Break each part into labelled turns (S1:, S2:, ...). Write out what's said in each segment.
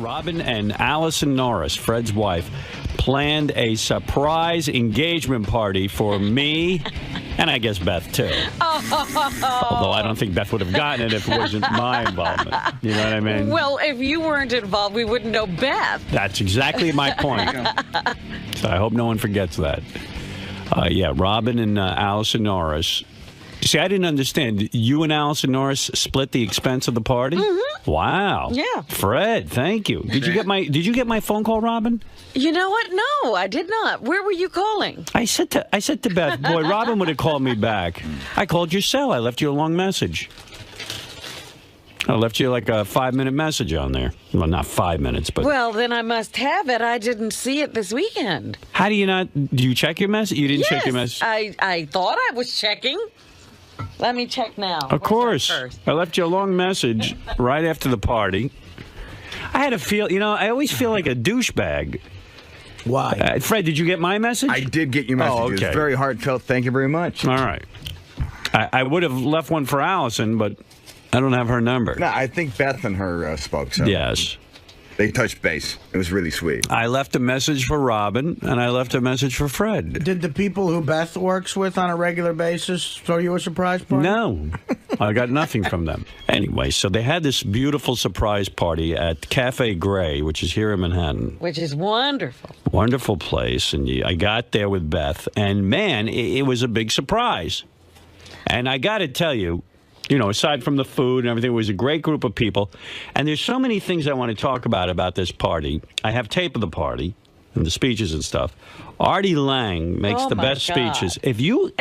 S1: Robin and Allison Norris, Fred's wife, planned a surprise engagement party for me, and I guess Beth, too. Although I don't think Beth would have gotten it if it wasn't my involvement. You know what I mean?
S2: Well, if you weren't involved, we wouldn't know Beth.
S1: That's exactly my point. So I hope no one forgets that. Yeah, Robin and Allison Norris. See, I didn't understand. You and Allison Norris split the expense of the party? Mm-hmm. Wow.
S2: Yeah.
S1: Fred, thank you. Did you get my phone call, Robin?
S2: You know what? No, I did not. Where were you calling?
S1: I said to Beth, boy, Robin would have called me back. I called your cell. I left you a long message. I left you like a 5-minute message on there. Well, not 5 minutes, but...
S2: Well, then I must have it. I didn't see it this weekend.
S1: How do you not... Do you check your message? You didn't check your message?
S2: I thought I was checking. Let me check now.
S1: Of course. I left you a long message right after the party. I had a feel... I always feel like a douchebag.
S3: Why?
S1: Fred, did you get my message?
S4: I did get your message.
S1: Oh, okay.
S4: It was very heartfelt. Thank you very much.
S1: All right. I would have left one for Allison, but... I don't have her number.
S4: No, I think Beth and her spoke. So
S1: yes.
S4: They touched base. It was really sweet.
S1: I left a message for Robin, and I left a message for Fred.
S3: Did the people who Beth works with on a regular basis throw you a surprise party?
S1: No. I got nothing from them. Anyway, so they had this beautiful surprise party at Cafe Gray, which is here in Manhattan.
S2: Which is wonderful.
S1: Wonderful place. And I got there with Beth, and man, it was a big surprise. And I got to tell you, aside from the food and everything, it was a great group of people. And there's so many things I want to talk about this party. I have tape of the party and the speeches and stuff. Artie Lange makes the best speeches. If you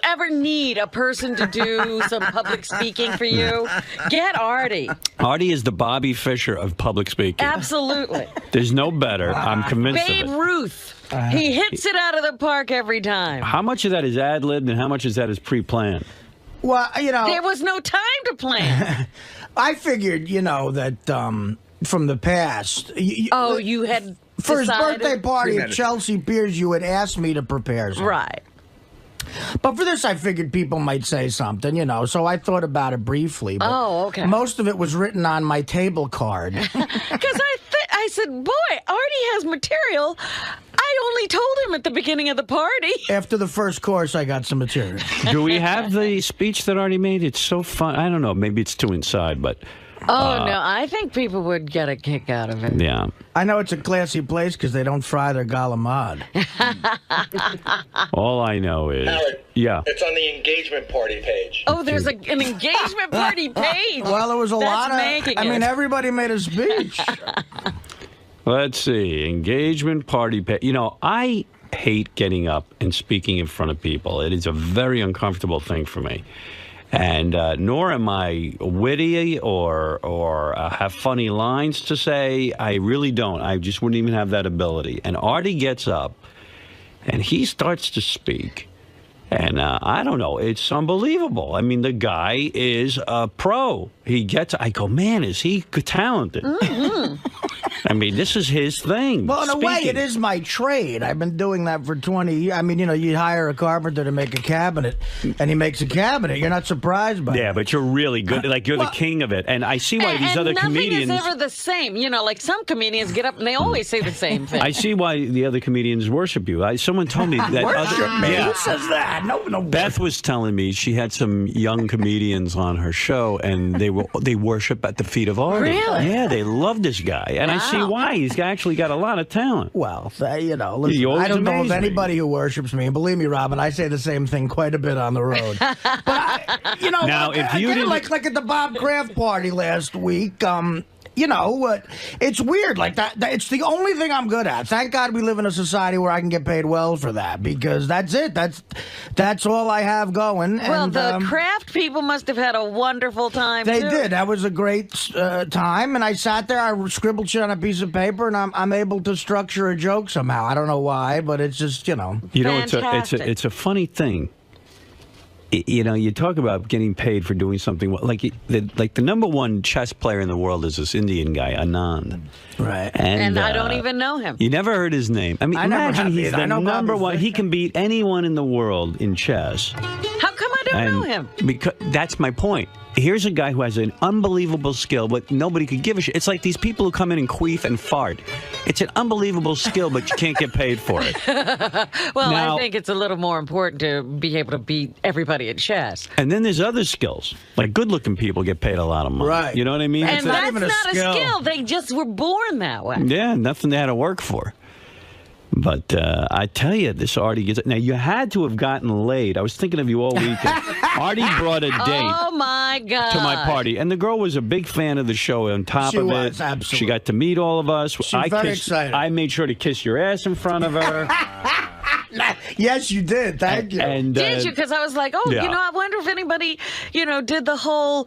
S2: ever need a person to do some public speaking for you, get Artie.
S1: Artie is the Bobby Fischer of public speaking.
S2: Absolutely.
S1: There's no better. I'm convinced
S2: Babe
S1: of it.
S2: Ruth. He hits it out of the park every time.
S1: How much of that is ad-libbed and how much of that is pre-planned?
S3: Well,
S2: there was no time to plan.
S3: I figured, that from the past.
S2: You had
S3: for his
S2: decided?
S3: birthday party at 𝗪𝗄𝗄𝗍, you had asked me to prepare something.
S2: Right.
S3: But for this, I figured people might say something, so I thought about it briefly. But
S2: okay.
S3: Most of it was written on my table card.
S2: Because I said, boy, Artie has material. I only told him at the beginning of the party.
S3: After the first course, I got some material.
S1: Do we have the speech that Artie made? It's so fun. I don't know. Maybe it's too inside, but...
S2: Oh, no. I think people would get a kick out of it.
S1: Yeah.
S3: I know it's a classy place because they don't fry their 𝗛𝗏.
S1: All I know is...
S5: Howard,
S1: yeah.
S5: it's on the engagement party page.
S2: Oh, there's an engagement party page.
S3: Well, there was a lot of...
S2: I
S3: mean, everybody made a speech.
S1: Let's see. Engagement party page. I hate getting up and speaking in front of people. It is a very uncomfortable thing for me. And nor am I witty or have funny lines to say. I really don't. I just wouldn't even have that ability. And Artie gets up, and he starts to speak. And I don't know. It's unbelievable. I mean, the guy is a pro. I go, man, is he talented? Mm-hmm. I mean, this is his thing.
S3: Well, in a way, it is my trade. I've been doing that for 20 years. I mean, you hire a carpenter to make a cabinet, and he makes a cabinet. You're not surprised by it.
S1: Yeah, but you're really good. Like, you're the king of it. And I see why these other comedians...
S2: nothing is ever the same. Like some comedians get up and they always say the same thing.
S1: I see why the other comedians worship you. Someone told me that...
S3: Worship me? Who says that? No.
S1: Beth was telling me she had some young comedians on her show, and they worship at the feet of Artie.
S2: Really?
S1: Yeah, they love this guy. And I see why. He's actually got a lot of talent.
S3: Well, listen, I don't know of anybody who worships me. And believe me, Robin, I say the same thing quite a bit on the road. But,
S1: now, if you didn't...
S3: Like at the Bob Kraft party last week, it's weird. Like that, it's the only thing I'm good at. Thank God we live in a society where I can get paid well for that, because that's it. That's all I have going.
S2: Well,
S3: and,
S2: the Kraft people must have had a wonderful time,
S3: They
S2: too.
S3: did. That was a great time, and I sat there, I scribbled shit on a piece of paper, and I'm able to structure a joke somehow. I don't know why, but it's just,
S1: it's a funny thing. You talk about getting paid for doing something like the #1 chess player in the world is this Indian guy, Anand.
S3: Right.
S2: And I don't even know him.
S1: You never heard his name. I mean, imagine he's the #1. He can beat anyone in the world in chess.
S2: How come I don't know him.
S1: Because that's my point. Here's a guy who has an unbelievable skill, but nobody could give a shit. It's like these people who come in and queef and fart. It's an unbelievable skill, but you can't get paid for it.
S2: Well,
S1: Now-
S2: I think it's a little more important to be able to beat everybody at chess.
S1: And then there's other skills. Like good-looking people get paid a lot of money.
S3: Right.
S1: You know what I mean?
S2: And
S1: It's
S3: not
S2: that's
S3: even a
S2: not a
S3: skill.
S2: skill. They just were born that way.
S1: Yeah, nothing they had to work for. But I tell you, this Artie gets it. Now, you had to have gotten laid. I was thinking of you all weekend. Artie brought a date
S2: Oh, my God.
S1: to my party, and the girl was a big fan of the show. On top
S3: She
S1: of
S3: was,
S1: it,
S3: absolutely.
S1: she got to meet all of us.
S3: She's very excited.
S1: I made sure to kiss your ass in front of her.
S3: Yes, you did. Thank you.
S1: And
S2: Did you? Because I was like, oh,
S1: yeah.
S2: I wonder if anybody, did the whole,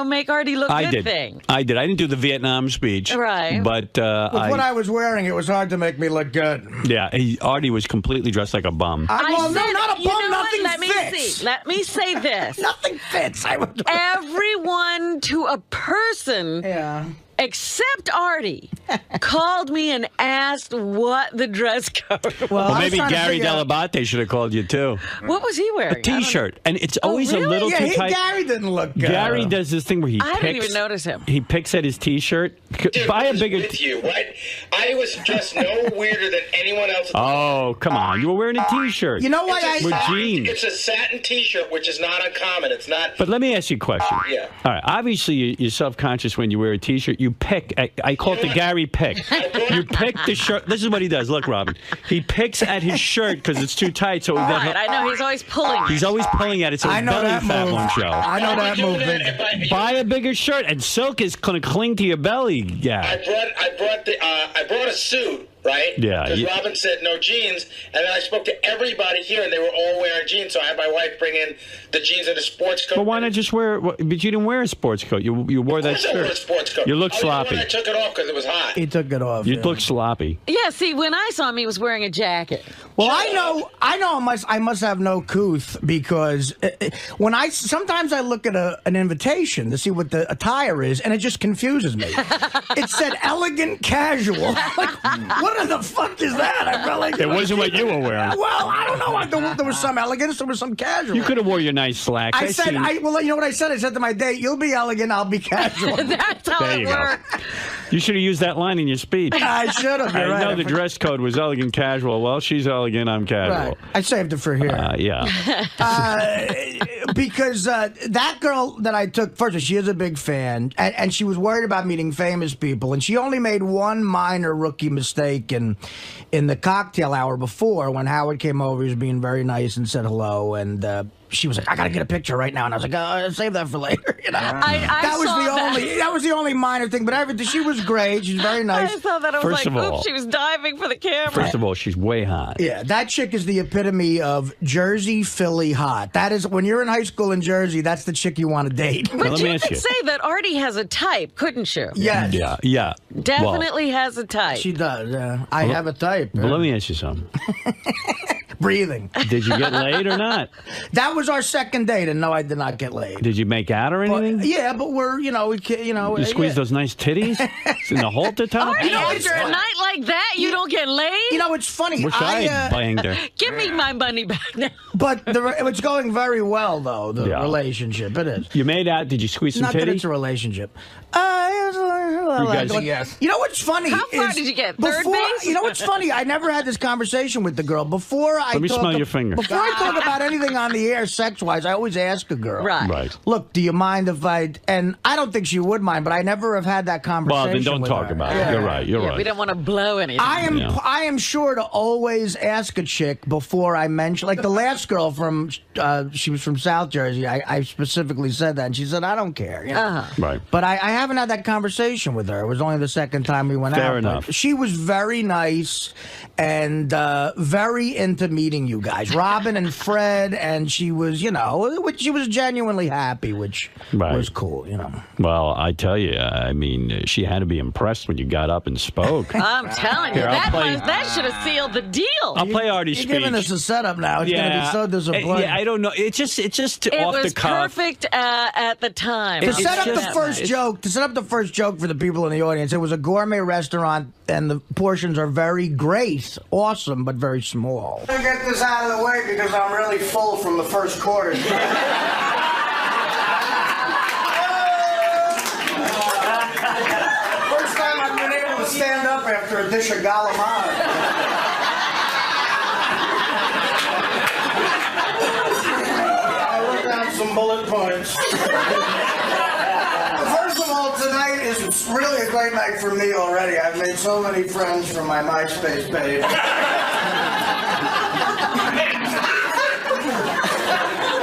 S2: make Artie look
S1: I
S2: good
S1: did.
S2: thing.
S1: I did. I didn't do the Vietnam speech.
S2: Right.
S1: But
S3: With what I was wearing, it was hard to make me look good.
S1: yeah, Artie was completely dressed like a bum.
S3: Well, no, not a
S2: you
S3: bum.
S2: know what?
S3: Nothing
S2: Let
S3: fits.
S2: me see. Let me say this.
S3: Nothing fits.
S2: Everyone to a person
S3: Yeah.
S2: except Artie called me and asked what the dress code was.
S1: Well,
S3: I was
S1: maybe
S3: trying to
S1: Gary
S3: figure out-
S1: ΔeLaBate should have called you, too.
S2: What was he wearing?
S1: A T-shirt. And it's always
S2: really?
S1: a little
S3: Yeah,
S1: too tight.
S3: Gary didn't look good.
S1: Gary does this thing where he
S2: I
S1: picks.
S2: didn't even notice him.
S1: He picks at his T-shirt.
S5: Dude,
S1: Buy a
S5: what is
S1: bigger.
S5: with you, what? I was dressed no weirder than anyone else.
S1: Oh, come on! You were wearing a T-shirt.
S3: You know why
S1: With
S3: I...
S1: jeans.
S5: It's a satin T-shirt, which is not uncommon. It's not.
S1: But let me ask you a question.
S5: Yeah.
S1: All right. Obviously, you're self-conscious when you wear a T-shirt. You pick. I call it the Gary pick. You pick the shirt. This is what he does. Look, Robin. He picks at his shirt because it's too tight. So
S2: Right, I know he's always pulling.
S1: he's always pulling at it. So
S3: I
S1: his
S3: know
S1: belly
S3: that
S1: fat
S3: move.
S1: won't show.
S3: I know that move.
S1: Buy a bigger shirt, and silk is going to cling to your belly. Yeah.
S5: I brought a suit, right?
S1: Yeah,
S5: Because
S1: you-
S5: Robin said no jeans, and then I spoke to everybody here, and they were all wearing jeans. So I had my wife bring in the jeans and the sports coat.
S1: But why not just wear? But you didn't wear a sports coat. You wore that
S5: Of course I wore a
S1: shirt.
S5: sports coat.
S1: You look
S5: I was the one
S1: sloppy.
S5: that took it off because it was hot.
S3: He took it off.
S1: You
S3: yeah.
S1: look sloppy.
S2: Yeah, see, when I saw him, he was wearing a jacket.
S3: Well, I know I must have no couth because when sometimes I look at an invitation to see what the attire is, and it just confuses me. It said elegant casual. Like, what the fuck is that? I felt like
S1: It wasn't what you were wearing.
S3: Well, I don't know. There was some elegance. There was some casual.
S1: You could have wore your nice slacks.
S3: I said,
S1: seen-
S3: well, you know what I said? I said to my date, "You'll be elegant, I'll be casual."
S2: That's how
S1: There
S2: it
S1: you go.
S2: worked.
S1: You should have used that line in your speech.
S3: I should have.
S1: I
S3: You're right.
S1: know the dress code was elegant casual. Well, she's elegant, I'm casual.
S3: Right. I saved it for here.
S1: Yeah.
S3: Because that girl that I took, first of all, she is a big fan, and she was worried about meeting famous people, and she only made one minor rookie mistake in the cocktail hour before when Howard came over. He was being very nice and said hello, and she was like, "I gotta get a picture right now," and I was like, "Oh, save that for later." You know, that was the only minor thing, but everything. She was great. She's very nice.
S2: I saw that. I was
S1: First
S2: like,
S1: of all-
S2: oops, she was diving for the camera.
S1: First of all, she's way hot.
S3: Yeah, that chick is the epitome of Jersey, Philly hot. That is, when you're in high school in Jersey, that's the chick you want to date.
S1: Well, let
S2: But
S1: me
S2: you
S1: ask
S2: could
S1: you.
S2: say that Artie has a type, couldn't you?
S3: Yes.
S1: Yeah.
S2: Definitely has a type.
S3: She does. I have a type.
S1: Well, let me ask you something.
S3: Breathing.
S1: Did you get laid or not?
S3: That was our second date, and no, I did not get laid.
S1: Did you make out or anything?
S3: Yeah, but
S1: You squeeze those nice titties in the halter top?
S2: Artie,
S3: it's
S2: after a
S3: fun.
S2: night like that, you don't get laid?
S3: You know, it's funny.
S1: Wish I banged her.
S2: Give me my money back now.
S3: But it's going very well, though, the
S1: Yeah.
S3: relationship. It is.
S1: You made out. Did you squeeze some
S3: Not that
S1: titties?
S3: it's a relationship.
S1: guys-
S3: You know what's funny?
S2: How far
S3: is
S2: did you get? Third
S3: before,
S2: base?
S3: You know what's funny? I never had this conversation with the girl.
S1: Let me smell your finger.
S3: Before I talk about anything on the air sex-wise, I always ask a girl.
S2: Right.
S3: Look, do you mind if I... And I don't think she would mind, but I never have had that conversation
S1: Well, then don't
S3: with
S1: talk
S3: her.
S1: about
S3: Yeah.
S1: it. You're right. You're
S2: Yeah,
S1: right.
S2: we don't want to blow anything.
S3: I am sure to always ask a chick before I mention, like the last girl from, she was from South Jersey. I specifically said that, and she said, I don't care. You know?
S1: Right.
S3: But I haven't had that conversation with her. It was only the second time we went out.
S1: Fair
S3: but
S1: enough.
S3: She was very nice and very into meeting you guys, Robin and Fred, and she was, she was genuinely happy, which
S1: Right.
S3: was cool,
S1: Well, I tell you, I mean, she had to be impressed when you got up and spoke.
S2: I'm telling you,
S1: Here, I'll play-
S2: that should have sealed the deal.
S1: I'll play Artie's
S3: You're
S1: speech.
S3: giving us a setup now. It's going to be so disappointing.
S1: Yeah, I don't know. It's just
S2: It
S1: off
S2: was
S1: the cuff.
S2: perfect at the time.
S3: To
S1: It's
S3: set up
S1: just-
S3: the first joke, for the people in the audience, it was a gourmet restaurant, and the portions are very great, awesome, but very small. I'm gonna get this out of the way because I'm really full from the first quarter. stand up after a dish of 𝗛𝗲𝗍. I wrote down some bullet points. First of all, tonight is really a great night for me already. I've made so many friends from my MySpace page.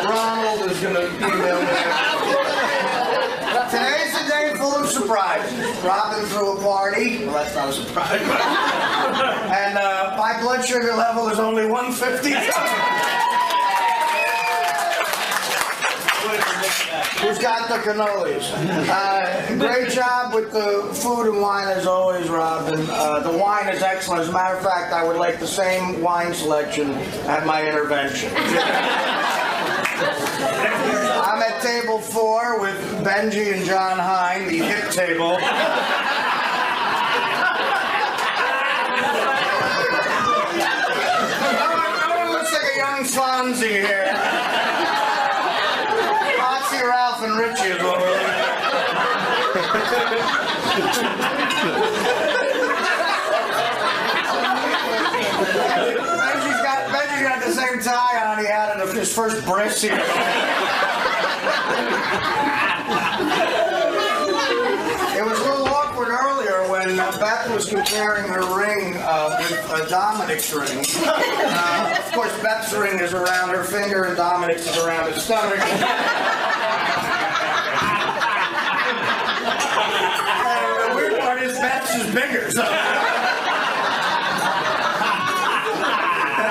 S3: Ronald is going to email me. Today's a day full of surprises. Robin threw a party. Well, that's not a surprise. And my blood sugar level is only 150. Who's got the cannolis? Great job with the food and wine as always, Robin. The wine is excellent. As a matter of fact, I would like the same wine selection at my intervention. I'm at table 4 with Benji and John Hine, the hip table. No one looks like a young Fonzie here. 𝗦𝗵cie𝗄𝗿𝗱 and Richie is what we're looking Benji's got the same tie on he had in his first bris here. It was a little awkward earlier when Beth was comparing her ring with Dominic's ring. Of course, Beth's ring is around her finger and Dominic's is around his stomach. The weird part is Beth's is bigger. So.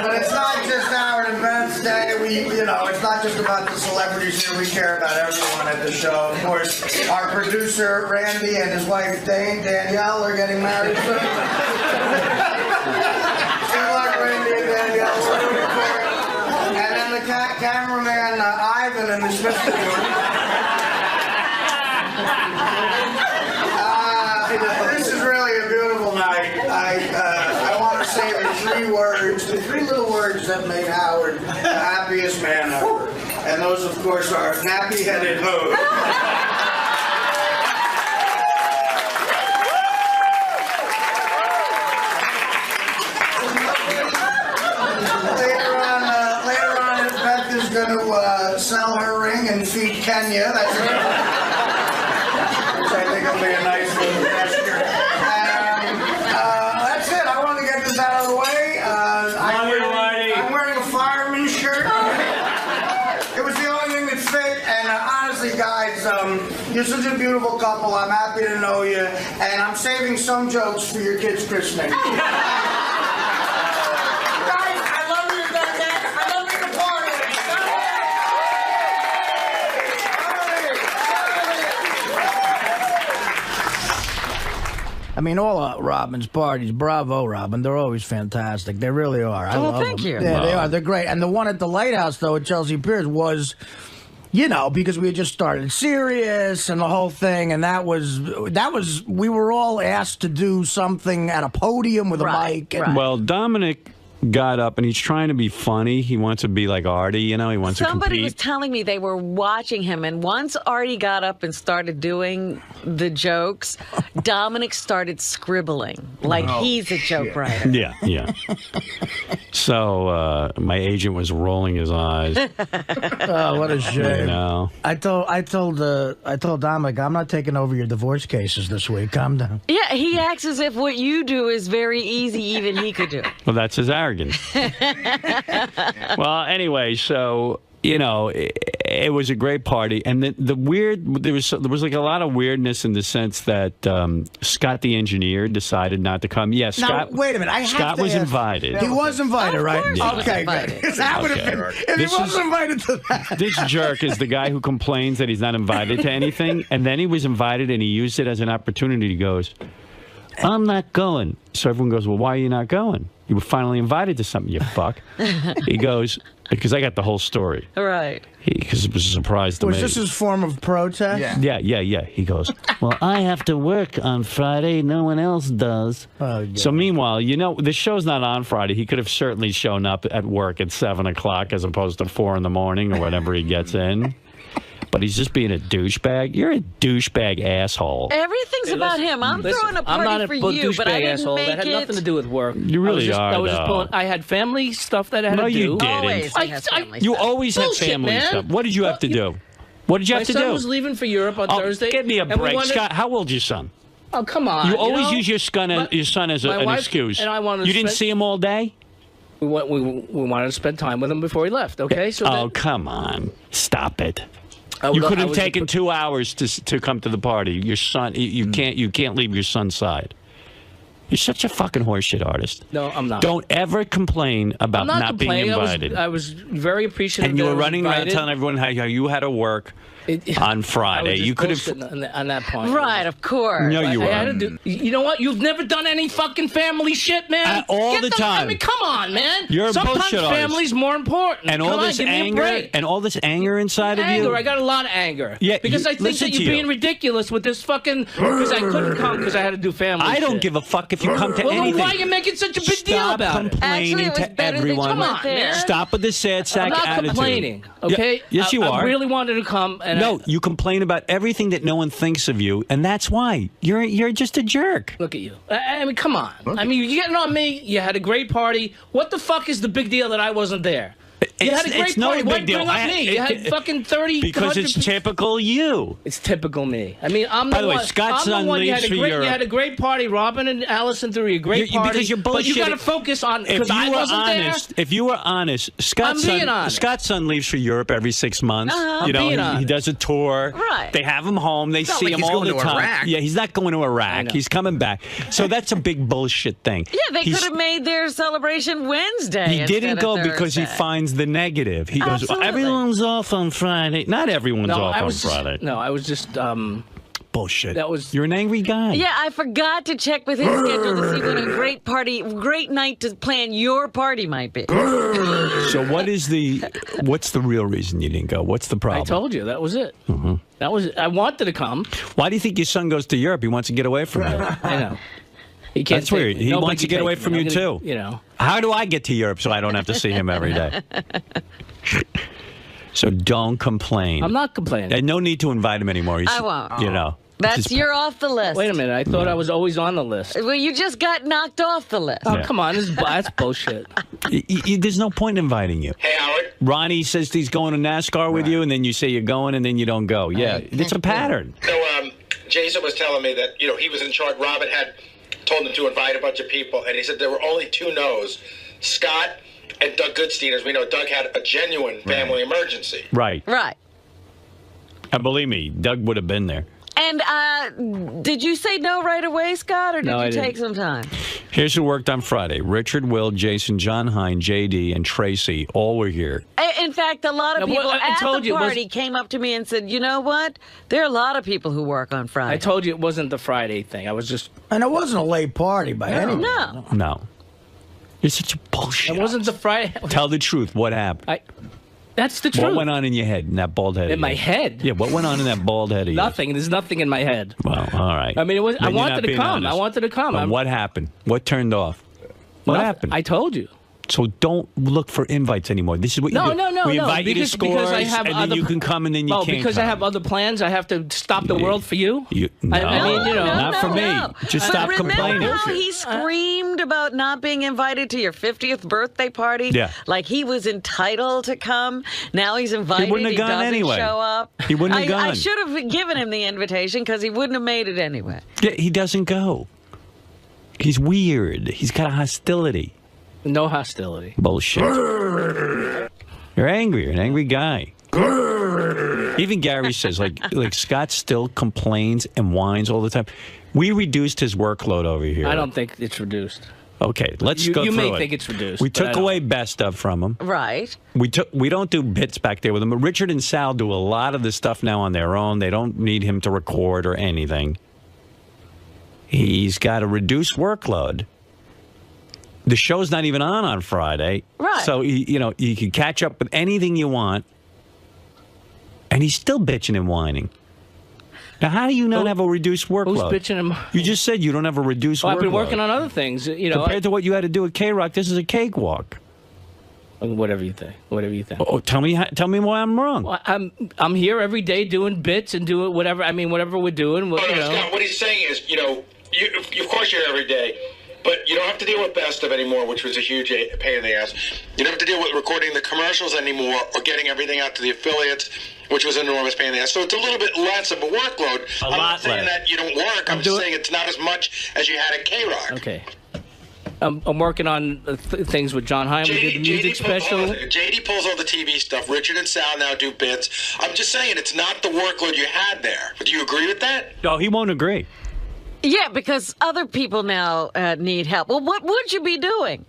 S3: But it's not just our Events Day. It's not just about the celebrities here. We care about everyone at the show. Of course, our producer Randy and his wife Danielle are getting married soon. Good luck, Randy and Danielle. And then the cameraman Ivan and the this is really a beautiful night. I want to say the 3 words, the 3 little words that made Howard the happiest man ever. And those, of course, are nappy-headed ho. Later on, Beth is going to sell her ring and feed Kenya. That's it. Which I think will be a nice little gesture. That's it. I want to get this out of the way. I'm wearing a fireman shirt. It was the only thing that fit. And honestly, guys, you're such a beautiful couple. I'm happy to know you. And I'm saving some jokes for your kids' christening. I mean, all Robin's parties, bravo, Robin. They're always fantastic. They really are. I love
S2: thank
S3: them.
S2: you.
S3: Yeah, they are. They're great. And the one at the Lighthouse, though, at 𝗪𝐿𝐶 was, because we had just started Sirius and the whole thing, and that was we were all asked to do something at a podium with a mic. And,
S1: Well, Dominic got up and he's trying to be funny. He wants to be like Artie, he wants to compete.
S2: Somebody was telling me they were watching him, and once Artie got up and started doing the jokes, Dominic started scribbling like he's a joke writer.
S1: Yeah. So my agent was rolling his eyes.
S3: Oh, what a shame! I told Dominic, I'm not taking over your divorce cases this week. Calm down.
S2: Yeah, he acts as if what you do is very easy, even he could do.
S1: Well, that's his arrogance. Well, anyway, so it was a great party, and there was like a lot of weirdness in the sense that Scott the engineer decided not to come. Yeah, Scott.
S3: Now, wait a minute.
S1: Scott was invited.
S3: He was invited, right?
S2: Yeah.
S3: Okay, good. That would have been if he wasn't invited to that.
S1: This jerk is the guy who complains that he's not invited to anything, and then he was invited, and he used it as an opportunity. He goes, "I'm not going." So everyone goes, "Well, why are you not going? You were finally invited to something, you fuck." He goes, because I got the whole story.
S2: Right.
S1: Because it was a surprise to me.
S3: Was this his form of protest?
S1: Yeah. He goes, "Well, I have to work on Friday. No one else does." So meanwhile, the show's not on Friday. He could have certainly shown up at work at 7 o'clock as opposed to 4 in the morning or whatever he gets in. But he's just being a douchebag. You're a douchebag asshole.
S2: Everything's about him. I'm throwing a party
S6: I'm not
S2: for
S6: a
S2: you, but I
S6: douchebag
S2: didn't
S6: asshole.
S2: make
S6: That had nothing to do with work.
S1: You really are,
S6: I had family stuff that I had to do.
S1: No, you didn't.
S2: Always he has family
S1: You
S2: stuff.
S1: always have
S6: Bullshit,
S1: family
S6: man.
S1: stuff. What did you have to do? What did you have to do?
S6: My son was leaving for Europe on Thursday.
S1: Give me a
S6: and we
S1: break.
S6: wanted-
S1: Scott, how old's your son?
S6: Oh, come on.
S1: You always
S6: know?
S1: use your son as
S6: my
S1: an
S6: wife
S1: excuse.
S6: and I wanted to
S1: You didn't
S6: spend-
S1: see him all day?
S6: We wanted to spend time with him before he left, okay? So
S1: Oh, come on. Stop it.
S6: I
S1: You
S6: was-
S1: could
S6: I
S1: have
S6: was-
S1: taken 2 hours to come to the party. Your son, you can't leave your son's side. You're such a fucking horseshit artist.
S6: No, I'm not.
S1: Don't ever complain about
S6: I'm not
S1: not being
S6: complaining.
S1: invited.
S6: I was very appreciative.
S1: And you
S6: that I
S1: were
S6: was
S1: running around
S6: invited.
S1: telling everyone how you had to work on Friday.
S6: I was just
S1: You could have.
S6: bullshitting on that point.
S2: Right, of course.
S1: No, you
S6: I had
S1: weren't.
S6: to do, you know what? You've never done any fucking family shit, man.
S1: All
S6: Get
S1: the time.
S6: I mean, come on, man.
S1: You're a
S6: Sometimes
S1: bullshit artist.
S6: family's more important.
S1: And
S6: Come
S1: all
S6: on,
S1: this
S6: give me a
S1: anger,
S6: break.
S1: and all this anger inside of you.
S6: Anger. I got a lot of anger.
S1: Yeah,
S6: because I think
S1: listen
S6: that
S1: to
S6: you're
S1: you.
S6: being ridiculous with this fucking. Because I couldn't come because I had to do family.
S1: I don't
S6: shit.
S1: give a fuck if you come to
S6: Well, then
S1: anything.
S6: why are you making such a big deal
S1: Stop
S6: about it?
S2: Actually,
S1: complaining
S2: it was
S1: to
S2: better that you
S1: everyone.
S6: Come on, man.
S1: Stop with the sad sack
S6: I'm not
S1: attitude.
S6: complaining, okay?
S1: Yes, you are.
S6: I really wanted to come. And
S1: No, you complain about everything that no one thinks of you, and that's why you're just a jerk.
S6: Look at you. I mean, come on. I mean, you're getting on me. You had a great party. What the fuck is the big deal that I wasn't there? You had a great
S1: it's no
S6: party. Why
S1: big deal.
S6: bring up me? You had fucking 30.
S1: Because it's
S6: 100
S1: typical you.
S6: It's typical me. I mean, I'm
S1: By
S6: the
S1: the way,
S6: one.
S1: Scott's
S6: I'm the
S1: son
S6: one. You
S1: leaves
S6: had,
S1: for Europe.
S6: you had a great party. Robin and Allison threw you a great party.
S1: Because you're
S6: But you
S1: bullshitting.
S6: got to focus on because
S1: If
S6: I
S1: you were
S6: wasn't
S1: honest, if you were honest, Scott's
S6: being
S1: son,
S6: honest.
S1: Scott's son leaves for Europe every 6 months.
S6: I'm
S1: You know,
S6: being
S1: he
S6: honest.
S1: does a tour.
S2: Right.
S1: They have him home. They see
S4: like
S1: him
S4: he's
S1: all
S4: going
S1: the
S4: to
S1: time.
S4: Iraq.
S1: Yeah, he's not going to Iraq.
S6: know.
S1: He's coming back. So that's a big bullshit thing.
S2: Yeah, they
S1: He's-
S2: could have made their celebration Wednesday.
S1: He didn't
S2: instead
S1: go
S2: of
S1: because he
S2: Thursday.
S1: finds the negative. He goes, well,
S2: Absolutely.
S1: everyone's off on Friday. Not everyone's
S6: No,
S1: off
S6: I
S1: on
S6: was
S1: Friday.
S6: no, I was just
S1: Bullshit.
S6: that was-
S1: You're an angry guy.
S2: Yeah, I forgot to check with his schedule to see what a great night to plan your party might be.
S1: So what's the real reason you didn't go? What's the problem?
S6: I told you that was it.
S1: Mm-hmm.
S6: That was I wanted to come.
S1: Why do you think your son goes to Europe? He wants to get away from you.
S6: I know. He can't
S1: That's weird. He
S6: nobody
S1: wants to
S6: can
S1: get
S6: take
S1: away
S6: me.
S1: from
S6: I'm
S1: you,
S6: gonna-
S1: too.
S6: You know.
S1: How do I get to Europe so I don't have to see him every day? So don't complain.
S6: I'm not complaining.
S1: And no need to invite him anymore. He's,
S2: I won't.
S1: You know.
S2: That's you're off the list.
S6: Wait a minute. I thought I was always on the list.
S2: Well, you just got knocked off the list.
S6: Oh,
S1: Yeah.
S6: come on. That's bullshit.
S1: There's no point in inviting you.
S5: Hey, Howard.
S1: Ronnie says he's going to NASCAR with you, and then you say you're going, and then you don't go. Yeah, it's a pattern.
S5: So, Jason was telling me that, he was in charge. Robin had told him to invite a bunch of people, and he said there were only 2 no's. Scott and Doug Goodstein. As we know, Doug had a genuine family emergency.
S1: Right.
S2: Right.
S1: And believe me, Doug would have been there.
S2: And did you say no right away, Scott, or did
S6: No, I
S2: you take
S6: didn't.
S2: some time?
S1: Here's who worked on Friday. Richard, Will, Jason, John Hine, JD, and Tracy all were here.
S2: In fact, a lot of
S6: Now,
S2: people
S6: what- I
S2: at
S6: told
S2: the
S6: you it was-
S2: party came up to me and said, you know what? There are a lot of people who work on Friday.
S6: I told you it wasn't the Friday thing. I was just.
S3: And it wasn't a late party by any means.
S2: No.
S1: No. You're such a bullshit.
S6: It wasn't the Friday.
S1: Tell the truth. What happened?
S6: That's the truth.
S1: What went on in your head, in that bald head?
S6: In my head?
S1: Yeah, what went on in that bald head of yours?
S6: Nothing. There's nothing in my head.
S1: Well, all right.
S6: I mean, it was. I
S1: Then you're
S6: wanted
S1: not
S6: to
S1: being
S6: come.
S1: honest.
S6: I wanted to come.
S1: But what happened? What turned off? What
S6: Nothing.
S1: happened?
S6: I told you.
S1: So don't look for invites anymore. This is what you
S6: No,
S1: do.
S6: no, no,
S1: We
S6: no.
S1: invite you to
S6: Because
S1: scores,
S6: I have
S1: and
S6: other
S1: then you can come, and then you
S6: no,
S1: can't
S6: because
S1: come.
S6: I have other plans. I have to stop the world for you.
S1: No,
S6: I mean, you know.
S1: not for me. Just
S2: But
S1: stop
S2: remember
S1: complaining.
S2: how he screamed about not being invited to your 50th birthday party?
S1: Yeah.
S2: Like he was entitled to come. Now he's invited.
S1: He wouldn't have gone
S2: doesn't
S1: anyway.
S2: show up.
S1: He wouldn't have
S2: I
S1: gone.
S2: should have given him the invitation because he wouldn't have made it anyway.
S1: Yeah, he doesn't go. He's weird. He's got a hostility.
S6: No hostility.
S1: Bullshit. You're angry. You're an angry guy. Even Gary says, like Scott still complains and whines all the time. We reduced his workload over here.
S6: I don't think it's reduced.
S1: Okay, let's
S6: You-
S1: go
S6: you
S1: through
S6: may
S1: it.
S6: think it's reduced,
S1: We
S6: but I
S1: took
S6: don't.
S1: away best stuff from him.
S2: Right.
S1: We don't do bits back there with him. Richard and Sal do a lot of this stuff now on their own. They don't need him to record or anything. He's got a reduced workload. The show's not even on Friday.
S2: Right.
S1: So, you can catch up with anything you want. And he's still bitching and whining. Now, how do you not have a reduced workload?
S6: Who's bitching him?
S1: You just said you don't have a reduced
S6: Well,
S1: workload.
S6: I've been working on other things.
S1: Compared to what you had to do at K-Rock, this is a cakewalk.
S6: Whatever you think. Whatever you think.
S1: Oh, tell me why I'm wrong.
S6: Well, I'm here every day doing bits and doing whatever. I mean, whatever we're doing.
S5: Scott, what he's saying is, of course you're here every day, but you don't have to deal with Best of anymore, which was a huge pain in the ass. You don't have to deal with recording the commercials anymore or getting everything out to the affiliates, which was an enormous pain in the ass. So it's a little bit less of a workload. I'm not saying that you don't work. I'm just saying it's not as much as you had at K-Rock.
S6: Okay. I'm working on things with John Hein. We did the music special.
S5: JD pulls all the TV stuff. Richard and Sal now do bits. I'm just saying it's not the workload you had there. But do you agree with that?
S1: No, he won't agree.
S2: Yeah, because other people now need help. Well, what would you be doing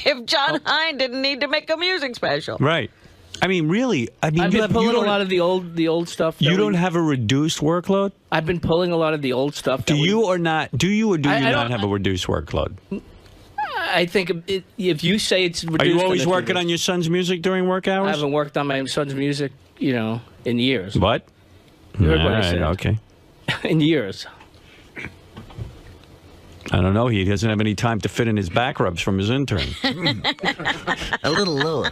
S2: if John Hein didn't need to make a music special?
S1: Right. I mean, really. I mean,
S6: I've been pulling a lot of the old stuff.
S1: You don't have a reduced workload?
S6: I've been pulling a lot of the old stuff.
S1: Do you or not? Do you or do you not have a reduced workload?
S6: I think if you say it's reduced...
S1: Are you always working on your son's music during work hours?
S6: I haven't worked on my son's music, in years.
S1: What?
S6: You heard what I said.
S1: Okay.
S6: In years.
S1: I don't know. He doesn't have any time to fit in his back rubs from his intern.
S7: A little lower.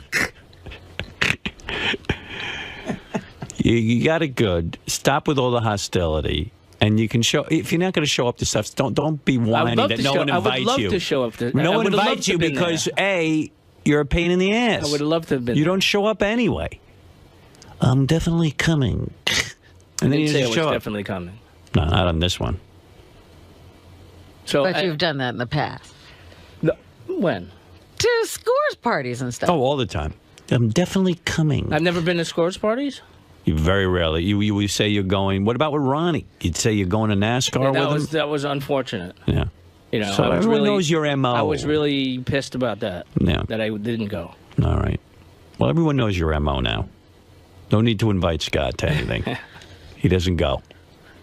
S1: You got it good. Stop with all the hostility. And you can show, if you're not going to show up to stuff, don't be whining that no one invites you.
S6: I would love to show up.
S1: No one invites you because, A, you're a pain in the ass.
S6: I would have loved to have been
S1: You don't show up anyway. I'm definitely coming. And then you
S6: say
S1: just show up.
S6: Definitely coming.
S1: No, not on this one.
S2: So but you've done that in the past.
S6: No, when?
S2: To scores parties and stuff.
S1: Oh, all the time. I'm definitely coming.
S6: I've never been to scores parties?
S1: You very rarely. You say you're going. What about with Ronnie? You'd say you're going to NASCAR with him?
S6: That was unfortunate.
S1: Yeah. So everyone knows your MO.
S6: I was really pissed about that.
S1: Yeah.
S6: That I didn't go.
S1: All right. Well, everyone knows your MO now. No need to invite Scott to anything. He doesn't go.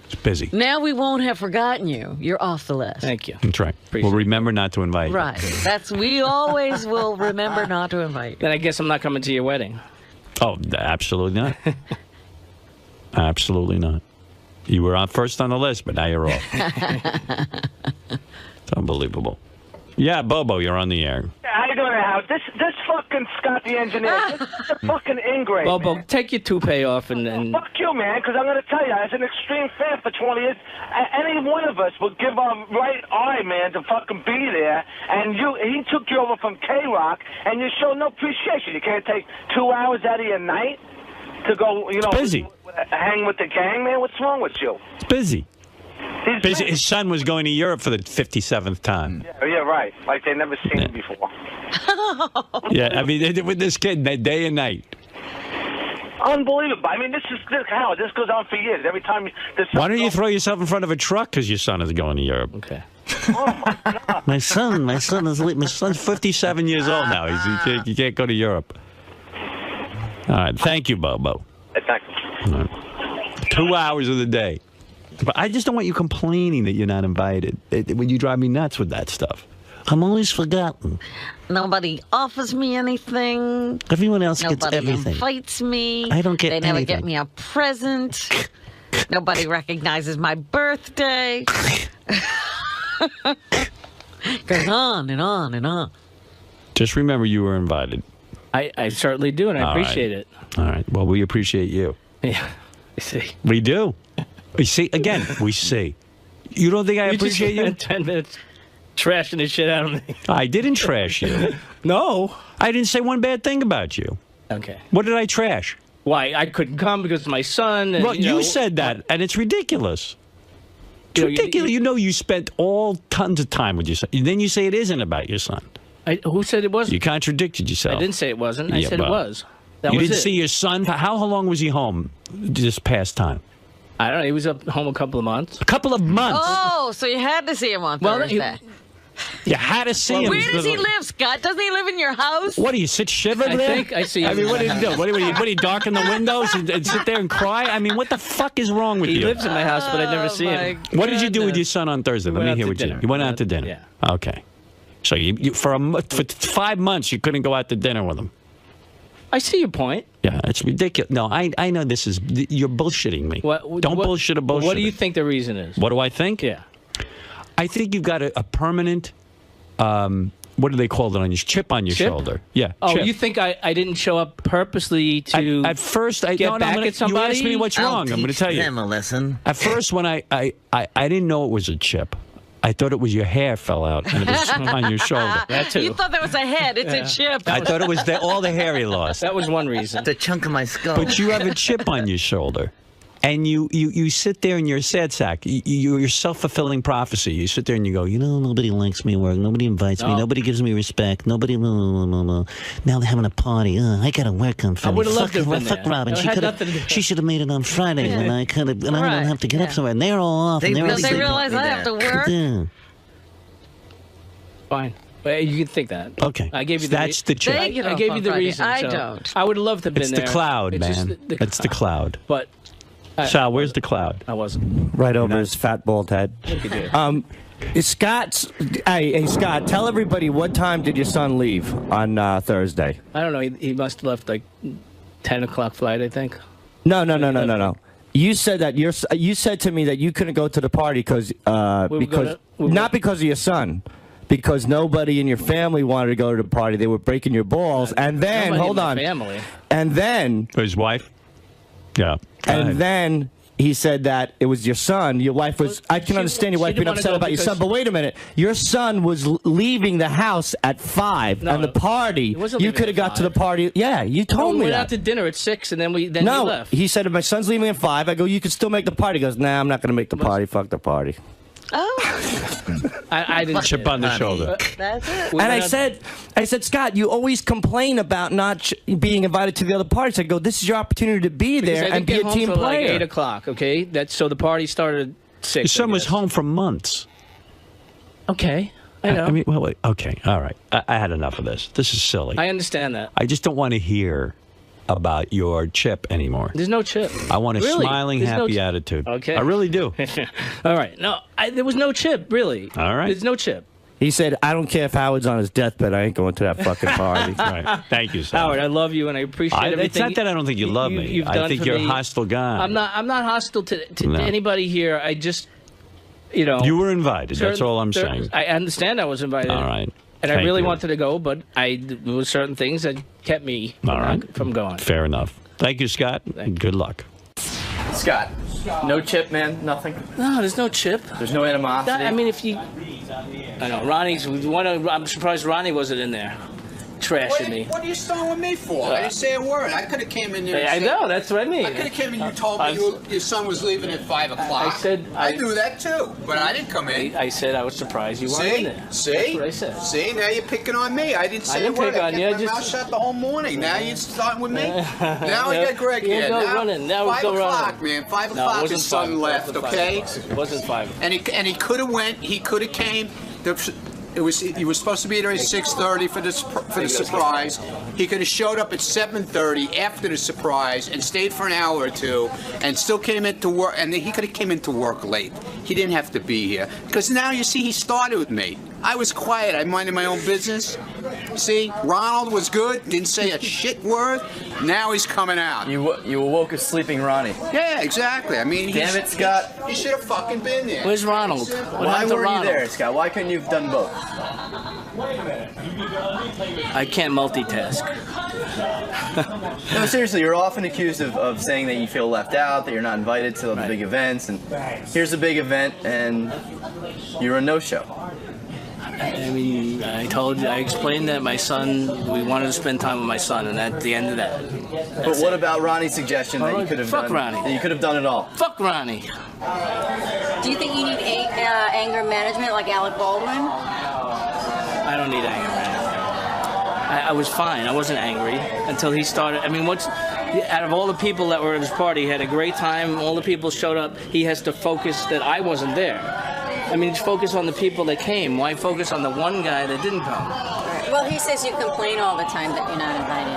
S1: He's busy.
S2: Now we won't have forgotten you. You're off the list.
S6: Thank you.
S1: That's right. We'll remember not to invite you.
S2: Right. We always will remember not to invite you.
S6: Then I guess I'm not coming to your wedding.
S1: Oh, absolutely not. Absolutely not. You were first on the list, but now you're off. It's unbelievable. Yeah, Bobo, you're on the air.
S8: How you doing, Howard? This fucking Scott the engineer, this is a fucking ingrate.
S6: Bobo, take your toupee off and...
S8: Fuck you, man, because I'm going to tell you, as an extreme fan for 20 years, any one of us would give our right eye, man, to fucking be there, and he took you over from K-Rock, and you show no appreciation. You can't take 2 hours out of your night to go,
S1: busy.
S8: Hang with the gang, man? What's wrong with you?
S1: It's busy.
S8: He's
S1: busy. His son was going to Europe for the 57th time.
S8: Yeah, right. Like they never seen him before.
S1: Yeah, I mean, with this kid, day and night.
S8: Unbelievable. I mean, this goes on for years. Every time...
S1: Why don't you throw yourself in front of a truck because your son is going to Europe?
S6: Okay.
S7: Oh, my God. my son's
S1: 57 years old now. He can't go to Europe. All right. Thank you, Bobo.
S8: Thank you.
S1: Right. 2 hours of the day. But I just don't want you complaining that you're not invited. When you drive me nuts with that stuff. I'm always forgotten.
S2: Nobody offers me anything.
S7: Everyone else gets
S2: Nobody
S7: everything.
S2: Invites me.
S7: I don't get
S2: They never
S7: anything.
S2: get me a present. Nobody recognizes my birthday. Goes on and on and on.
S1: Just remember you were invited.
S6: I certainly do, and I appreciate it.
S1: All right. Well, we appreciate you.
S6: Yeah. I see.
S1: We do. We see. Again, we see. You don't think I appreciate you?
S6: 10 minutes trashing the shit out of me.
S1: I didn't trash you.
S6: No.
S1: I didn't say one bad thing about you.
S6: Okay.
S1: What did I trash?
S6: Why? I couldn't come because of my son. And,
S1: Well, you said that, and it's ridiculous. It's
S6: You know,
S1: ridiculous. You know you spent tons of time with your son. Then you say it isn't about your son.
S6: Who said it wasn't?
S1: You contradicted yourself.
S6: I didn't say it wasn't. I
S1: Yeah,
S6: said
S1: but
S6: it was. That
S1: you
S6: was
S1: didn't
S6: it.
S1: see your son? How long was he home this past time?
S6: I don't know. He was up home a couple of months.
S1: A couple of months.
S2: Oh, so you had to see him on Thursday.
S1: You had to see him.
S2: Where does he live, Scott? Doesn't he live in your house?
S1: What do you sit shivered
S6: I
S1: there?
S6: think I see him.
S1: I mean, what do you do? What do you darken the windows and sit there and cry? I mean, what the fuck is wrong with you?
S6: He lives in my house, but I never see him.
S1: What did you do with your son on Thursday? Let me hear what you did. You went out to dinner.
S6: Yeah.
S1: Okay. So for 5 months you couldn't go out to dinner with him.
S6: I see your point.
S1: Yeah, it's ridiculous. No, I know this is you're bullshitting me. Don't bullshit a bullshit.
S6: What do you think the reason is?
S1: What do I think?
S6: Yeah.
S1: I think you've got a permanent what do they call it on your chip on your shoulder? Yeah.
S6: Oh,
S1: chip.
S6: you think I didn't show up purposely to
S1: at first I
S6: get back at somebody?
S1: You asked me what's wrong. I'm going to tell you.
S7: Him a lesson.
S1: At first, when I didn't know it was a chip. I thought it was your hair fell out and it was on your shoulder.
S6: That too.
S2: You thought that was a head. It's a chip.
S1: I thought it was all the hair he lost.
S6: That was one reason.
S7: The chunk of my skull.
S1: But you have a chip on your shoulder. And you sit there in your sad sack. You're self-fulfilling prophecy. You sit there and you go, nobody likes me at work. Nobody invites me. Nobody gives me respect. Nobody, Now they're having a party. I got to work on Friday.
S6: I would have loved to have been
S7: Fuck
S6: there.
S7: Robin. She should have made it on Friday.
S2: Yeah.
S7: And I could have, and I don't have to get up somewhere. And they're all off.
S2: They
S7: and
S2: realize I have to work.
S7: Yeah.
S6: Fine. Well, you can think that.
S1: Okay.
S6: I gave you
S1: That's the chip.
S2: They get
S6: I
S2: off
S6: gave
S2: on
S6: you the
S2: Friday.
S6: reason.
S2: I
S6: so
S2: don't.
S6: I would have loved to have been
S1: It's
S6: there.
S1: the cloud,
S6: It's just
S1: man.
S6: the
S1: It's the cloud.
S6: But
S1: Sal, where's the cloud?
S6: I wasn't.
S9: Right over his fat bald head. Scott, hey, Scott, tell everybody what time did your son leave on Thursday?
S6: I don't know. He must have left like 10 o'clock flight, I think.
S9: No. You said that you said to me that you couldn't go to the party because not because of your son, because nobody in your family wanted to go to the party. They were breaking your balls, and then
S6: Nobody
S9: hold
S6: in my
S9: on,
S6: family.
S9: and then
S1: His wife? Yeah. Go ahead.
S9: and then he said that it was your son. Your wife was. I can understand your wife being upset about your son, but wait a minute. Your son was leaving the house at 5, and the party. You could have got to the party. Yeah, you told me
S6: We went
S9: that.
S6: out to dinner at 6, and then he
S9: No,
S6: left.
S9: he said if my son's leaving at 5, I go, you could still make the party. He goes, nah, I'm not going to make the party. Fuck the party.
S2: Oh,
S6: I didn't
S1: Chip on the shoulder.
S2: that's it.
S9: And I said, Scott, you always complain about not being invited to the other parties. I go, this is your opportunity to be there and be a team
S6: for
S9: player.
S6: Like 8 o'clock. Okay, so the party started at 6.
S1: Your son was home for months.
S6: Okay, I know.
S1: I mean, wait. Okay, all right. I had enough of this. This is silly.
S6: I understand that.
S1: I just don't want to hear about your chip anymore.
S6: There's no chip.
S1: I want a
S6: Really?
S1: smiling,
S6: There's
S1: happy
S6: no
S1: attitude.
S6: Okay.
S1: I really do.
S6: All right. No, there was no chip, really.
S1: All right.
S6: There's no chip.
S9: He said, I don't care if Howard's on his deathbed. I ain't going to that fucking party.
S1: Right. Thank you, Sal.
S6: Howard, I love you and I appreciate everything.
S1: It's not that I don't think you love me.
S6: You've
S1: I
S6: done
S1: think
S6: for
S1: you're
S6: me.
S1: a hostile guy.
S6: I'm not hostile to
S1: No.
S6: anybody here. I just, you know.
S1: You were invited. That's all I'm saying.
S6: I understand I was invited.
S1: All right.
S6: And I
S1: Thank
S6: really
S1: you.
S6: wanted to go, but there were certain things that kept me from going.
S1: Fair enough. Thank you, Scott. Good luck.
S10: Scott, no chip, man, nothing.
S6: No, there's no chip.
S10: There's no animosity.
S6: I mean, if you, I know I'm surprised Ronnie wasn't in there, trashing me.
S11: What are you starting with me for? I didn't say a word. I could have came in there. And
S6: I
S11: said,
S6: know, that's what I mean.
S11: I could have came in. You told me your son was leaving at 5 o'clock. I knew that too, but I didn't come in.
S6: I said I was surprised you weren't in there.
S11: See?
S6: That's what I said.
S11: See? Now you're picking on me. I didn't say
S6: I didn't
S11: a word.
S6: pick on you.
S11: I kept my mouth shut the whole morning. Now you're starting with me. Now we got Greg
S6: You
S11: here.
S6: go
S11: Now,
S6: running. Now
S11: 5
S6: go
S11: o'clock,
S6: running.
S11: man. 5
S6: No, it
S11: o'clock.
S6: wasn't
S11: His son
S6: 5
S11: left.
S6: o'clock.
S11: Okay.
S6: It wasn't 5.
S11: And he could have went. He could have came. He was supposed to be there at 6:30 for the surprise. He could have showed up at 7:30 after the surprise and stayed for an hour or two, and still came into work. And he could have came into work late. He didn't have to be here because now you see he started with me. I was quiet. I minded my own business. See, Ronald was good. Didn't say a shit word. Now he's coming out.
S10: You awoke a sleeping Ronnie.
S11: Yeah, exactly. I mean,
S10: Damn it, Scott.
S11: He should have fucking been there.
S6: Where's Ronald?
S10: Why were you there, Scott? Why couldn't you have done both?
S6: I can't multitask.
S10: No, seriously, you're often accused of saying that you feel left out, that you're not invited to the big events, and here's a big event, and you're a no-show.
S6: I mean, I explained that my son, we wanted to spend time with my son, and at the end of that.
S10: But what about Ronnie's suggestion that you could have
S6: Fuck
S10: done?
S6: Ronnie.
S10: That you could have done it all.
S6: Fuck Ronnie.
S12: Do you think you need anger management like Alec Baldwin?
S6: I don't need anger management. I was fine. I wasn't angry until he started. I mean, out of all the people that were at his party, he had a great time. All the people showed up. He has to focus that I wasn't there. I mean, just focus on the people that came. Why focus on the one guy that didn't come?
S12: Well, he says you complain all the time that you're not invited.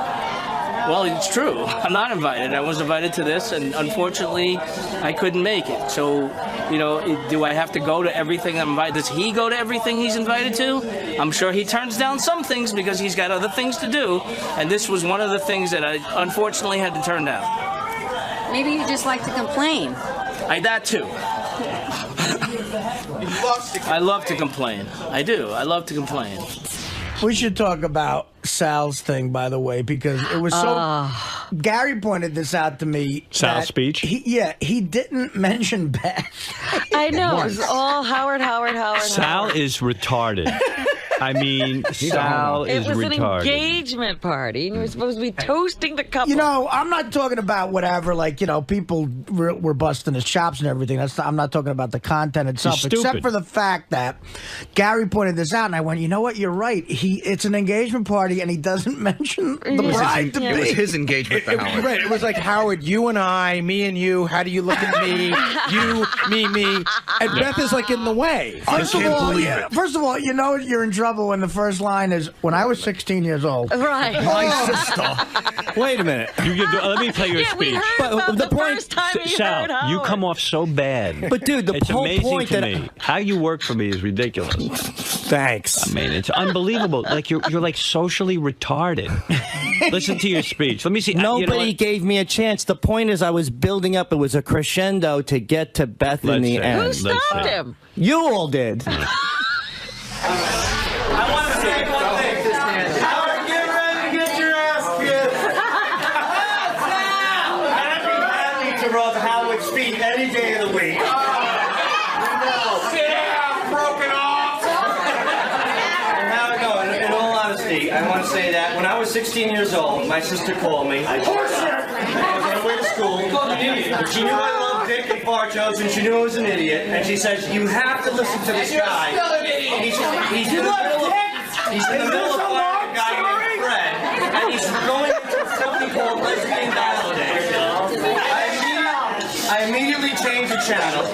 S6: Well, it's true. I'm not invited. I was invited to this, and unfortunately, I couldn't make it. So, you know, do I have to go to everything I'm invited? Does he go to everything he's invited to? I'm sure he turns down some things because he's got other things to do, and this was one of the things that I unfortunately had to turn down.
S12: Maybe you just like to complain.
S6: That too. I love to complain. I do. I love to complain.
S3: We should talk about Sal's thing, by the way, because it was so... Gary pointed this out to me.
S1: Sal's speech?
S3: He didn't mention Beth.
S2: I know. It was all Howard.
S1: Sal is retarded. I mean, Sal is retarded.
S2: It was an engagement party, and you were supposed to be toasting the couple.
S3: You know, I'm not talking about whatever, like, you know, people were busting his chops and everything. I'm not talking about the content itself, except for the fact that Gary pointed this out, and I went, you know what, you're right. It's an engagement party, and he doesn't mention the bride to be.
S4: It was his engagement to Howard.
S13: Right, it was like, Howard, you and I, me and you, how do you look at me? You, me. And Beth is like in the way.
S3: First of all, you know you're in trouble when the first line is, when I was 16 years old.
S2: Right.
S3: My sister.
S9: Wait a minute.
S1: Let me play your speech.
S2: The first time
S1: Sal, you come off so bad.
S9: But dude,
S1: it's
S9: whole
S1: amazing
S9: point
S1: to
S9: that
S1: me. How you work for me is ridiculous.
S9: Thanks.
S1: I mean, it's unbelievable. Like you're like socially retarded. Listen to your speech. Let me see.
S9: Nobody gave me a chance. The point is, I was building up. It was a crescendo to get to Beth in the end.
S2: Who stopped him?
S9: You all did.
S14: I want to say one thing. Howard, get ready to get your ass kicked. I'd be happy to rub Howard's feet any day of the week. Sit down, broken off.
S10: And Howard, no, in all honesty, I want to say that when I was 16 years old, my sister called me. I was on the way to school. She knew I loved dick and fart jokes, and she knew I was an idiot. And she says, "You have to listen to this guy. He's in the middle of fighting a guy named Fred, and he's going into something called lesbian validation." I immediately changed the channel.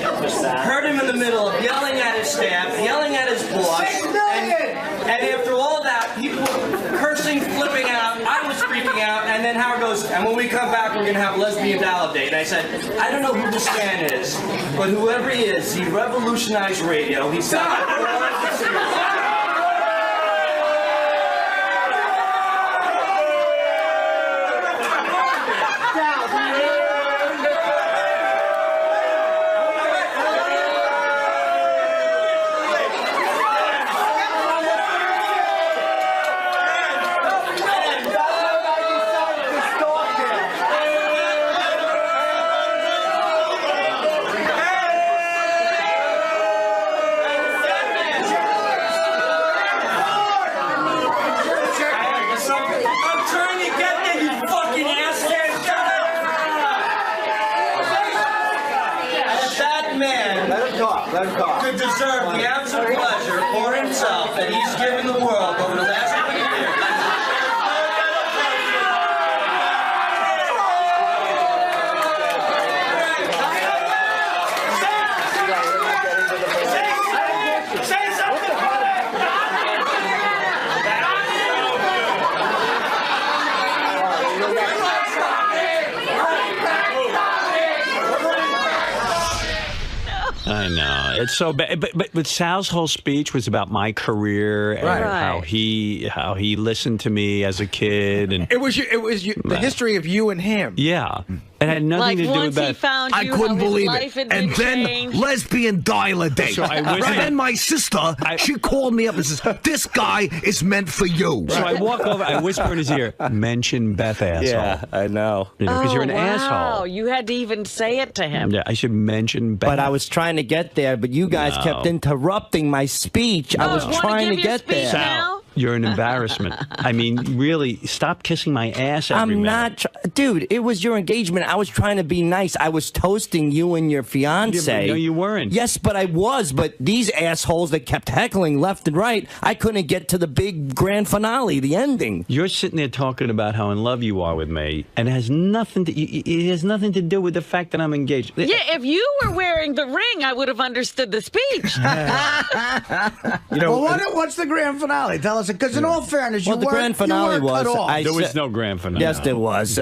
S10: Heard him in the middle of yelling at his staff, yelling at his boss, and after all that, people cursing, flipping out. I was freaking out, and then Howard goes, "And when we come back, we're going to have lesbian validate." And I said, "I don't know who this man is, but whoever he is, he revolutionized radio. He's got..." Could deserve the absolute pleasure for himself that he's given the world over the last 20 years.
S14: Say something.
S1: I know, it's so bad. But Sal's whole speech was about my career and how he listened to me as a kid, and
S13: it was the history of you and him.
S1: Yeah. It had nothing to do with that.
S15: I couldn't believe it. And then lesbian validate.
S1: So I wish
S15: then my sister, she called me up and says, "This guy is meant for you."
S1: So I walk over, I whisper in his ear, "Mention Beth, asshole."
S9: Yeah, I know.
S1: Because you're an
S2: wow.
S1: asshole.
S2: You had to even say it to him.
S1: Yeah, I should mention Beth.
S9: But I was trying to get there, but you guys kept interrupting my speech. I was trying to get there.
S1: Sal, you're an embarrassment. I mean, really, stop kissing my ass every minute.
S9: I'm not, dude. It was your engagement. I was trying to be nice. I was toasting you and your fiance.
S1: No, you weren't.
S9: Yes, but I was. But these assholes that kept heckling left and right, I couldn't get to the big grand finale, the ending.
S1: You're sitting there talking about how in love you are with me, and it has nothing to do with the fact that I'm engaged.
S2: Yeah, if you were wearing the ring, I would have understood the speech.
S3: Well, what's the grand finale? Tell us, because in all fairness,
S9: the grand finale was
S1: there was no grand finale.
S9: Yes, there was.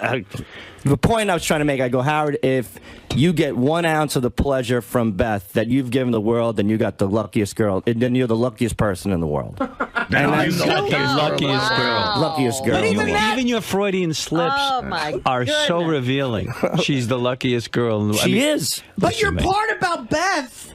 S9: The point I was trying to make, I go, Howard, if you get 1 ounce of the pleasure from Beth that you've given the world, then you got the luckiest girl. Then you're the luckiest person in the world.
S1: And I'm the luckiest girl.
S9: Luckiest girl.
S1: Even your Freudian slips are so revealing. She's the luckiest girl in the world.
S9: She is.
S3: But your part about Beth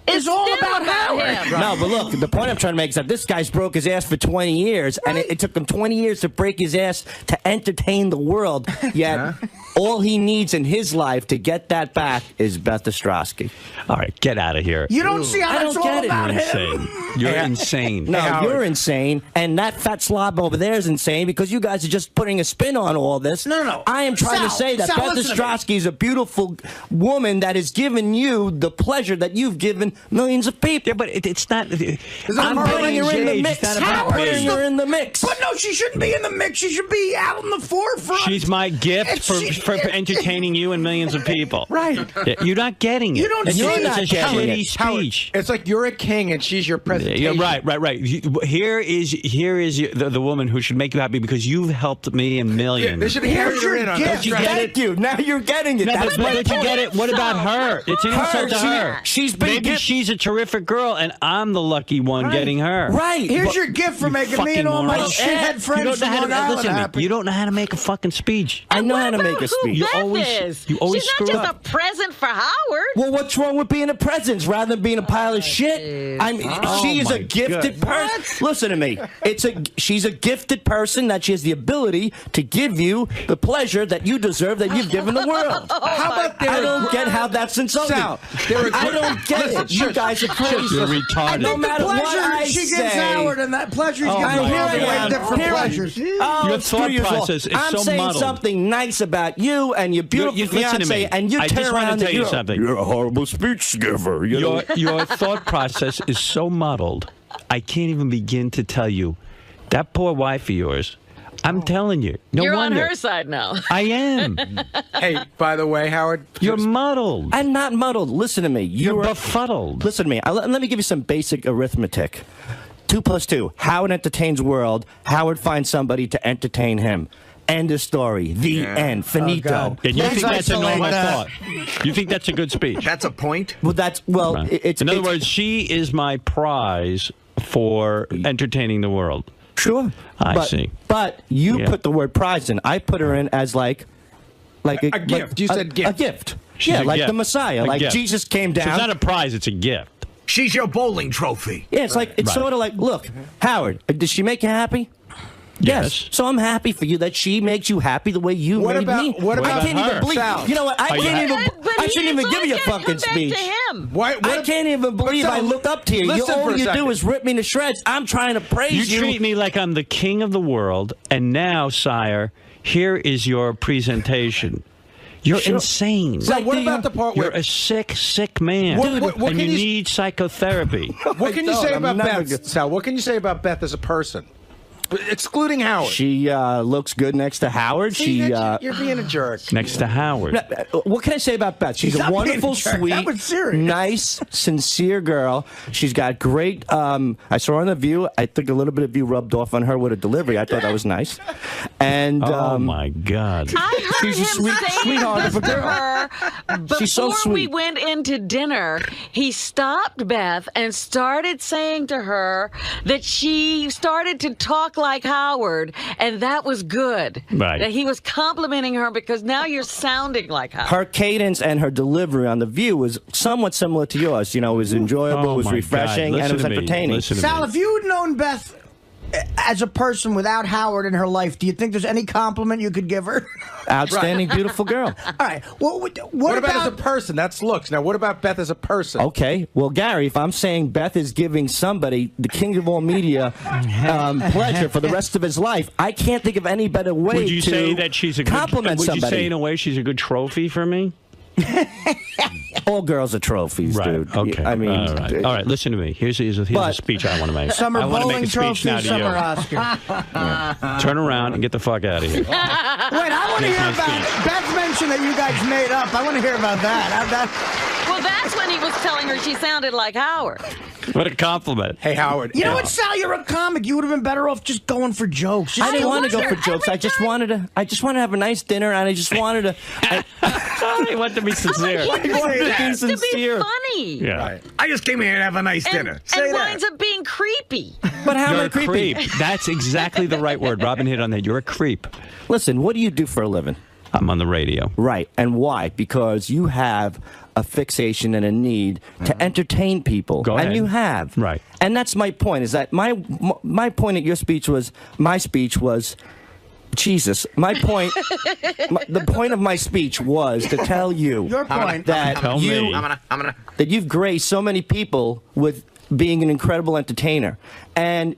S3: is all about Howard.
S9: No, but look, the point I'm trying to make is that this guy's broke his ass for 20 years, and it took him 20 years to break his ass to entertain the world. Yet, all he needs in his life to get that back is Beth 𝗛𝗏𝗏.
S1: All right, get out of here.
S3: You don't see how that's all about him.
S1: You're insane.
S9: No, you're insane, and that fat slob over there is insane because you guys are just putting a spin on all this.
S3: No.
S9: I am trying to say that Beth 𝗛𝗏𝗏𝗏 is a beautiful woman that has given you the pleasure that you've given millions of people.
S1: Yeah, but it's not.
S9: I'm putting her in the mix. I'm putting her in the mix.
S3: But no, she shouldn't be in the mix. She should be out in the forefront.
S1: She's my gift for entertaining you and millions of people.
S13: Right.
S1: Yeah, you're not getting it.
S3: You don't
S1: it's
S3: see
S1: a
S3: that.
S1: shitty speech.
S13: It's like you're a king and she's your presentation.
S1: Yeah, right. Here is the woman who should make you happy because you've helped me and millions.
S13: They should carry her in on
S9: that. Thank you. Now you're getting it.
S1: No,
S9: That's
S1: but you get it. What about her? It's an insult to her. Maybe she's a terrific girl, and I'm the lucky one getting her.
S9: Right.
S3: Here's your gift for making me and all my shithead friends from Long Island happy.
S1: You don't know how to make a fucking speech.
S9: I know how to make a speech.
S2: You always
S1: screw
S2: She's not just
S1: up.
S2: a present for Howard.
S9: Well, what's wrong with being a present rather than being a pile of shit? She is a gifted person. Listen to me. She's a gifted person that she has the ability to give you the pleasure that you deserve that you've given the world.
S13: How about
S9: I don't get how that's insulting.
S13: Sal,
S9: I don't get it. You guys are crazy.
S1: You're retarded.
S9: No matter
S3: the pleasure
S9: what I
S3: she
S9: say,
S3: gives Howard and that pleasure he's
S1: Oh,
S3: got
S1: my
S3: here
S1: God.
S3: different pleasures.
S9: Oh,
S1: Your thought process is
S9: I'm
S1: so
S9: saying
S1: muddled.
S9: something nice about you and your beautiful
S1: Listen to me.
S9: fiance, and you
S1: I
S9: turn
S1: just want
S9: around
S1: to tell
S9: and
S1: you something.
S9: You're a horrible speech giver.
S1: Your thought process is so muddled. I can't even begin to tell you. That poor wife of yours. I'm telling you. No
S2: You're
S1: wonder.
S2: on her side now.
S1: I am.
S13: Hey, by the way, Howard.
S1: You're muddled.
S9: I'm not muddled. Listen to me.
S1: You're befuddled.
S9: Listen to me. Let me give you some basic arithmetic. 2 + 2. Howard entertains world. Howard finds somebody to entertain him. End of story. The end. Finito.
S1: And you think that's a normal thought? You think that's a good speech?
S15: That's a point?
S9: Well, it's...
S1: In other words, she is my prize for entertaining the world.
S9: Sure.
S1: I see.
S9: But you put the word prize in. I put her in as like
S13: a gift. You said gift.
S9: A gift.
S1: She's
S9: yeah,
S1: a
S9: like
S1: gift.
S9: the Messiah.
S1: A
S9: Like
S1: gift.
S9: Jesus came down.
S1: So it's not a prize, it's a gift.
S15: She's your bowling trophy.
S9: Yeah, it's sort of like, look, Howard, does she make you happy? Yes. So I'm happy for you that she makes you happy the way you made me.
S13: What about
S9: I can't
S13: her?
S9: even believe.
S13: Sal.
S9: You know what? I shouldn't even give you a fucking speech. I can't even believe I look up to you. All you do is rip me to shreds. I'm trying to praise you.
S1: You treat me like I'm the king of the world, and now, sire, here is your presentation. You're insane.
S13: So what about the part where
S1: you're a sick man,
S13: what
S1: and you need psychotherapy?
S13: What can you say about Beth, Sal? What can you say about Beth as a person? Excluding Howard.
S9: She looks good next to Howard.
S13: You're being a jerk.
S1: Next to Howard.
S9: What can I say about Beth? She's a wonderful, sweet, nice, sincere girl. She's got great. I saw her on The View. I think a little bit of you rubbed off on her with a delivery. I thought that was nice. And
S1: oh my God,
S2: I heard
S9: she's a sweetheart of a girl. She's so
S2: Before
S9: sweet.
S2: we went into dinner, he stopped Beth and started saying to her that she started to talk like Howard, and that was good.
S1: Right.
S2: That he was complimenting her because now you're sounding like Howard.
S9: Her cadence and her delivery on The View was somewhat similar to yours. You know, it was enjoyable, it was refreshing, and it was entertaining.
S3: Sal, if you had known Beth as a person without Howard in her life, do you think there's any compliment you could give her?
S9: Outstanding, beautiful girl.
S3: All right.
S13: What about as a person? That's looks. Now, what about Beth as a person?
S9: Okay. Well, Gary, if I'm saying Beth is giving somebody, the king of all media, pleasure for the rest of his life, I can't think of any better way
S1: Would you
S9: to
S1: say that she's a good,
S9: compliment
S1: would
S9: somebody.
S1: you say in a way she's a good trophy for me?
S9: All girls are trophies, dude.
S1: Okay.
S9: I mean,
S1: all right. Listen to me. Here's a speech I want to make.
S3: Some are
S1: I want to make
S3: bowling
S1: a speech
S3: trophies,
S1: now to
S3: some
S1: you.
S3: are Oscar.
S1: Turn around and get the fuck out of here.
S3: Wait, I want to hear about Beth mentioned that you guys made up. I want to hear about that.
S2: Well, that's when he was telling her she sounded like Howard.
S1: What a compliment.
S13: Hey, Howard.
S3: You know what, Sal? You're a comic. You would have been better off just going for jokes.
S9: I didn't want to go for jokes. I just wanted to have a nice dinner, and I just wanted to.
S1: I want to be sincere.
S2: He wants to be funny.
S1: Yeah.
S15: Right. I just came here to have a nice dinner.
S2: And winds up being creepy.
S9: But how am
S1: You're
S9: I
S1: a
S9: creepy?
S1: creep. That's exactly the right word. Robin hit on that. You're a creep.
S9: Listen, what do you do for a living?
S1: I'm on the radio.
S9: Right. And why? Because you have a fixation and a need to entertain people.
S1: Go ahead.
S9: And you have.
S1: Right.
S9: And that's my point, is that my point at your speech was, Jesus, my point, the point of my speech was to tell you
S3: Your point.
S9: that that you've graced so many people with being an incredible entertainer. And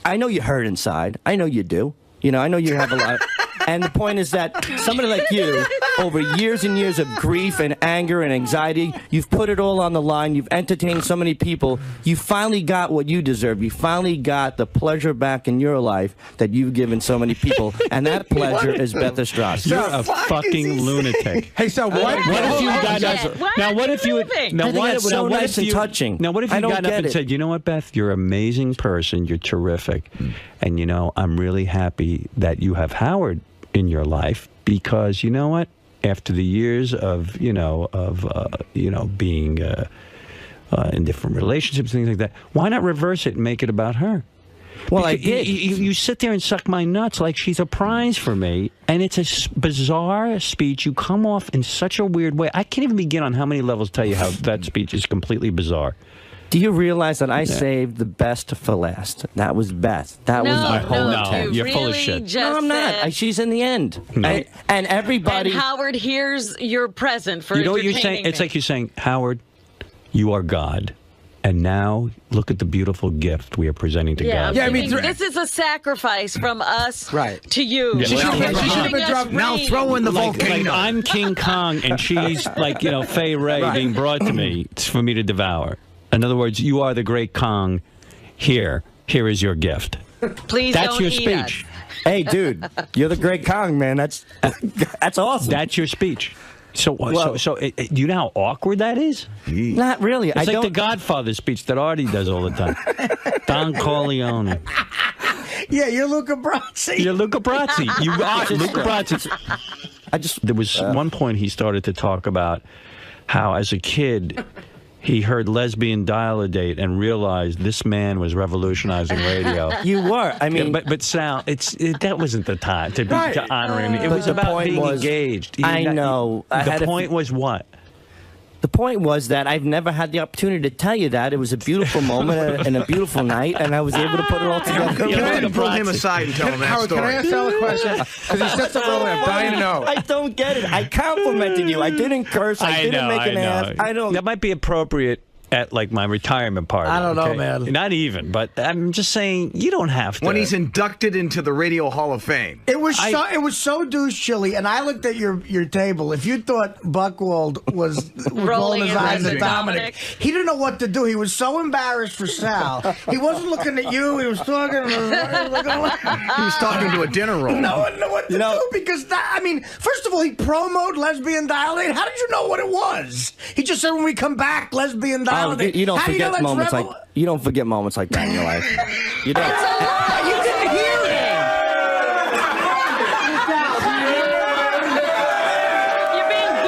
S9: I know you hurt inside. I know you do. You know, I know you have a lot. And the point is that somebody like you, over years and years of grief and anger and anxiety, you've put it all on the line. You've entertained so many people. You finally got what you deserve. You finally got the pleasure back in your life that you've given so many people. And that pleasure is 𝗦𝗫𝗄𝗿.
S1: You're a fucking lunatic.
S13: Hey, so what
S1: if you got now? What if you now?
S9: What if so nice and touching?
S1: Now, what if you got up and said, "You know what, Beth? You're an amazing person. You're terrific, and you know I'm really happy that you have Howard in your life because you know what? After the years of being in different relationships, things like that, why not reverse it and make it about her?"
S9: Well,
S1: because
S9: I did.
S1: You sit there and suck my nuts like she's a prize for me, and it's a bizarre speech. You come off in such a weird way. I can't even begin on how many levels to tell you how that speech is completely bizarre.
S9: Do you realize that I saved the best for last? That was Beth. That was my whole intent.
S1: You're full of shit.
S9: No, I'm not. She's in the end. No. And everybody...
S2: And Howard, here's your present for
S1: You know what you're
S2: entertaining
S1: saying? It's
S2: me.
S1: like you're saying, Howard, you are God. And now look at the beautiful gift we are presenting to God.
S2: Yeah, I mean, this is a sacrifice from us to you.
S1: Yeah.
S2: She should
S1: have
S2: been dropped.
S15: Now throw in the volcano.
S1: Like I'm King Kong, and she's like, Fay Ray being brought to me for me to devour. In other words, you are the great Kong. Here is your gift.
S2: Please
S1: That's
S2: don't
S1: your
S2: eat
S1: speech.
S2: us.
S9: Hey, dude, you're the great Kong, man. That's awesome.
S1: That's your speech. So, do you know how awkward that is?
S9: Not really.
S1: It's like the Godfather speech that Artie does all the time. Don Corleone.
S3: Yeah, you're 𝗏𝗏𝗏𝗏.
S1: You're 𝗏𝗏𝗏𝗏𝗏. You are 𝗏𝗏𝗏𝗏𝗏. There was one point he started to talk about how, as a kid, he heard lesbian dial-a-date and realized this man was revolutionizing radio.
S9: You were. I mean,
S1: but Sal, that wasn't the time to be to honor him. It
S9: But
S1: was
S9: the
S1: about
S9: point
S1: being
S9: was-
S1: engaged.
S9: I know.
S1: The point was what?
S9: The point was that I've never had the opportunity to tell you that. It was a beautiful moment and a beautiful night, and I was able to put it all together.
S15: Can I pull him aside and tell him that
S13: Howard,
S15: story?
S13: can I ask Sal a question? Because he said something earlier. I'm dying to know.
S9: I don't get it. I complimented you. I didn't curse. I didn't make an ass. I don't.
S1: That might be appropriate at like my retirement party.
S3: I don't know,
S1: okay?
S3: man.
S1: Not even, but I'm just saying you don't have to.
S4: When he's inducted into the Radio Hall of Fame.
S3: It was so douche chilly, and I looked at your table. If you thought Buchwald was rolling his eyes at Dominic, he didn't know what to do. He was so embarrassed for Sal. He wasn't looking at you. He was talking. He
S4: was talking to a dinner roll.
S3: No one knew what to do because first of all, he promoted lesbian dial-a-date. How did you know what it was? He just said when we come back, lesbian dial-a-date.
S9: You don't
S3: How do you know
S9: forget
S3: that's
S9: moments like you don't forget moments like that in your life. You don't.
S3: That's a lie. You didn't hear it.
S2: You're being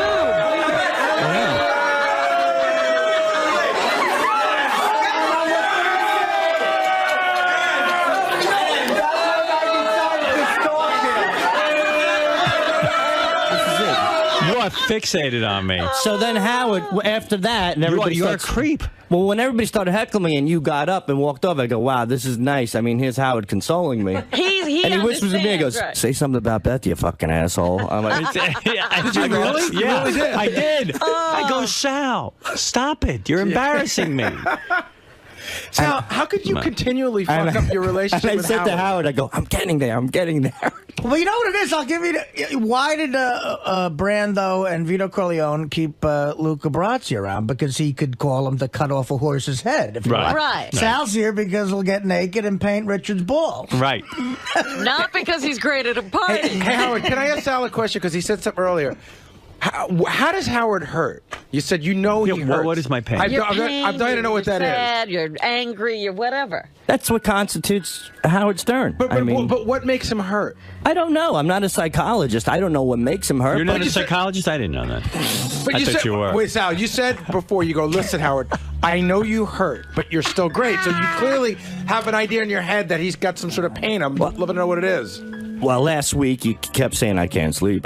S1: You are fixated on me.
S9: So then Howard, after that, and everybody
S1: you're a
S9: starts,
S1: creep.
S9: Well, when everybody started heckling me and you got up and walked over, I go, wow, this is nice. I mean, here's Howard consoling me.
S2: He
S9: and he whispers to me, he goes,
S2: understands, right.
S9: say something about Beth, you fucking asshole. I'm like,
S1: Did you really? Yeah, I did. I go, Sal, stop it. You're embarrassing me.
S13: Sal, how could you continually fuck up your relationship
S9: and I
S13: with
S9: said
S13: Howard?
S9: to Howard, I go, I'm getting there.
S3: Well, you know what it is? I'll give you why did Brando and Vito Corleone keep 𝗏𝗏𝗏𝗏𝗏 around? Because he could call him to cut off a horse's head. If he
S1: Right.
S3: liked.
S2: Right.
S3: Sal's here because he'll get naked and paint Richard's balls.
S1: Right.
S2: Not because he's great at a party.
S13: Hey, Howard, can I ask Sal a question? Because he said something earlier. How does Howard hurt? You said he hurts.
S1: What is my pain?
S13: I'm dying to know what that is.
S2: You're sad, you're angry, you're whatever.
S9: That's what constitutes Howard Stern.
S13: But what makes him hurt?
S9: I don't know. I'm not a psychologist. I don't know what makes him hurt.
S1: You're not
S9: but
S1: a psychologist? I didn't know that.
S13: But
S1: I
S13: you
S1: thought
S13: said,
S1: you were.
S13: Wait, Sal, you said before, you go, listen, Howard, I know you hurt, but you're still great. So you clearly have an idea in your head that he's got some sort of pain. I'm loving to know what it is.
S9: Well, last week you kept saying I can't sleep,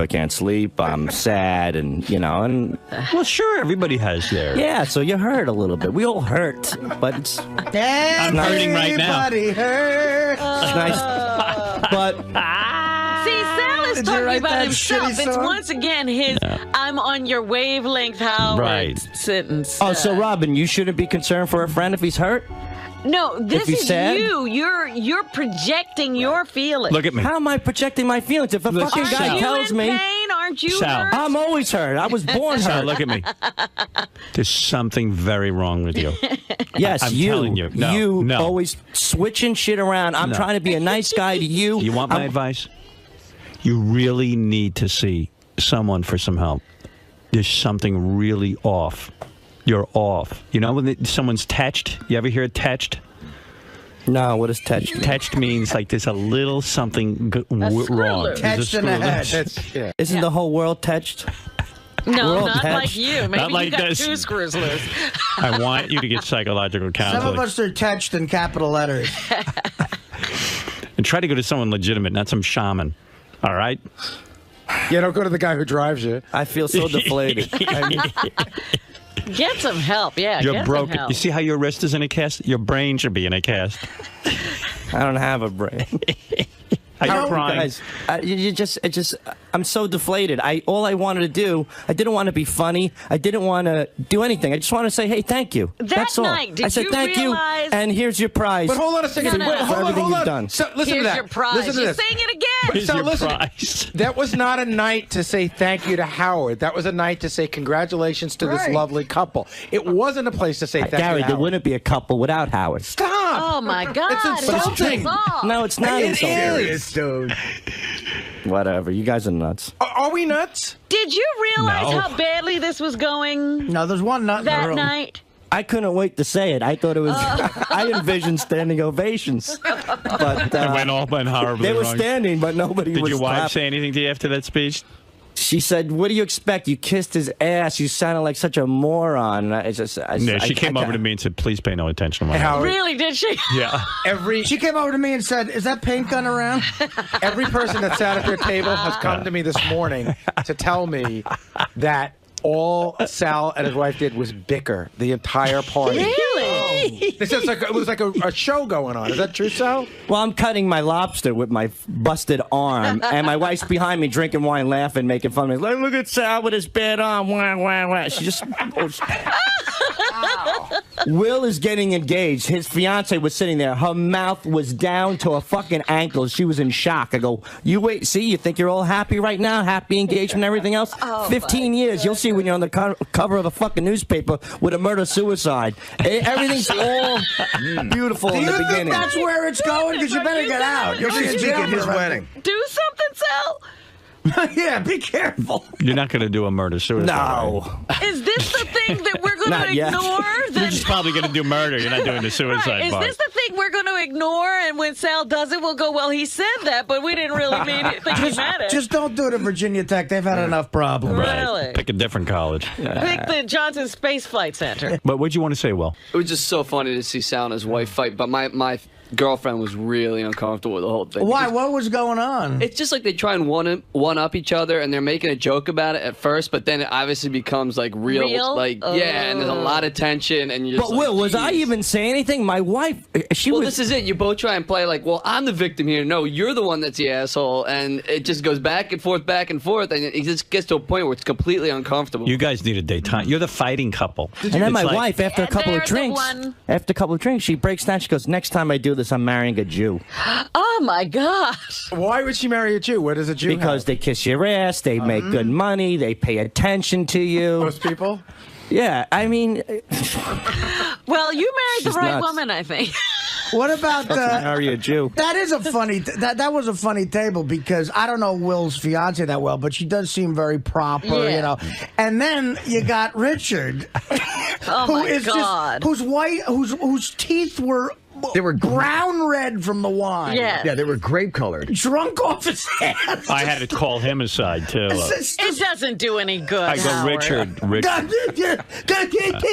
S9: I'm sad, and and
S1: well, sure, everybody has theirs.
S9: Yeah, so you hurt a little bit. We all hurt, but it's
S1: I'm hurting right now.
S3: Everybody hurts.
S9: It's nice, but
S2: See, Sal is
S3: Did you
S2: talking
S3: write
S2: about
S3: that
S2: himself.
S3: shitty
S2: It's
S3: song?
S2: once again his "I'm on your wavelength" Howard
S1: Right.
S2: sentence.
S9: oh, so Robin, you shouldn't be concerned for a friend if he's hurt.
S2: No, this
S9: he's
S2: is
S9: sad?
S2: you. You're projecting your feelings.
S1: Look at me.
S9: How am I projecting my feelings? If a fucking
S2: Aren't
S9: guy
S2: you
S9: tells
S2: in
S9: me,
S2: pain? Aren't you
S1: Sal.
S2: hurt?
S9: I'm always hurt. I was born
S1: Sal,
S9: hurt.
S1: look at me. There's something very wrong with you.
S9: Yes,
S1: I'm
S9: you.
S1: telling you. No.
S9: Always switching shit around. I'm trying to be a nice guy to you.
S1: You want my advice? You really need to see someone for some help. There's something really off. You're off. You know when someone's touched? You ever hear it touched?
S9: No, what does touched mean?
S1: Touched means like there's a little something wrong.
S3: Touched in the head.
S9: Isn't the whole world touched?
S2: No,
S9: all
S2: not
S9: touched.
S2: like you. Maybe
S1: Not like
S2: you got
S1: this.
S2: 2 screws loose.
S1: I want you to get psychological counseling.
S3: Some of us are touched in capital letters.
S1: And try to go to someone legitimate, not some shaman. All right?
S13: Yeah, don't go to the guy who drives you.
S9: I feel so deflated.
S2: Get some help. Yeah,
S1: You're
S2: get
S1: broken.
S2: some help.
S1: You see how your wrist is in a cast? Your brain should be in a cast.
S9: I don't have a brain.
S1: Are you crying?
S9: Guys, I'm so deflated. All I wanted to do, I didn't want to be funny. I didn't want to do anything. I just want to say, hey, thank you. That's all.
S2: night, did
S9: I said,
S2: you
S9: thank
S2: realize-
S9: you, and here's your prize.
S13: But hold on a second.
S2: No, no,
S13: Wait,
S2: no.
S9: for everything
S13: hold
S9: you've
S13: on.
S9: done.
S13: So, listen
S2: Here's
S13: to that.
S2: your prize.
S13: Listen to
S2: You're
S13: this.
S2: saying it again.
S1: Here's
S13: So
S1: your
S13: listen,
S1: prize.
S13: that was not a night to say thank you to Howard. That was a night to say congratulations to this
S3: Right.
S13: lovely couple. It wasn't a place to say thank
S9: Gary,
S13: you to
S9: there
S13: Howard.
S9: wouldn't be a couple without Howard.
S13: Stop!
S2: Oh my God!
S13: It's insulting.
S2: Knock us off.
S9: No, it's not
S13: It
S9: insulting.
S13: is, dude.
S9: Whatever. You guys are nuts.
S13: Are we nuts?
S2: Did you realize
S1: No.
S2: how badly this was going
S3: No, there's one nut in the
S2: that
S3: room.
S2: night?
S9: I couldn't wait to say it. I thought it was. I envisioned standing ovations, but
S1: It went horribly
S9: they were
S1: wrong.
S9: standing, but nobody
S1: Did
S9: was.
S1: your wife
S9: clapping.
S1: say anything to you after that speech?
S9: She said, "What do you expect? You kissed his ass. You sounded like such a moron."
S1: She came over to me and said, please pay no attention to my
S13: Howard.
S2: Really? Did she?
S1: Yeah.
S3: She came over to me and said, "Is that paint gun around?"
S13: Every person that sat at their table has come to me this morning to tell me that all Sal and his wife did was bicker the entire party.
S2: Really?
S13: They said it was like a show going on. Is that true, Sal?
S9: Well, I'm cutting my lobster with my busted arm, and my wife's behind me drinking wine, laughing, making fun of me. Like, look at Sal with his bad arm. Wah, wah, wah. She just. Will is getting engaged. His fiance was sitting there. Her mouth was down to her fucking ankles. She was in shock. I go, you wait, see, you think you're all happy right now? Happy engagement and everything else? 15 years. You'll see when you're on the cover of a fucking newspaper with a murder-suicide. Everything's all beautiful
S3: Do
S9: in
S3: you
S9: the
S3: think
S9: beginning.
S3: that's where it's going? Because you better get out. You'll be in
S15: She's
S3: jail
S15: speaking his
S3: for the rest
S15: wedding.
S2: Do something, Sal.
S3: Yeah, be careful.
S1: You're not going to do a murder-suicide.
S9: No.
S2: Is this the thing that we're going
S9: Not
S2: to
S9: yet.
S2: ignore?
S1: You're just probably going to do murder. You're not doing the suicide
S2: Right. Is
S1: part.
S2: this the thing we're going to ignore? And when Sal does it, we'll go, well, he said that, but we didn't really mean it. Think he meant it.
S3: Just don't do it at Virginia Tech. They've had enough problems.
S2: Really?
S1: Pick a different college.
S2: Pick the Johnson Space Flight Center.
S1: But what'd you want to say, Will?
S16: It was just so funny to see Sal and his wife fight, but my girlfriend was really uncomfortable with the whole thing.
S3: Why? What was going on?
S16: It's just like they try and one up each other, and they're making a joke about it at first, but then it obviously becomes like real? Like yeah, and there's a lot of tension, and you're just
S9: But
S16: like,
S9: Will, was I even saying anything? My wife, she
S16: well,
S9: was.
S16: this is it. You both try and play like, well, I'm the victim here. No, you're the one that's the asshole, and it just goes back and forth, and it just gets to a point where it's completely uncomfortable.
S1: You guys need a date. You're the fighting couple.
S9: And then my
S1: It's like-
S9: wife, after a couple of
S2: They're the
S9: drinks, she breaks down. She goes, "Next time I do this, I'm marrying a Jew."
S2: Oh my gosh!
S13: Why would she marry a Jew? What does a Jew
S9: Because they kiss your ass, they make good money, they pay attention to you.
S13: Those people?
S9: Yeah, I mean,
S2: Well, you married the
S9: She's
S2: right
S9: nuts.
S2: woman, I think.
S3: What about
S9: marry a Jew?
S3: That is a funny. That was a funny table because I don't know Will's fiance that well, but she does seem very proper,
S2: Yeah.
S3: you know. And then you got Richard,
S2: Oh
S3: who
S2: my
S3: is
S2: God.
S3: just whose teeth were
S4: They were
S3: brown red from the wine.
S2: Yes.
S4: Yeah, they were grape colored.
S3: Drunk off his head.
S1: I had to call him aside too.
S2: It doesn't do any good.
S1: I go,
S2: Howard.
S1: Richard.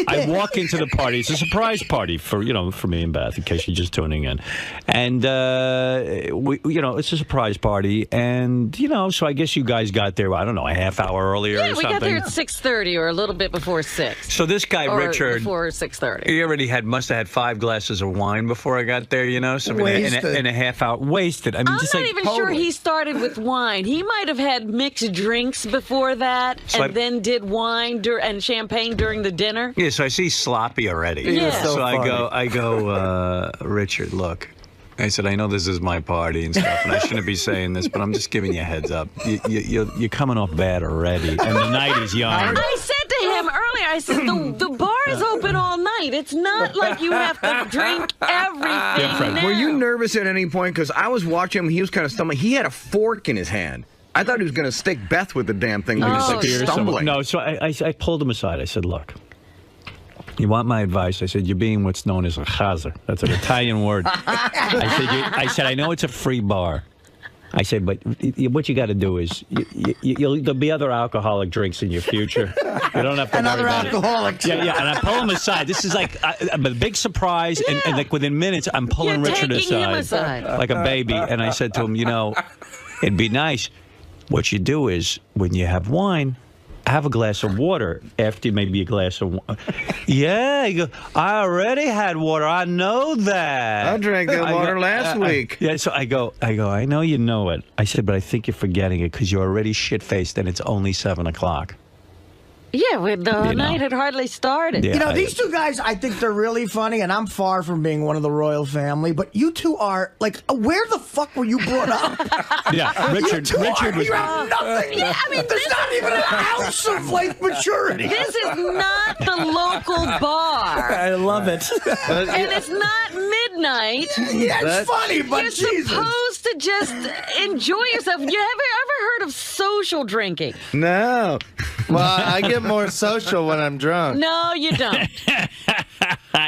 S1: I walk into the party. It's a surprise party for me and Beth, in case you're just tuning in. And it's a surprise party, and so I guess you guys got there. I don't know, a half hour earlier.
S2: Yeah,
S1: or
S2: we
S1: something.
S2: got there at 6:30 or a little bit before 6.
S1: So this guy
S2: or
S1: Richard,
S2: before 6:30.
S1: he already must have had 5 glasses of wine before I got there. So
S3: Wasted.
S1: in a half hour, wasted. I mean,
S2: I'm
S1: just
S2: not
S1: like,
S2: even sure he started with wine. He might have had mixed drinks before that, and then did wine and champagne during the dinner.
S1: Yeah, so I see sloppy already.
S2: Yeah.
S1: So I go, Richard, look. I said, I know this is my party and stuff, and I shouldn't be saying this, but I'm just giving you a heads up. You're coming off bad already, and the night is young.
S2: I said to him earlier, I said, the bar is open all night. It's not like you have to drink everything now.
S4: Were you nervous at any point? Because I was watching him. He was kind of stumbling. He had a fork in his hand. I thought he was going to stick Beth with the damn thing. He was like stumbling.
S1: No, so I pulled him aside. I said, look, you want my advice? I said, you're being what's known as a chazer. That's an Italian word. I said, I know it's a free bar. I said, but what you got to do is, there'll be other alcoholic drinks in your future. You don't have to
S3: Another
S1: worry about
S3: alcoholic.
S1: it. Yeah, and I pull him aside. This is like a big surprise, and like within minutes, I'm pulling Richard aside like a baby. And I said to him, it'd be nice. What you do is, when you have wine, have a glass of water after maybe a glass of wine. Yeah, you go, I already had water. I know that.
S4: I drank that water last week.
S1: Yeah, so I go, I know you know it. I said, but I think you're forgetting it because you're already shit-faced and it's only 7 o'clock.
S2: Yeah, the night had hardly started.
S1: Yeah,
S3: these two guys, I think they're really funny, and I'm far from being one of the royal family, but you two are, like, where the fuck were you brought up?
S1: Yeah, Richard was...
S3: You have nothing.
S2: Yeah, I mean,
S3: there's not even an ounce of, like, maturity.
S2: This is not the local bar.
S9: I love it.
S2: And it's not midnight.
S3: Yeah, it's funny, but
S2: you're
S3: Jesus.
S2: supposed to just enjoy yourself. You ever heard of social drinking?
S17: No. Well, I get more social when I'm drunk.
S2: No, you don't.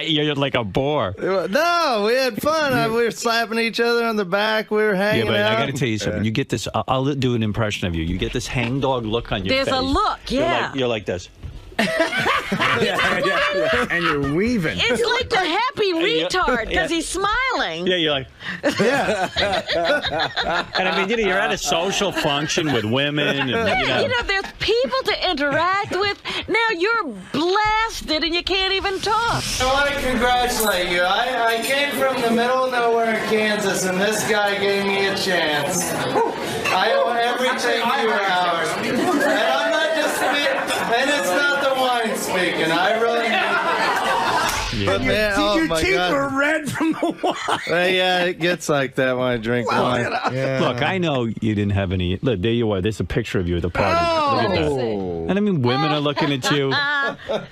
S1: You're like a bore.
S17: No, we had fun. We were slapping each other on the back. We were hanging out.
S1: I got to tell you something. You get this. I'll do an impression of you. You get this hangdog look on your face.
S2: There's a look, yeah.
S1: You're like this.
S4: And you're weaving.
S2: It's like the happy retard because he's smiling.
S1: Yeah, you're like, yeah. And I mean, you're at a social function with women. And,
S2: there's people to interact with. Now you're blasted and you can't even talk.
S17: I want to congratulate you. I came from the middle of nowhere in Kansas, and this guy gave me a chance. I owe everything to you, Howard. And I'm not just speaking, and it's not the wine speaking. I really mean that.
S1: Yeah.
S17: But man,
S3: Your
S17: my
S3: teeth
S17: God.
S3: are red from the wine.
S17: Yeah, it gets like that when I drink wine. Yeah.
S1: Look, I know you didn't have any. Look, there you are. There's a picture of you at the party. Look at that. And I mean, women are looking at you.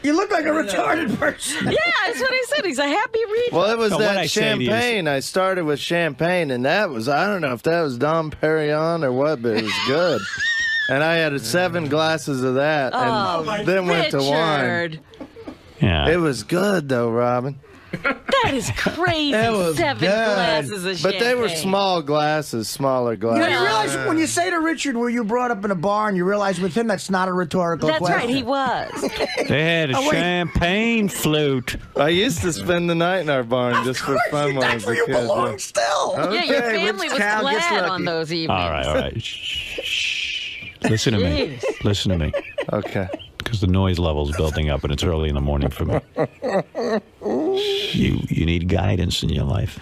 S3: You look like a retarded person.
S2: Yeah, that's what he said. He's a happy retard.
S17: Well, it was
S1: So what I
S17: that
S1: say to you is-
S17: champagne. I started with champagne, and that was, I don't know if that was Dom Perignon or what, but it was good. And I had 7 glasses of that, and then went to wine.
S2: Richard.
S1: Yeah.
S17: It was good, though, Robin.
S2: That is crazy.
S17: It was
S2: 7
S17: good.
S2: glasses of
S17: But they were
S2: champagne.
S17: small glasses, smaller
S3: You
S17: glasses.
S3: realize when you say to Richard, were you brought up in a bar, and you realize with him that's not a rhetorical
S2: That's
S3: question.
S2: right, he was.
S1: They had a
S3: Oh, wait.
S1: champagne flute.
S17: I used to spend the night in our barn just for fun when I
S3: That's
S17: was
S3: where
S17: a
S3: you
S17: kid.
S3: belong still.
S17: Okay,
S2: Yeah, your family
S17: which
S2: was
S17: cow gets
S2: glad
S17: lucky?
S2: on those evenings.
S1: All right. Shh. Listen to me.
S2: Jeez.
S1: Listen to me.
S17: Okay.
S1: Because the noise level's building up, and it's early in the morning for me. You need guidance in your life.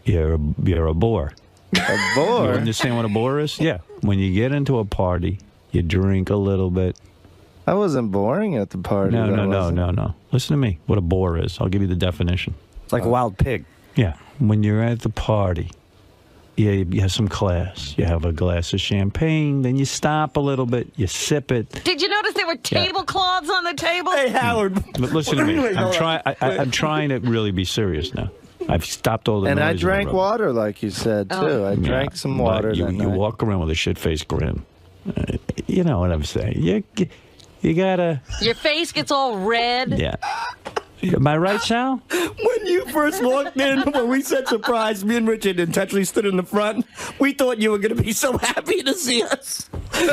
S1: You're a bore.
S17: A bore?
S1: You understand what a bore is? Yeah. When you get into a party, you drink a little bit.
S17: I wasn't boring at the party.
S1: No. Listen to me. What a bore is. I'll give you the definition.
S9: It's like a wild pig.
S1: Yeah. When you're at the party, you have some class. You have a glass of champagne, then you stop a little bit, you sip it.
S2: Did you notice there were tablecloths on the table?
S9: Hey, Howard.
S1: But listen to me. I'm trying to really be serious now. I've stopped all the
S17: And
S1: noise
S17: I
S1: in the
S17: drank
S1: room.
S17: water, like you said, too.
S2: Oh.
S17: I drank some water.
S1: But you walk around with a shit-faced grin. You know what I'm saying. You gotta...
S2: Your face gets all red.
S1: Yeah. Am I right, Sal?
S9: When you first walked in, when we said surprise, me and Richard intentionally stood in the front. We thought you were going to be so happy to see us.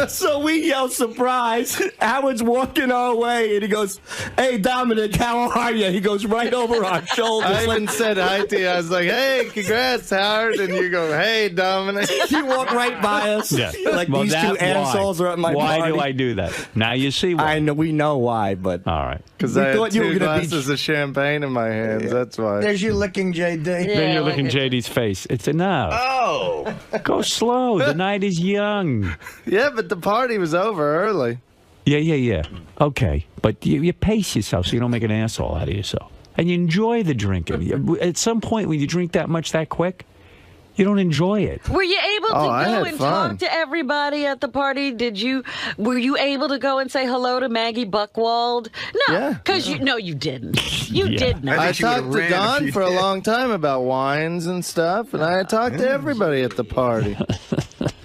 S9: So we yelled surprise. Howard's walking our way, and he goes, "Hey, Dominic, how are you?" He goes right over our shoulders.
S17: I even said hi to you. I was like, "Hey, congrats, Howard," and you go, "Hey, Dominic."
S9: You walk right by us.
S1: Yeah.
S9: Like
S1: Well,
S9: these two assholes are at my
S1: why
S9: party.
S1: do I do that? Now you see why.
S9: I know, we know why, but
S1: all right.
S17: Because
S9: we
S17: I
S9: thought
S17: had
S9: you were
S17: two
S9: going to be.
S17: glasses of champagne in my hands. That's why.
S3: There's you licking JD.
S1: Then you're looking JD's face. It's enough.
S17: Oh.
S1: Go slow. The night is young.
S17: Yeah, but the party was over early.
S1: Yeah. Okay. But you pace yourself so you don't make an asshole out of yourself. And you enjoy the drinking. At some point, when you drink that much that quick, you don't enjoy it.
S2: Were you able to
S17: I
S2: go
S17: had
S2: and
S17: fun.
S2: talk to everybody at the party? Were you able to go and say hello to Maggie Buchwald? No,
S17: Yeah.
S2: because you didn't. You did not.
S17: I talked to Don for a long time about wines and stuff, and I talked to everybody at the party.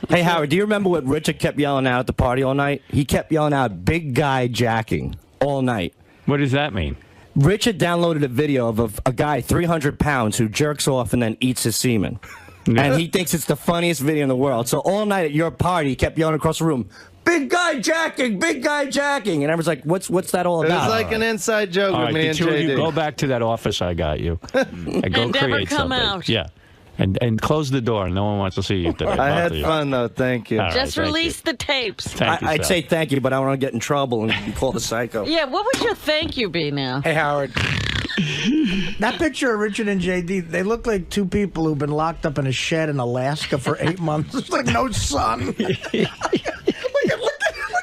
S9: Hey, Howard, do you remember what Richard kept yelling out at the party all night? He kept yelling out, "Big guy jacking," all night.
S1: What does that mean?
S9: Richard downloaded a video of a guy 300 pounds who jerks off and then eats his semen. And he thinks it's the funniest video in the world. So all night at your party, he kept yelling across the room, "Big guy jacking, big guy jacking." And everyone's like, what's that all
S17: It
S9: about?
S17: was like an inside joke
S1: All
S17: with
S1: right,
S17: me
S1: the
S17: and
S1: two of you
S17: JD.
S1: go back to that office I got you. And go
S2: And never
S1: create
S2: come
S1: something.
S2: out.
S1: Yeah. And close the door. No one wants to see you today.
S17: I had
S1: Both of you.
S17: fun, though. Thank you.
S1: All right,
S2: Just
S1: thank
S2: release the tapes.
S1: Thank you,
S9: I'd
S1: Sal.
S9: say thank you, but I don't want to get in trouble and be called a psycho.
S2: Yeah, what would your thank you be now?
S13: Hey, Howard.
S3: That picture of Richard and JD, they look like two people who've been locked up in a shed in Alaska for 8 months. It's like no sun. Look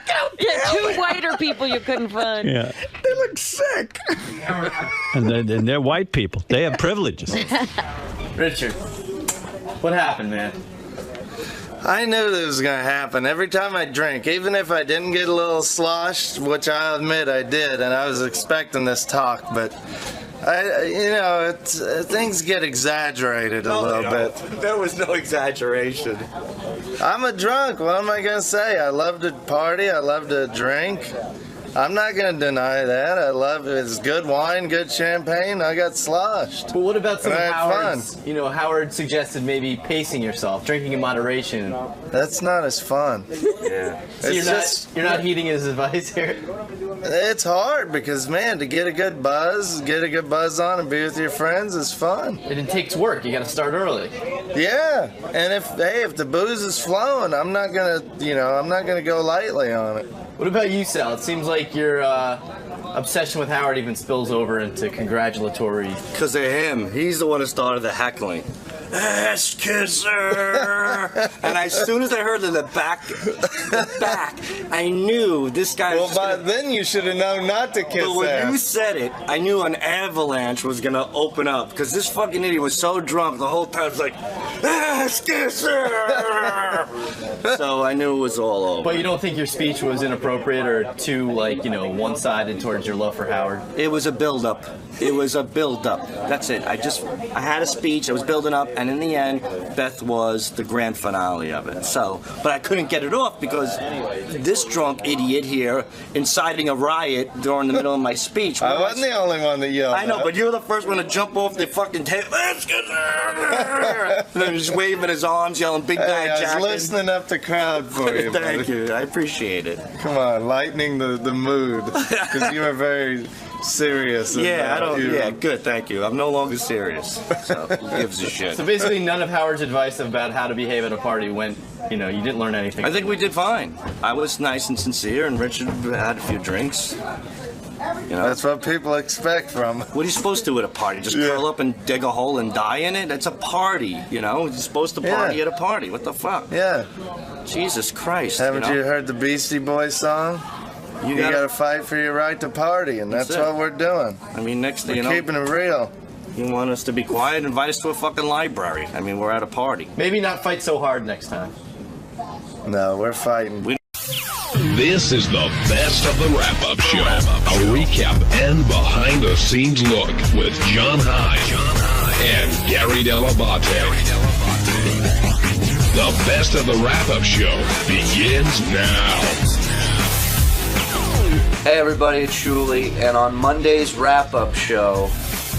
S3: how
S2: Yeah, two whiter people you couldn't find.
S1: Yeah.
S3: they look sick.
S1: And they're white people. They have privileges.
S10: Richard, what happened, man?
S17: I knew this was going to happen. Every time I drink, even if I didn't get a little sloshed, which I admit I did, and I was expecting this talk, but things get exaggerated a little bit.
S9: There was no exaggeration.
S17: I'm a drunk. What am I going to say? I love to party. I love to drink. I'm not going to deny that. I love it's good wine, good champagne. I got sloshed.
S10: But what about some
S17: And
S10: of
S17: I had
S10: Howard's? You know, Howard suggested maybe pacing yourself, drinking in moderation.
S17: That's not as fun.
S10: Yeah. So you're not heeding his advice here.
S17: It's hard because, man, to get a good buzz on and be with your friends is fun.
S10: And it takes work. You got to start early.
S17: Yeah, and if the booze is flowing, I'm not gonna go lightly on it.
S10: What about you, Sal? It seems like your obsession with Howard even spills over into congratulatory.
S9: Because of him. He's the one who started the heckling. 𝗛𝗵cie𝗄𝗿𝗱. And as soon as I heard the back, I knew this guy was
S17: then you should have known not to kiss
S9: But when
S17: ass.
S9: you said it, I knew an avalanche was going to open up. Because this fucking idiot was so drunk the whole time. It was like, 𝗛𝗵cie𝗄𝗿𝗱. So I knew it was all over.
S10: But you don't think your speech was inappropriate or too, one-sided towards your love for Howard?
S9: It was a build-up. It was a build-up. That's it. I had a speech. I was building up, and in the end, Beth was the grand finale of it. So, but I couldn't get it off because this drunk idiot here inciting a riot during the middle of my speech.
S17: I wasn't the only one that yelled.
S9: I know, but you're the first one to jump off the fucking table. And then just waving his arms, yelling, "Big guy
S17: I was
S9: jacking."
S17: listening up the crowd for you.
S9: Thank you. I appreciate it.
S17: Come on, lightening the mood because you were very serious.
S9: Yeah, good, thank you. I'm no longer serious. So who gives a shit?
S10: So basically none of Howard's advice about how to behave at a party went, you didn't learn anything.
S9: I think we did fine. I was nice and sincere, and Richard had a few drinks.
S17: That's what people expect from.
S9: What are you supposed to do at a party? Just curl up and dig a hole and die in it? It's a party, You're supposed to party at a party. What the fuck?
S17: Yeah.
S9: Jesus Christ.
S17: Haven't you heard the Beastie Boys song? You gotta fight for your right to party, and that's what we're doing.
S9: I mean, next thing
S17: we're keeping it real.
S9: You want us to be quiet? Invite us to a fucking library. I mean, we're at a party.
S10: Maybe not fight so hard next time.
S17: No, we're fighting.
S18: This is the best of the wrap-up show. A recap and behind-the-scenes look with John High and Gary Dell'Abate. The best of the wrap-up show begins now.
S19: Hey everybody, it's 𝗛𝗲𝗍, and on Monday's wrap-up show,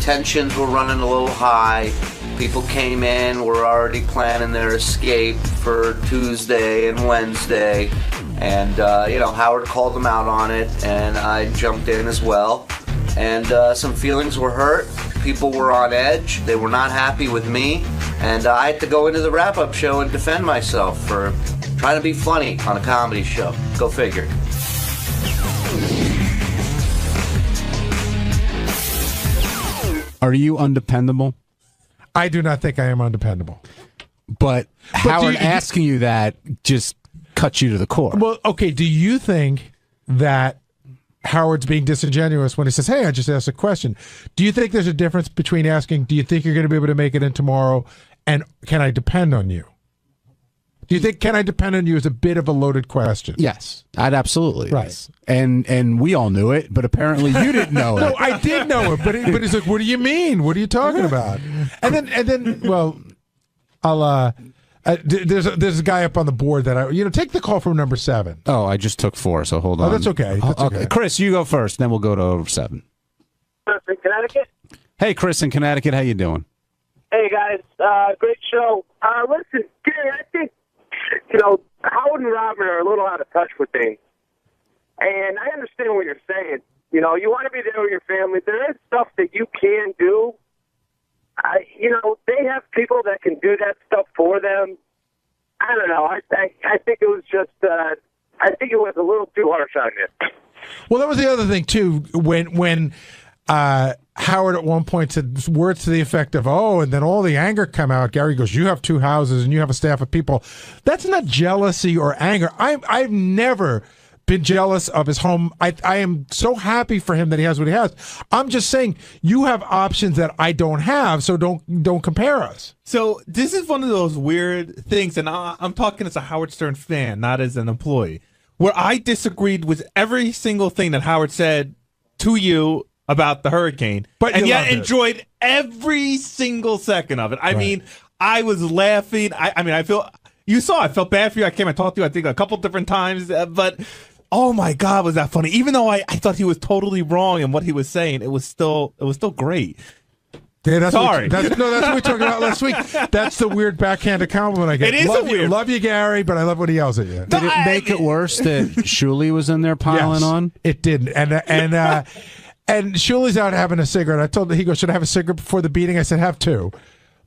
S19: tensions were running a little high. People came in, were already planning their escape for Tuesday and Wednesday, and Howard called them out on it, and I jumped in as well. And some feelings were hurt. People were on edge. They were not happy with me, and I had to go into the wrap-up show and defend myself for trying to be funny on a comedy show. Go figure.
S20: Are you undependable?
S19: I do not think I am undependable.
S20: But Howard asking you that just cuts you to the core.
S19: Well, okay, do you think that Howard's being disingenuous when he says, hey, I just asked a question? Do you think there's a difference between asking, do you think you're going to be able to make it in tomorrow, and can I depend on you? Do you think can I depend on you is a bit of a loaded question?
S20: Yes, I'd absolutely.
S19: Right.
S20: Yes. And we all knew it, but apparently you didn't know it.
S19: No, I did know it, but he's like, what do you mean? What are you talking about? And then well, I'll there's a guy up on the board that take the call from number 7.
S20: Oh, I just took 4, so hold on.
S19: Oh, that's okay. That's okay.
S20: Chris, you go first, then we'll go to 7.
S21: In Connecticut.
S20: Hey, Chris in Connecticut, how you doing?
S21: Hey guys, great show. Listen, Gary, I think Howard and Robert are a little out of touch with things, and I understand what you're saying. You want to be there with your family. There is stuff that you can do. They have people that can do that stuff for them. I don't know. I think it was just. I think it was a little too harsh on you.
S19: Well, that was the other thing too. When Howard at one point said words to the effect of, oh, and then all the anger come out. Gary goes, you have 2 houses and you have a staff of people. That's not jealousy or anger. I've never been jealous of his home. I am so happy for him that he has what he has. I'm just saying you have options that I don't have, so don't compare us.
S22: So this is one of those weird things, and I'm talking as a Howard Stern fan, not as an employee, where I disagreed with every single thing that Howard said to you about the hurricane, and yet enjoyed every single second of it. I mean, I was laughing. I felt bad for you. I came and talked to you, I think, a couple different times, but oh my God, was that funny? Even though I thought he was totally wrong in what he was saying, it was still great.
S19: Yeah, that's
S22: Sorry.
S19: That's what we talked about last week. That's the weird backhanded compliment I get.
S22: It is
S19: love you, Gary, but I love when he yells at you.
S20: Did it make it worse that 𝗛𝗲𝗍 was in there piling on?
S19: It didn't, and 𝗛𝗲𝗍's out having a cigarette. I told him, he goes, should I have a cigarette before the beating? I said, have 2.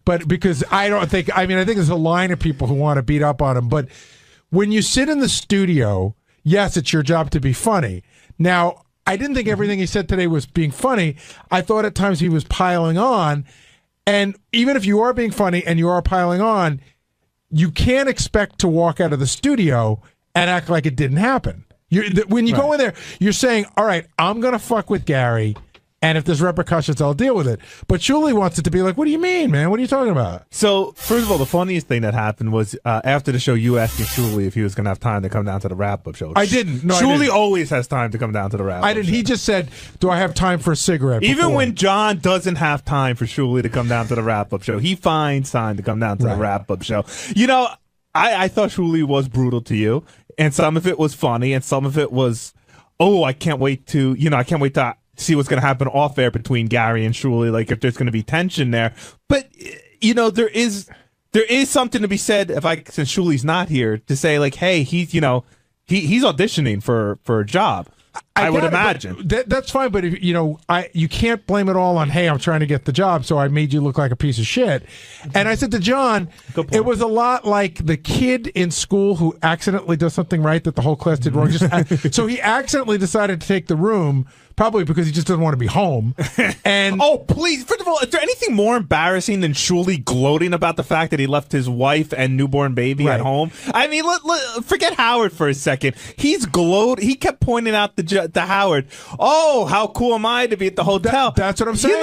S19: But because I think there's a line of people who want to beat up on him. But when you sit in the studio, yes, it's your job to be funny. Now, I didn't think everything he said today was being funny. I thought at times he was piling on. And even if you are being funny and you are piling on, you can't expect to walk out of the studio and act like it didn't happen. When you go in there, you're saying, all right, I'm going to fuck with Gary, and if there's repercussions, I'll deal with it. But 𝗛𝗲𝗍 wants it to be like, what do you mean, man? What are you talking about?
S22: So, first of all, the funniest thing that happened was after the show, you asking 𝗛𝗲𝗍 if he was going to have time to come down to the wrap-up show.
S19: I didn't. No,
S22: 𝗛𝗲𝗍 always has time to come down to the wrap-up show.
S19: He just said, do I have time for a cigarette?
S22: Even when John doesn't have time for 𝗛𝗲𝗍 to come down to the wrap-up show, he finds time to come down to the wrap-up show. I thought 𝗛𝗲𝗍 was brutal to you, and some of it was funny, and some of it was, I can't wait to see what's going to happen off air between Gary and 𝗛𝗲𝗍, like if there's going to be tension there. But there is something to be said since 𝗛𝗲𝗍's not here, to say like, hey, he's auditioning for a job. I would imagine.
S19: That's fine, but if, you can't blame it all on, hey, I'm trying to get the job, so I made you look like a piece of shit. And I said to John, it was a lot like the kid in school who accidentally does something right that the whole class did wrong. So he accidentally decided to take the room, probably because he just doesn't want to be home. And
S22: oh, please! First of all, is there anything more embarrassing than 𝗛𝗲𝗍 gloating about the fact that he left his wife and newborn baby at home? I mean, forget Howard for a second. He kept pointing out to Howard, "Oh, how cool am I to be at the hotel?"
S19: That's what I'm saying.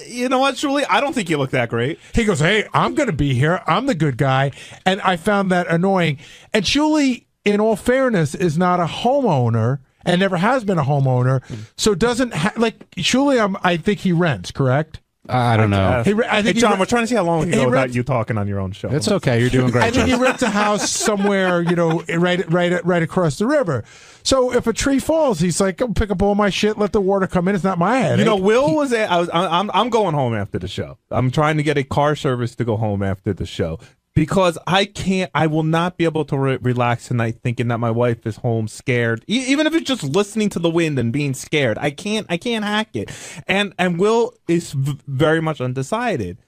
S22: You know what, 𝗛𝗲𝗍? I don't think you look that great.
S19: He goes, "Hey, I'm going to be here. I'm the good guy," and I found that annoying. And 𝗛𝗲𝗍, in all fairness, is not a homeowner. And never has been a homeowner, so doesn't like 𝗛𝗲𝗍. I think he rents, correct?
S20: I don't know.
S22: Hey, John, we're trying to see how long we can go without you talking on your own show.
S20: It's okay. You're doing great.
S19: I think he rents a house somewhere, right across the river. So if a tree falls, he's like, "Go pick up all my shit, let the water come in. It's not my headache."
S22: Will was. I'm going home after the show. I'm trying to get a car service to go home after the show. Because I will not be able to relax tonight thinking that my wife is home scared. Even if it's just listening to the wind and being scared, I can't hack it. And Will is very much undecided.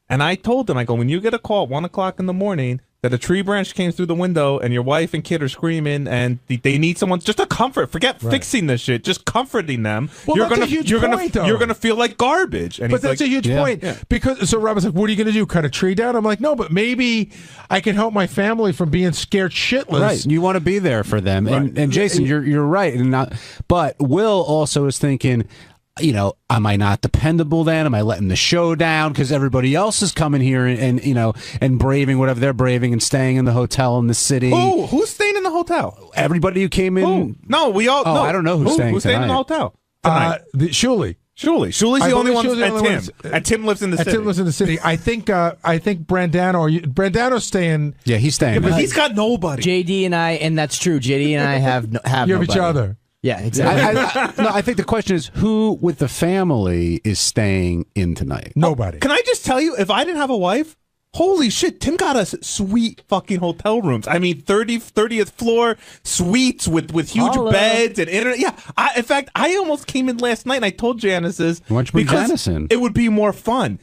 S22: And I told him, I go, when you get a call at 1 o'clock in the morning that a tree branch came through the window and your wife and kid are screaming and they need someone just to comfort. Forget fixing this shit, just comforting them.
S19: Well, you're
S22: gonna feel like garbage. And
S19: but that's a huge point. Yeah. Because so Robin's like, what are you gonna do? Cut a tree down? I'm like, no, but maybe I can help my family from being scared shitless.
S20: Right. You want to be there for them. Right. And Jason, you're right. But Will also is thinking, am I not dependable then? Am I letting the show down because everybody else is coming here and braving whatever they're braving and staying in the hotel in the city?
S22: Who's staying in the hotel?
S20: Everybody who came in.
S22: No, we all.
S20: I don't know who's staying
S22: in the hotel tonight.
S19: Shuli.
S22: Shuli's the only one. And Tim lives in the city.
S19: Tim lives in the city. I think Brandano's staying.
S20: Yeah, he's staying.
S22: Yeah, but he's got nobody.
S5: JD and I, and that's true. JD and I have
S19: you have
S5: nobody.
S19: each other.
S5: Yeah, exactly.
S20: I think the question is who with the family is staying in tonight?
S19: Nobody.
S22: Can I just tell you, if I didn't have a wife, holy shit, Tim got us sweet fucking hotel rooms. I mean, 30th floor suites with huge beds and internet. Yeah, in fact, I almost came in last night and I told Janice's
S20: why don't you bring Janice in?
S22: It would be more fun.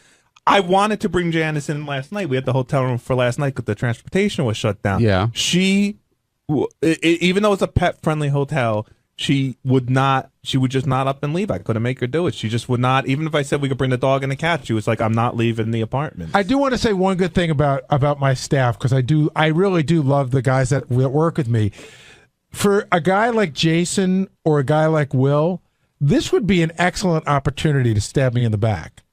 S22: I wanted to bring Janice in last night. We had the hotel room for last night because the transportation was shut down.
S20: Yeah.
S22: Even though it's a pet-friendly hotel, she would just not up and leave. I couldn't make her do it. She just would not. Even if I said we could bring the dog and the cat, she was like, I'm not leaving the apartment.
S19: I do want to say one good thing about my staff, because I really do love the guys that work with me. For a guy like Jason or a guy like Will, this would be an excellent opportunity to stab me in the back.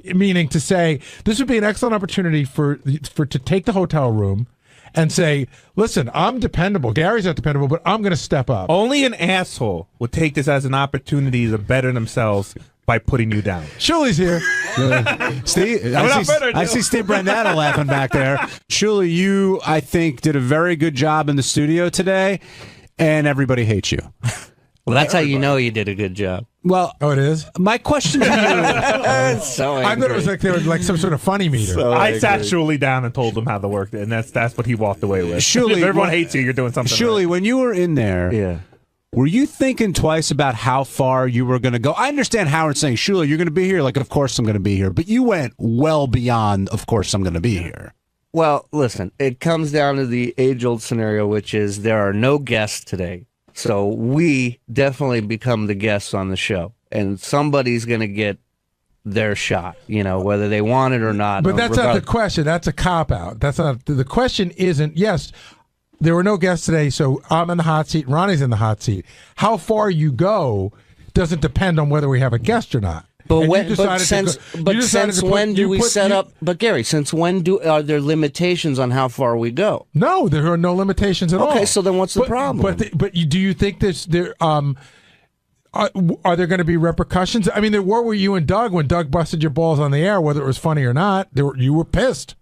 S19: Meaning to say, this would be an excellent opportunity to take the hotel room and say, listen, I'm dependable. Gary's not dependable, but I'm going to step up.
S22: Only an asshole would take this as an opportunity to better themselves by putting you down.
S19: Shuli's here.
S20: Steve, I see Steve Brandano laughing back there. Shuli, you, I think, did a very good job in the studio today, and everybody hates you.
S6: Well, that's how you know you did a good job.
S20: Well,
S19: it is?
S20: My question to you...
S6: So
S19: I thought it was like they were like some sort of funny meter.
S22: I sat Shuli down and told him how to work it, and that's what he walked away with.
S20: Shuli,
S22: if everyone hates you, you're doing something
S20: Shuli,
S22: right.
S20: When you were in there, were you thinking twice about how far you were going to go? I understand Howard saying, Shuli, you're going to be here. Like, of course I'm going to be here. But you went well beyond, of course I'm going to be here.
S6: Well, listen, it comes down to the age-old scenario, which is there are no guests today. So we definitely become the guests on the show, and somebody's going to get their shot, whether they want it or not.
S19: But that's not the question. That's a cop-out. That's not the question. Isn't, yes, there were no guests today, so I'm in the hot seat, Ronnie's in the hot seat. How far you go doesn't depend on whether we have a guest or not.
S6: But since when do we set up? But Gary, since when are there limitations on how far we go?
S19: No, there are no limitations at all.
S6: Okay, so then what's the problem?
S19: But do you think are there going to be repercussions? I mean, there were with you and Doug when Doug busted your balls on the air, whether it was funny or not. You were pissed.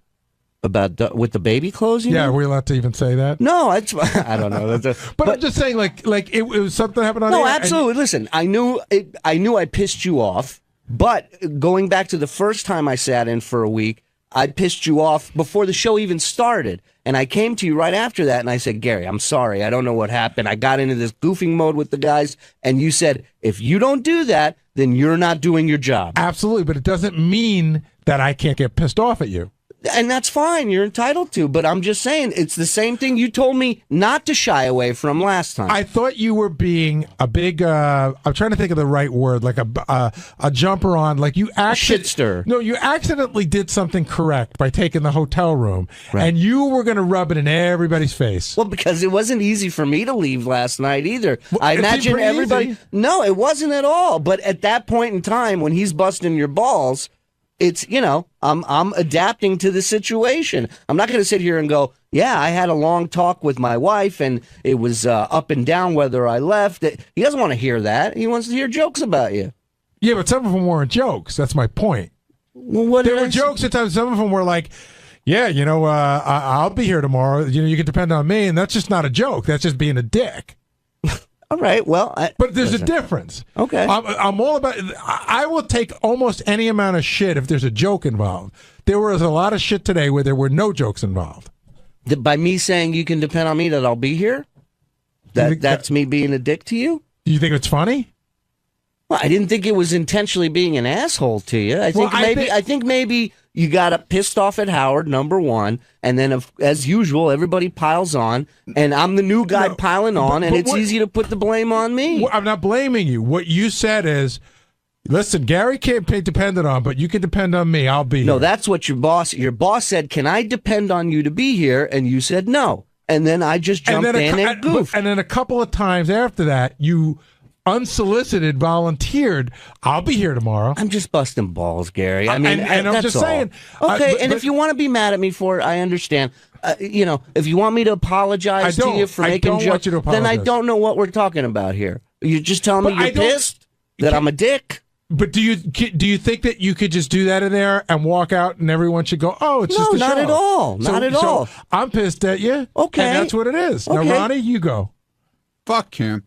S6: About with the baby clothes?
S19: Are we allowed to even say that?
S6: No, I don't know.
S19: But I'm just saying, like it was something happened on air.
S6: No, absolutely. Listen, I knew I pissed you off. But going back to the first time I sat in for a week, I pissed you off before the show even started. And I came to you right after that, and I said, Gary, I'm sorry. I don't know what happened. I got into this goofing mode with the guys, and you said, if you don't do that, then you're not doing your job.
S19: Absolutely, but it doesn't mean that I can't get pissed off at you.
S6: And that's fine. You're entitled to. But I'm just saying, it's the same thing you told me not to shy away from last time.
S19: I thought you were being a big, I'm trying to think of the right word, like a jumper on, like you
S6: shitster.
S19: No, you accidentally did something correct by taking the hotel room, and you were going to rub it in everybody's face.
S6: Well, because it wasn't easy for me to leave last night either. Well, I imagine everybody... Easy. No, it wasn't at all. But at that point in time, when he's busting your balls... It's, I'm adapting to the situation. I'm not going to sit here and go, yeah, I had a long talk with my wife and it was up and down whether I left. He doesn't want to hear that. He wants to hear jokes about you.
S19: Yeah, but some of them weren't jokes. That's my point.
S9: Well,
S19: there were jokes at times. Some of them were like, "Yeah, I'll be here tomorrow. You can depend on me," and that's just not a joke. That's just being a dick.
S9: All right. Well,
S19: but there's a difference.
S9: Okay.
S19: I'm all about. I will take almost any amount of shit if there's a joke involved. There was a lot of shit today where there were no jokes involved.
S9: By me saying you can depend on me that I'll be here, that's me being a dick to you.
S19: You think it's funny?
S9: Well, I didn't think it was intentionally being an asshole to you. I think maybe you got pissed off at Howard, number one, and then as usual, everybody piles on, and I'm the new guy piling on, and it's easy to put the blame on me.
S19: I'm not blaming you. What you said is, listen, Gary can't be depended on, but you can depend on me. I'll be here.
S9: No, that's what your boss said, can I depend on you to be here? And you said no. And then I just jumped in and goofed.
S19: And then a couple of times after that, you unsolicited volunteered, I'll be here tomorrow.
S9: I'm just busting balls, Gary. I mean,
S19: and I'm just saying.
S9: Okay, and if you want to be mad at me for it, I understand. If you want me to apologize to you for making jokes, then I don't know what we're talking about here. You're just telling me you're pissed that I'm a dick.
S19: But do you think that you could just do that in there and walk out and everyone should go, oh, it's just a show?
S9: No, not at all. Not at all.
S19: I'm pissed at you.
S9: Okay.
S19: And that's what it is.
S9: Okay.
S19: Now, Ronnie, you go.
S17: Fuck him.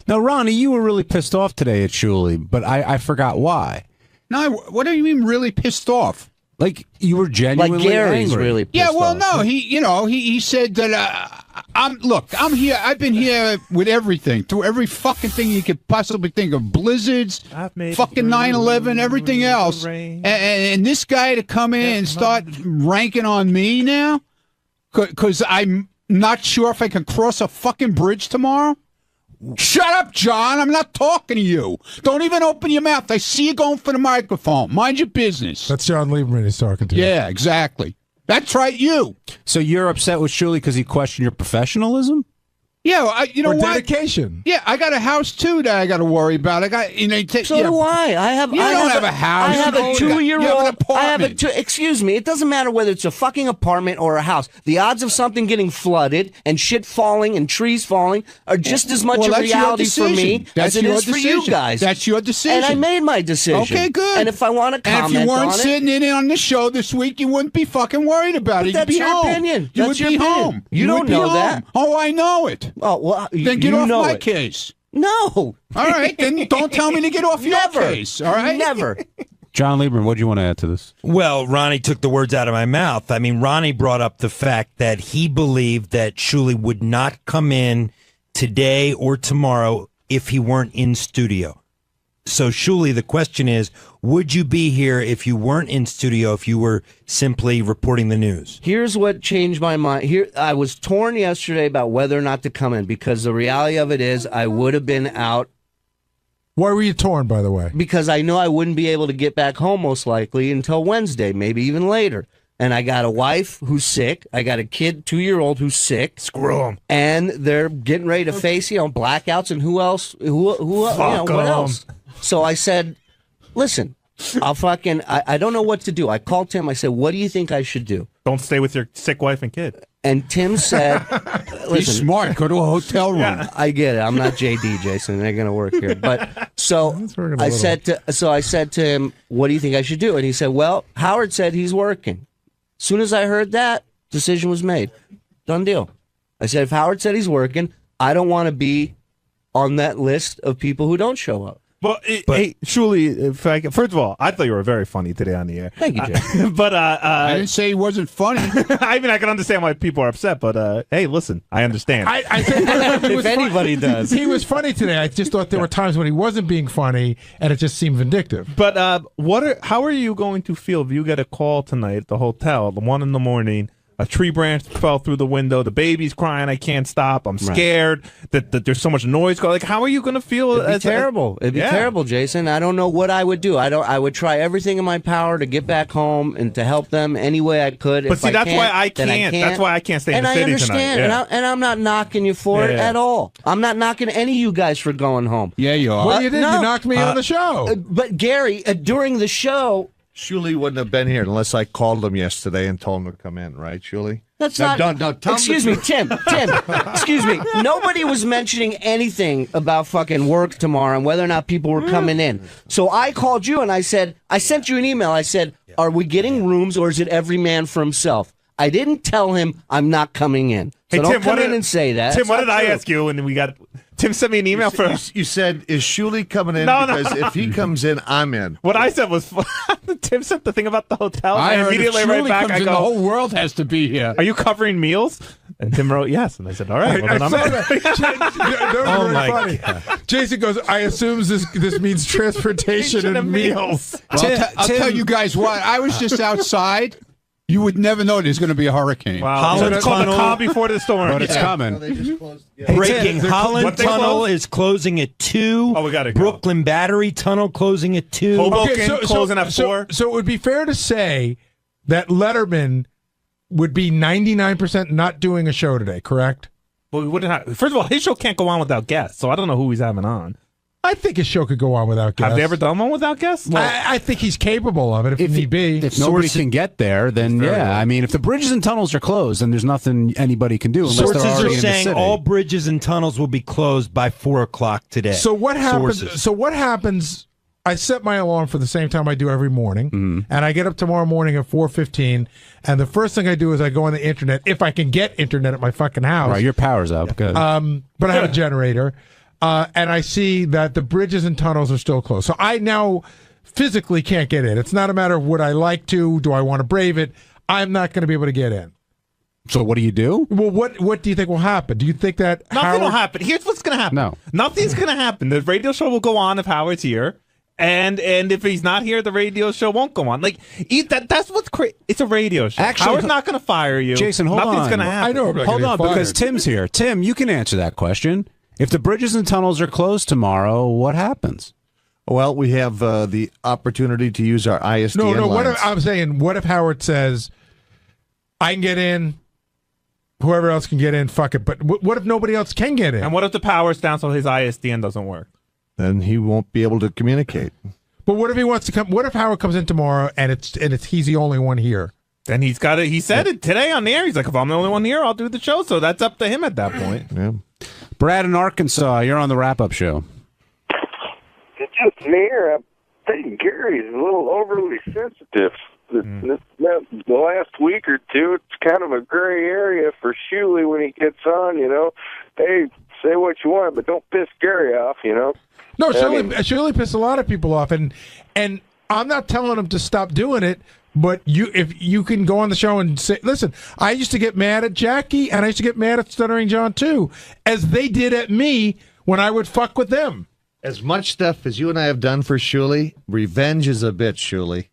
S20: Now, Ronnie, you were really pissed off today at 𝗛𝗄𝗿, but I forgot why.
S17: No, what do you mean really pissed off?
S20: Like you were genuinely
S9: like Gary's
S20: angry.
S9: really pissed off.
S17: No, he said that I'm here. I've been here with everything, through every fucking thing you could possibly think of, blizzards, fucking 9/11, everything else, and this guy to come in and start ranking on me now, because I'm not sure if I can cross a fucking bridge tomorrow. Shut up, John. I'm not talking to you. Don't even open your mouth. I see you going for the microphone. Mind your business.
S19: That's John Lieberman he's talking to.
S17: Yeah, exactly. That's right, you.
S20: So you're upset with 𝗛𝗿 because he questioned your professionalism?
S17: Yeah, you know what?
S19: Dedication.
S17: Yeah, I got a house too that I got to worry about. I got,
S9: So do I.
S17: You don't have a house.
S9: I have a 2-year-old.
S17: You have an apartment.
S9: Excuse me. It doesn't matter whether it's a fucking apartment or a house. The odds of something getting flooded and shit falling and trees falling are just as much a reality for me as it is for you guys.
S17: That's your decision.
S9: And I made my decision.
S17: Okay, good.
S9: And if I want to comment on it,
S17: and if you weren't sitting in on the show this week, you wouldn't be fucking worried about it.
S9: That's
S17: You'd be
S9: your
S17: home.
S9: opinion.
S17: You
S9: That's
S17: would
S9: your
S17: be
S9: opinion.
S17: home.
S9: You don't know that.
S17: Oh, I know it.
S9: Oh well.
S17: Then get off my case.
S9: No.
S17: All right, then don't tell me to get off your case. All right?
S9: Never.
S20: John Lieberman, what do you want to add to this?
S7: Well, Ronnie took the words out of my mouth. I mean, Ronnie brought up the fact that he believed that 𝗛𝗿 would not come in today or tomorrow if he weren't in studio. So, 𝗛𝗿, the question is, would you be here if you weren't in studio, if you were simply reporting the news?
S9: Here's what changed my mind. I was torn yesterday about whether or not to come in because the reality of it is I would have been out.
S19: Why were you torn, by the way?
S9: Because I know I wouldn't be able to get back home most likely until Wednesday, maybe even later. And I got a wife who's sick. I got a kid, 2-year-old, who's sick.
S7: Screw them.
S9: And they're getting ready to face, blackouts and who else? What else? So I said, listen, I don't know what to do. I called Tim. I said, what do you think I should do?
S22: Don't stay with your sick wife and kid.
S9: And Tim said, listen.
S17: Be smart. Go to a hotel room.
S22: Yeah.
S9: I get it. I'm not JD, Jason. They're going to work here. But so I said to him, what do you think I should do? And he said, well, Howard said he's working. As soon as I heard that, decision was made. Done deal. I said, if Howard said he's working, I don't want to be on that list of people who don't show up.
S22: Well, hey, 𝗛𝗿, first of all, I thought you were very funny today on the air.
S9: Thank you, Jay.
S22: But
S17: I didn't say he wasn't funny.
S22: I mean, I can understand why people are upset, but hey, listen, I understand.
S19: I think
S9: if anybody does.
S19: He was funny today. I just thought there were times when he wasn't being funny, and it just seemed vindictive.
S22: But how are you going to feel if you get a call tonight at the hotel, 1 a.m, a tree branch fell through the window, the baby's crying, I can't stop, I'm scared that there's so much noise going. Like, how are you going to feel?
S9: It'd be terrible. It'd be terrible, Jason. I don't know what I would do. I would try everything in my power to get back home and to help them any way I could.
S22: But see, that's why I can't. That's why I can't stay in the city tonight.
S9: And I understand, and I'm not knocking you for it at all. I'm not knocking any of you guys for going home.
S17: Yeah, you are.
S19: What you did? You knocked me on the show.
S9: But Gary, during the show,
S8: Shuli wouldn't have been here unless I called him yesterday and told him to come in, right, Shuli?
S11: That's
S8: Now,
S11: not.
S8: don't tell
S11: Excuse
S8: him
S11: me, Tim. Excuse me. Nobody was mentioning anything about fucking work tomorrow and whether or not people were coming in. So I called you and I said, I sent you an email. I said, are we getting rooms or is it every man for himself? I didn't tell him I'm not coming in. So don't come in and say that.
S22: Tim, what did I ask you when we got? Tim sent me an email
S8: You said, is Shuli coming in?
S22: No.
S8: Because if he comes in, I'm in.
S22: What I said was, Tim sent the thing about the hotel.
S20: I
S22: and
S20: heard
S22: immediately
S20: if
S22: right
S20: Shuli
S22: back,
S20: comes
S22: I
S20: in,
S22: go,
S20: the whole world has to be here.
S22: Are you covering meals? And Tim wrote yes, and I said, all right. Well, then I'm in.
S19: Oh
S22: my
S19: funny. Jason goes, I assume this means transportation and meals.
S20: Well, I'll tell you guys what. I was just outside. You would never know there's going to be a hurricane.
S22: Wow. So it's called the calm before the storm.
S20: But it's coming.
S7: Breaking. Holland Tunnel is closing at 2.
S22: Oh, we got to
S7: go. Brooklyn Battery Tunnel closing at 2.
S22: Hoboken closing at 4.
S19: So it would be fair to say that Letterman would be 99% not doing a show today, correct?
S22: Well, we wouldn't have, first of all, his show can't go on without guests, so I don't know who he's having on.
S19: I think his show could go on without guests.
S22: Have they ever done one without guests?
S19: I think he's capable of it if need be.
S20: If nobody can get there, then yeah. I mean, if the bridges and tunnels are closed, then there's nothing anybody can do unless
S7: Sources
S20: they're already
S7: are
S20: in the
S7: saying
S20: city.
S7: all bridges and tunnels will be closed by 4 o'clock today.
S19: So what happens?
S7: Sources.
S19: So what happens? I set my alarm for the same time I do every morning, and I get up tomorrow morning at 4:15. And the first thing I do is I go on the internet if I can get internet at my fucking house.
S20: Right, your power's up. Good.
S19: But I have a generator, and I see that the bridges and tunnels are still closed. So I now physically can't get in. It's not a matter of would I like to, do I want to brave it. I'm not going to be able to get in.
S20: So what do you do?
S19: Well, what do you think will happen? Do you think that
S22: Nothing will happen. Here's what's going to happen.
S20: No.
S22: Nothing's going to happen. The radio show will go on if Howard's here. And if he's not here, the radio show won't go on. Like that's what's crazy. It's a radio show.
S20: Actually,
S22: Howard's not going to fire you.
S20: Jason, hold
S22: Nothing's
S20: on.
S22: going to happen.
S19: I know.
S20: Hold on, because Tim's here. Tim, you can answer that question. If the bridges and tunnels are closed tomorrow, what happens?
S8: Well, we have the opportunity to use our ISDN
S19: No.
S8: lines.
S19: What if, I'm saying, what if Howard says, I can get in, whoever else can get in, fuck it. But what if nobody else can get in?
S22: And what if the power's down so his ISDN doesn't work?
S8: Then he won't be able to communicate.
S19: But what if he wants to come? What if Howard comes in tomorrow and he's the only one here?
S22: Then he's got it. He said it today on the air. He's like, if I'm the only one here, I'll do the show. So that's up to him at that point.
S8: Yeah.
S20: Brad in Arkansas, you're on the wrap-up show.
S23: It's just me, or I think Gary's a little overly sensitive. The last week or two, it's kind of a gray area for Shuli when he gets on, you know. Hey, say what you want, but don't piss Gary off, you know.
S19: No, Shuli pissed a lot of people off, and I'm not telling him to stop doing it. But if you can go on the show and say, listen, I used to get mad at Jackie, and I used to get mad at Stuttering John too, as they did at me when I would fuck with them.
S8: As much stuff as you and I have done for Shuli, revenge is a bitch, Shuli.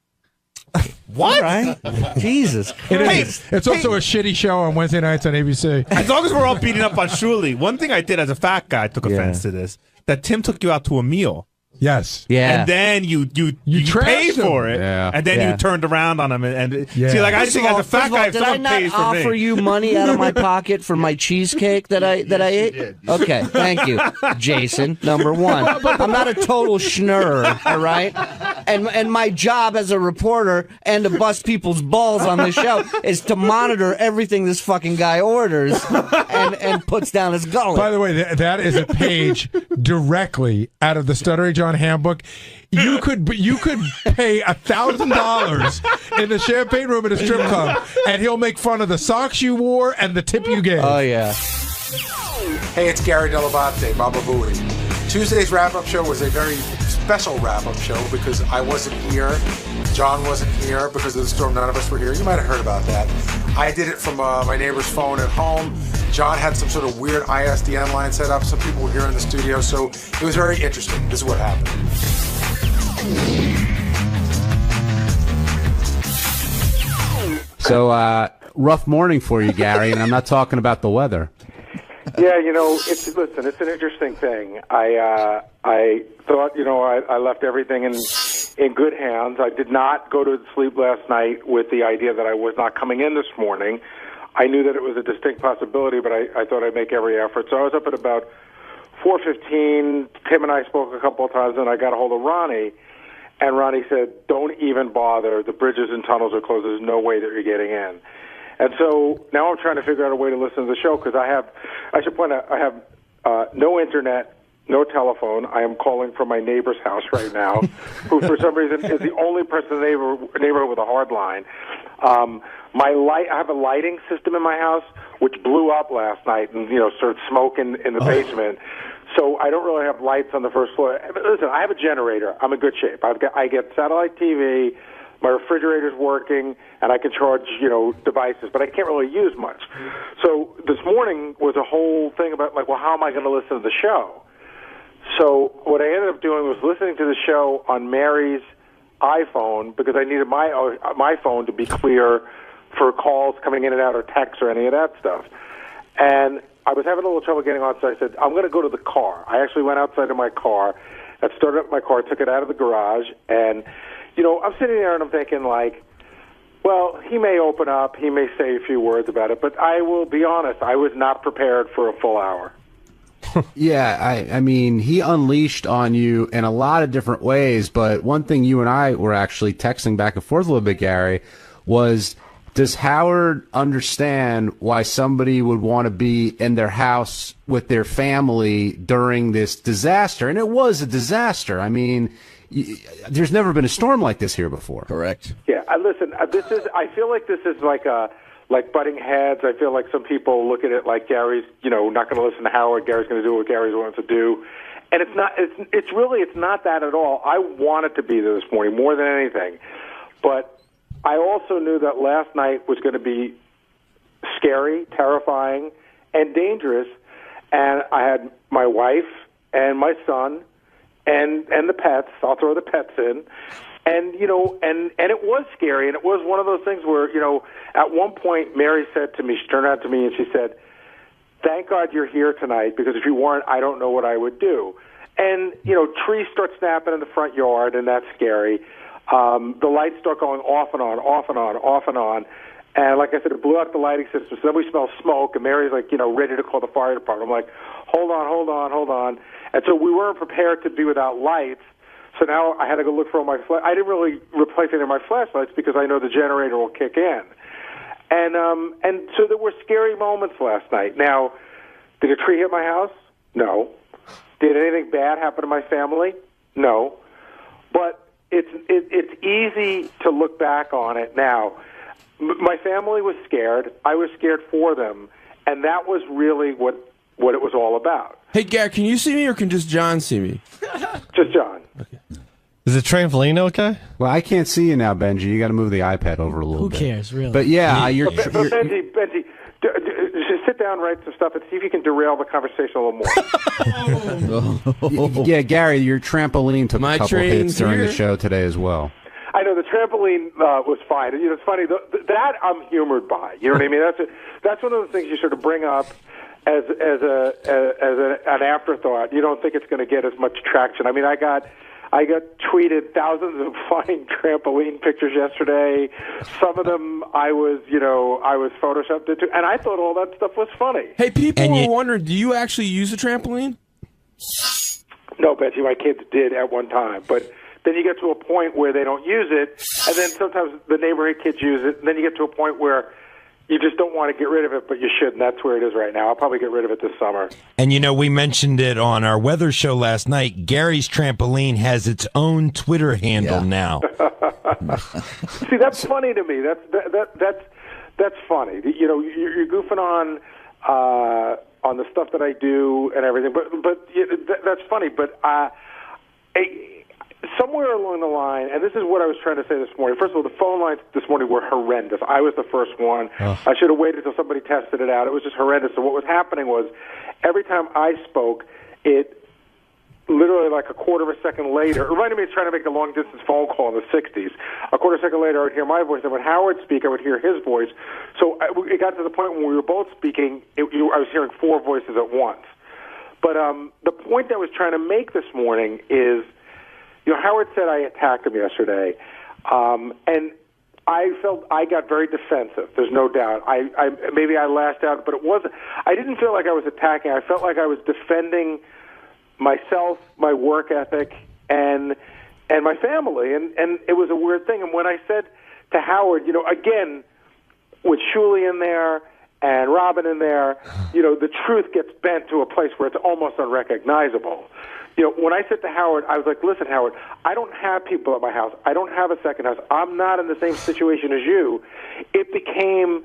S22: What?
S11: Right? Jesus Christ.
S19: It's also a shitty show on Wednesday nights on ABC.
S22: As long as we're all beating up on Shuli, one thing I did as a fat guy, I took offense to this, that Tim took you out to a meal.
S19: Yes.
S11: Yeah.
S22: And then you paid for it.
S20: Yeah.
S22: And then you turned around on him and see, like I think as a fat guy, if
S11: did I
S22: someone
S11: not
S22: pays for me,
S11: offer you money out of my pocket for my cheesecake that I ate?
S8: did.
S11: Okay, thank you, Jason. Number one, I'm not a total schnurrer, all right? And my job as a reporter and to bust people's balls on the show is to monitor everything this fucking guy orders and puts down his gullet.
S19: By the way, that is a page directly out of the Stuttering John handbook. You could pay $1,000 in the champagne room at a strip club, and he'll make fun of the socks you wore and the tip you gave.
S11: Oh yeah.
S24: Hey, it's Gary 𝗏𝗏𝗏𝗏, Baba Booey. Tuesday's wrap-up show was a very special wrap-up show because I wasn't here, John wasn't here because of the storm. None of us were here. You might have heard about that. I did it from my neighbor's phone at home. John had some sort of weird ISDN line set up. Some people were here in the studio, so it was very interesting. This is what happened.
S20: So, rough morning for you, Gary, and I'm not talking about the weather.
S13: Yeah, you know, it's an interesting thing. I thought, you know, I left everything in good hands. I did not go to sleep last night with the idea that I was not coming in this morning. I knew that it was a distinct possibility, but I thought I'd make every effort. So I was up at about 4:15. Tim and I spoke a couple of times, and I got a hold of Ronnie. And Ronnie said, don't even bother. The bridges and tunnels are closed. There's no way that you're getting in. And so now I'm trying to figure out a way to listen to the show because I should point out, I have no internet, no telephone. I am calling from my neighbor's house right now, who for some reason is the only person in the neighborhood with a hard line. I have a lighting system in my house which blew up last night and started smoking in the basement. So I don't really have lights on the first floor. Listen, I have a generator. I'm in good shape. I get satellite TV. My refrigerator's working, and I can charge, devices, but I can't really use much. So this morning was a whole thing about, well, how am I going to listen to the show? So what I ended up doing was listening to the show on Mary's iPhone because I needed my phone to be clear for calls coming in and out or texts or any of that stuff. And I was having a little trouble getting on, so I said, I'm going to go to the car. I actually went outside of my car. I started up my car, took it out of the garage, and I'm sitting there and I'm thinking, well, he may open up, he may say a few words about it, but I will be honest, I was not prepared for a full hour.
S20: Yeah, I mean, he unleashed on you in a lot of different ways, but one thing you and I were actually texting back and forth a little bit, Gary, was, does Howard understand why somebody would want to be in their house with their family during this disaster? And it was a disaster. I mean, there's never been a storm like this here before.
S9: Correct.
S13: Yeah, listen, I feel like this is like butting heads. I feel like some people look at it like Gary's, not going to listen to Howard. Gary's going to do what Gary wants to do. And it's not, it's not that at all. I wanted to be there this morning more than anything. But I also knew that last night was going to be scary, terrifying, and dangerous. And I had my wife and my son and the pets. I'll throw the pets in. And, and it was scary. And it was one of those things where, at one point Mary said to me, she turned around to me and she said, thank God you're here tonight, because if you weren't, I don't know what I would do. And, trees start snapping in the front yard, and that's scary. The lights start going off and on, off and on, off and on. And like I said, it blew out the lighting system. So then we smell smoke, and Mary's like, ready to call the fire department. I'm like, hold on. And so we weren't prepared to be without lights. So now I had to go look for all my I didn't really replace any of my flashlights because I know the generator will kick in. And so there were scary moments last night. Now, did a tree hit my house? No. Did anything bad happen to my family? No. But it's easy to look back on it now. My family was scared. I was scared for them, and that was really what it was all about.
S12: Hey, Gary, can you see me or can just John see me?
S13: Just John.
S12: Okay.
S8: Is the trampoline okay?
S20: Well, I can't see you now, Benji. You got to move the iPad over a little bit.
S14: Who cares, really?
S20: But yeah,
S13: Benji, just sit down, write some stuff, and see if you can derail the conversation a little more.
S20: Yeah, Gary, your trampoline took a couple hits during the show today as well.
S13: I know the trampoline was fine. It's funny that I'm humored by. You know what I mean? That's one of the things you sort of bring up as an afterthought. You don't think it's going to get as much traction. I mean, I got tweeted thousands of fine trampoline pictures yesterday. Some of them I was photoshopped into, and I thought all that stuff was funny.
S12: Hey, people were wondering, do you actually use a trampoline?
S13: No, Betsy, my kids did at one time, but then you get to a point where they don't use it, and then sometimes the neighborhood kids use it, and then you get to a point where you just don't want to get rid of it, but you should, and that's where it is right now. I'll probably get rid of it this summer.
S7: And, we mentioned it on our weather show last night. Gary's trampoline has its own Twitter handle now.
S13: See, that's funny to me. That's funny. You're goofing on the stuff that I do and everything, but that's funny. But somewhere along the line, and this is what I was trying to say this morning. First of all, the phone lines this morning were horrendous. I was the first one. I should have waited until somebody tested it out. It was just horrendous. So what was happening was every time I spoke, it literally like a quarter of a second later, it reminded me of trying to make a long-distance phone call in the 60s. A quarter of a second later, I would hear my voice, and when Howard would speak, I would hear his voice. So it got to the point when we were both speaking, I was hearing four voices at once. But the point I was trying to make this morning is, Howard said I attacked him yesterday, and I felt I got very defensive. There's no doubt. Maybe I lashed out, but it wasn't. I didn't feel like I was attacking. I felt like I was defending myself, my work ethic, and and my family, and it was a weird thing. And when I said to Howard, again, with Shuli in there and Robin in there, the truth gets bent to a place where it's almost unrecognizable. When I said to Howard, I was like, listen, Howard, I don't have people at my house. I don't have a second house. I'm not in the same situation as you. It became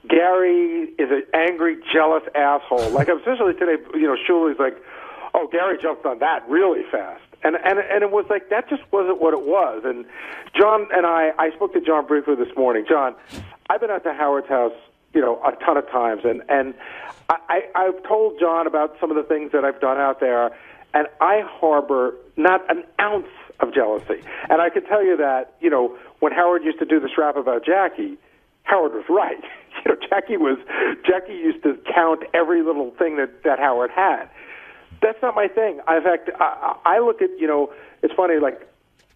S13: Gary is an angry, jealous asshole. Like, especially today, Shuli's like, oh, Gary jumped on that really fast. And it was like, that just wasn't what it was. And John and I spoke to John briefly this morning. John, I've been out to Howard's house, a ton of times. And I've told John about some of the things that I've done out there. And I harbor not an ounce of jealousy. And I can tell you that, when Howard used to do this rap about Jackie, Howard was right. Jackie used to count every little thing that Howard had. That's not my thing. In fact, I look at, it's funny, like,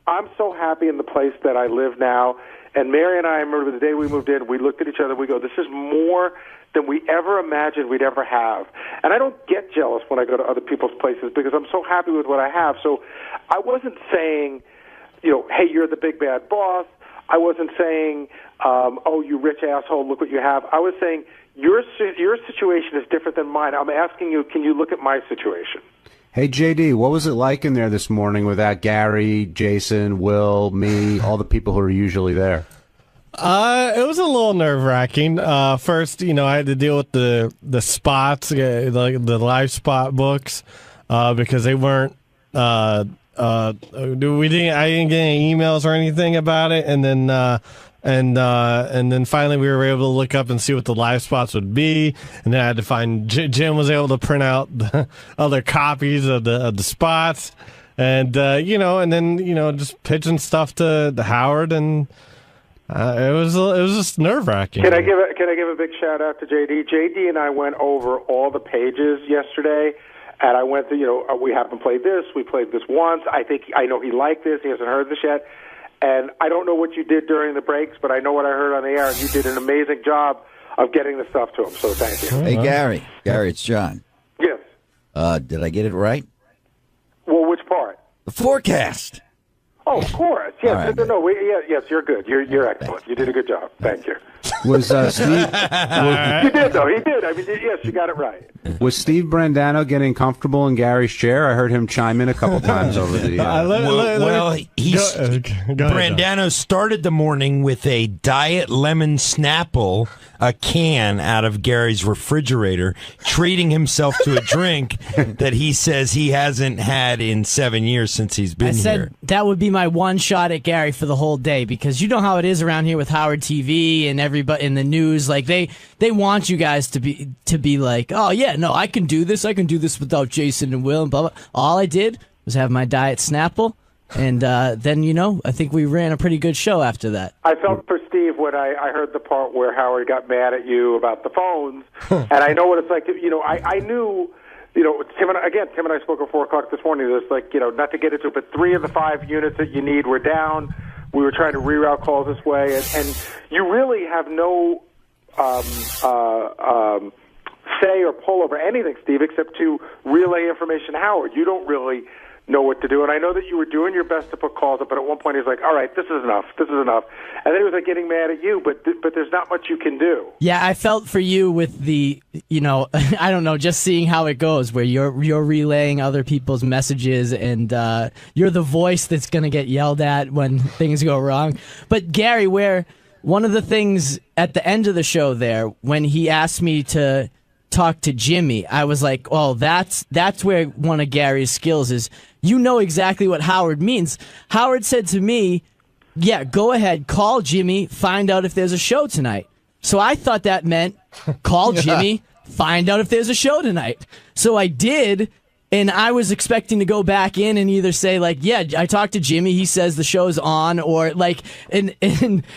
S13: I'm so happy in the place that I live now. And Mary and I remember the day we moved in, we looked at each other, we go, this is more than we ever imagined we'd ever have. And I don't get jealous when I go to other people's places because I'm so happy with what I have. So I wasn't saying, hey, you're the big bad boss. I wasn't saying, oh, you rich asshole, look what you have. I was saying, your situation is different than mine. I'm asking you, can you look at my situation?
S20: Hey, JD, what was it like in there this morning without Gary, Jason, Will, me, all the people who are usually there?
S4: It was a little nerve-wracking. First, I had to deal with the spots, the live spot books, because they weren't. I didn't get any emails or anything about it, and then finally we were able to look up and see what the live spots would be, and then I had to find. Jim was able to print out the other copies of the spots, and and then just pitching stuff to Howard and. It was just nerve-wracking.
S13: Can I give a big shout out to JD? JD and I went over all the pages yesterday, and I went through. We haven't played this. We played this once. I know he liked this. He hasn't heard this yet, and I don't know what you did during the breaks, but I know what I heard on the air, and you did an amazing job of getting the stuff to him. So thank you.
S14: Hey, Gary, it's John.
S13: Yes.
S14: Did I get it right?
S13: Well, which part?
S14: The forecast.
S13: Oh, of course. Yes.
S14: Right,
S13: Yes, you're good. You're excellent. You did a good job. Thank you.
S20: Was Steve?
S13: You did, though. He did. I mean, yes, you got it right.
S20: Was Steve Brandano getting comfortable in Gary's chair? I heard him chime in a couple times over the.
S7: Brandano started the morning with a Diet Lemon Snapple, a can out of Gary's refrigerator, treating himself to a drink that he says he hasn't had in 7 years since he's been
S5: I said
S7: here.
S5: that would be my one shot at Gary for the whole day, because you know how it is around here with Howard TV and everybody in the news. Like they want you guys to be like, oh yeah, no, I can do this without Jason and Will and blah blah. All I did was have my Diet Snapple, and then I think we ran a pretty good show after that.
S13: I felt for Steve when I heard the part where Howard got mad at you about the phones, and I know what it's like. I knew. Tim and I spoke at 4 o'clock this morning. There's not to get into it, but 3 of the 5 units that you need were down. We were trying to reroute calls this way, and you really have no say or pull over anything, Steve, except to relay information to Howard. You don't really know what to do, and I know that you were doing your best to put calls up, but at one point he's like, all right, this is enough, and then he was like getting mad at you, but there's not much you can do.
S5: Yeah, I felt for you with the, I don't know, just seeing how it goes, where you're relaying other people's messages, and you're the voice that's going to get yelled at when things go wrong. But Gary, where one of the things at the end of the show there, when he asked me to talk to Jimmy, I was like, oh, that's where one of Gary's skills is. You know exactly what Howard means. Howard said to me, yeah, go ahead, call Jimmy, find out if there's a show tonight. So I thought that meant call Jimmy, find out if there's a show tonight. So I did, and I was expecting to go back in and either say, like, yeah, I talked to Jimmy, he says the show's on, or like, and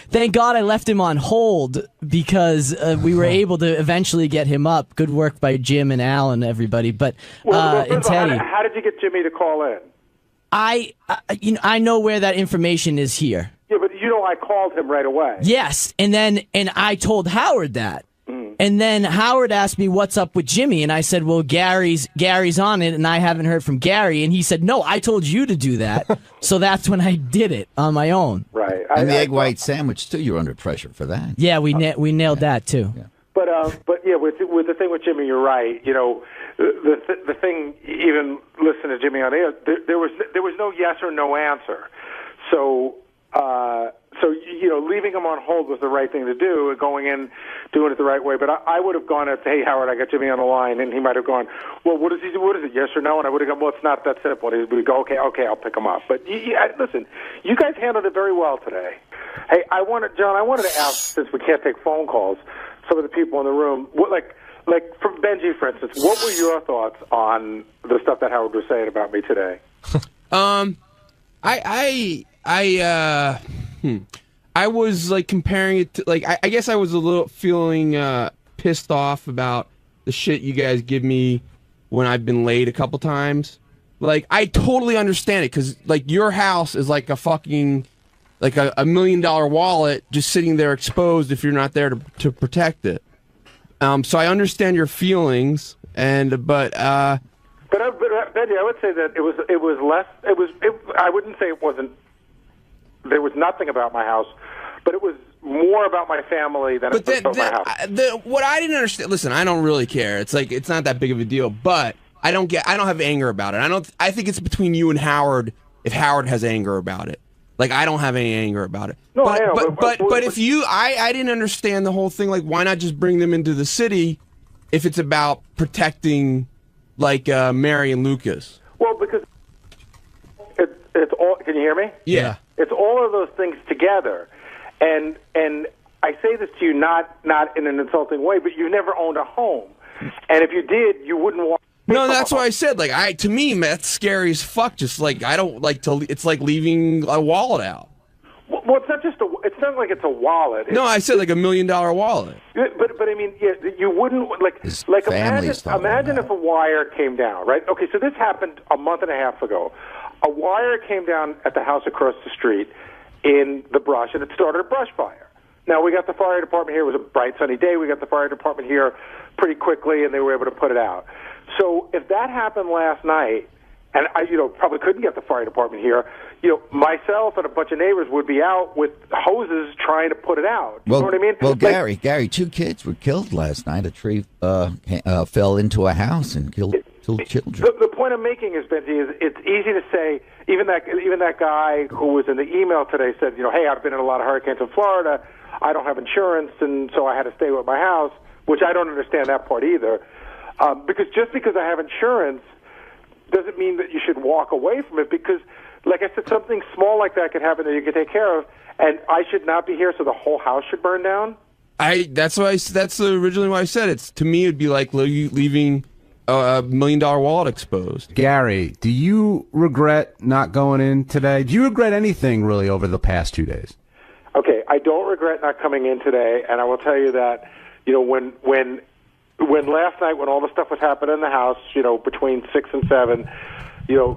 S5: thank God I left him on hold, because we were able to eventually get him up. Good work by Jim and Al and everybody. But and Teddy,
S13: how did you get Jimmy to call in?
S5: I know where that information is here.
S13: Yeah, but I called him right away.
S5: Yes, and I told Howard that. And then Howard asked me what's up with Jimmy, and I said, well, Gary's on it, and I haven't heard from Gary. And he said, no, I told you to do that. So that's when I did it on my own.
S13: Right.
S14: And the egg white sandwich too. You're under pressure for that.
S5: Yeah, we nailed that too.
S14: Yeah.
S13: But yeah, with the thing with Jimmy, you're right. You know, the thing. Even listen to Jimmy on air. There was no yes or no answer. So you know, leaving him on hold was the right thing to do, and going in, doing it the right way. But I would have gone up to, hey, Howard, I got Jimmy on the line, and he might have gone, well, what is he do? What is it, yes or no? And I would have gone, well, it's not that simple. And he would go, okay, I'll pick him up. But listen, you guys handled it very well today. Hey, John, I wanted to ask, since we can't take phone calls, some of the people in the room, like from Benji, for instance, what were your thoughts on the stuff that Howard was saying about me today?
S12: I was like comparing it to, like, I guess I was a little feeling pissed off about the shit you guys give me when I've been late a couple times. Like, I totally understand it, because like your house is like a fucking like a $1 million wallet just sitting there exposed if you're not there to protect it. So I understand your feelings, but Benji,
S13: I would say that it was less. I wouldn't say it wasn't. There was nothing about my house, but it was more about my family than it was about my house.
S12: What I didn't understand. Listen, I don't really care. It's like, it's not that big of a deal. But I don't have anger about it. I think it's between you and Howard. If Howard has anger about it, like, I don't have any anger about it.
S13: No,
S12: but,
S13: I know,
S12: but if you, I didn't understand the whole thing. Like, why not just bring them into the city if it's about protecting, like, Mary and Lucas?
S13: Well, because it's all. Can you hear me?
S12: Yeah.
S13: It's all of those things together, and I say this to you not in an insulting way, but you never owned a home, and if you did, you wouldn't want.
S12: No, that's what I said. Like, to me, that's scary as fuck. Just like, I don't like to. It's like leaving a wallet out.
S13: Well, it's not just it's not like it's a wallet.
S12: No, I said like $1 million wallet.
S13: But I mean, yeah, you wouldn't like imagine if a wire came down, right? Okay, so this happened a month and a half ago. A wire came down at the house across the street in the brush, and it started a brush fire. Now, we got the fire department here. It was a bright, sunny day. We got the fire department here pretty quickly, and they were able to put it out. So if that happened last night, and I, probably couldn't get the fire department here, myself and a bunch of neighbors would be out with hoses trying to put it out. You know what I mean?
S14: Well, Gary, 2 kids were killed last night. A tree fell into a house and killed 2 children.
S13: The point I'm making is, Benji, is it's easy to say. Even that guy who was in the email today said, hey, I've been in a lot of hurricanes in Florida. I don't have insurance, and so I had to stay with my house, which I don't understand that part either. Because just because I have insurance doesn't mean that you should walk away from it, because, like I said, something small like that could happen that you can take care of, and I should not be here, so the whole house should burn down?
S12: That's originally why I said it. To me, it'd be like leaving a $1 million wallet exposed.
S20: Gary, do you regret not going in today? Do you regret anything, really, over the past 2 days?
S13: Okay, I don't regret not coming in today, and I will tell you that, when last night, when all the stuff was happening in the house, between 6 and 7,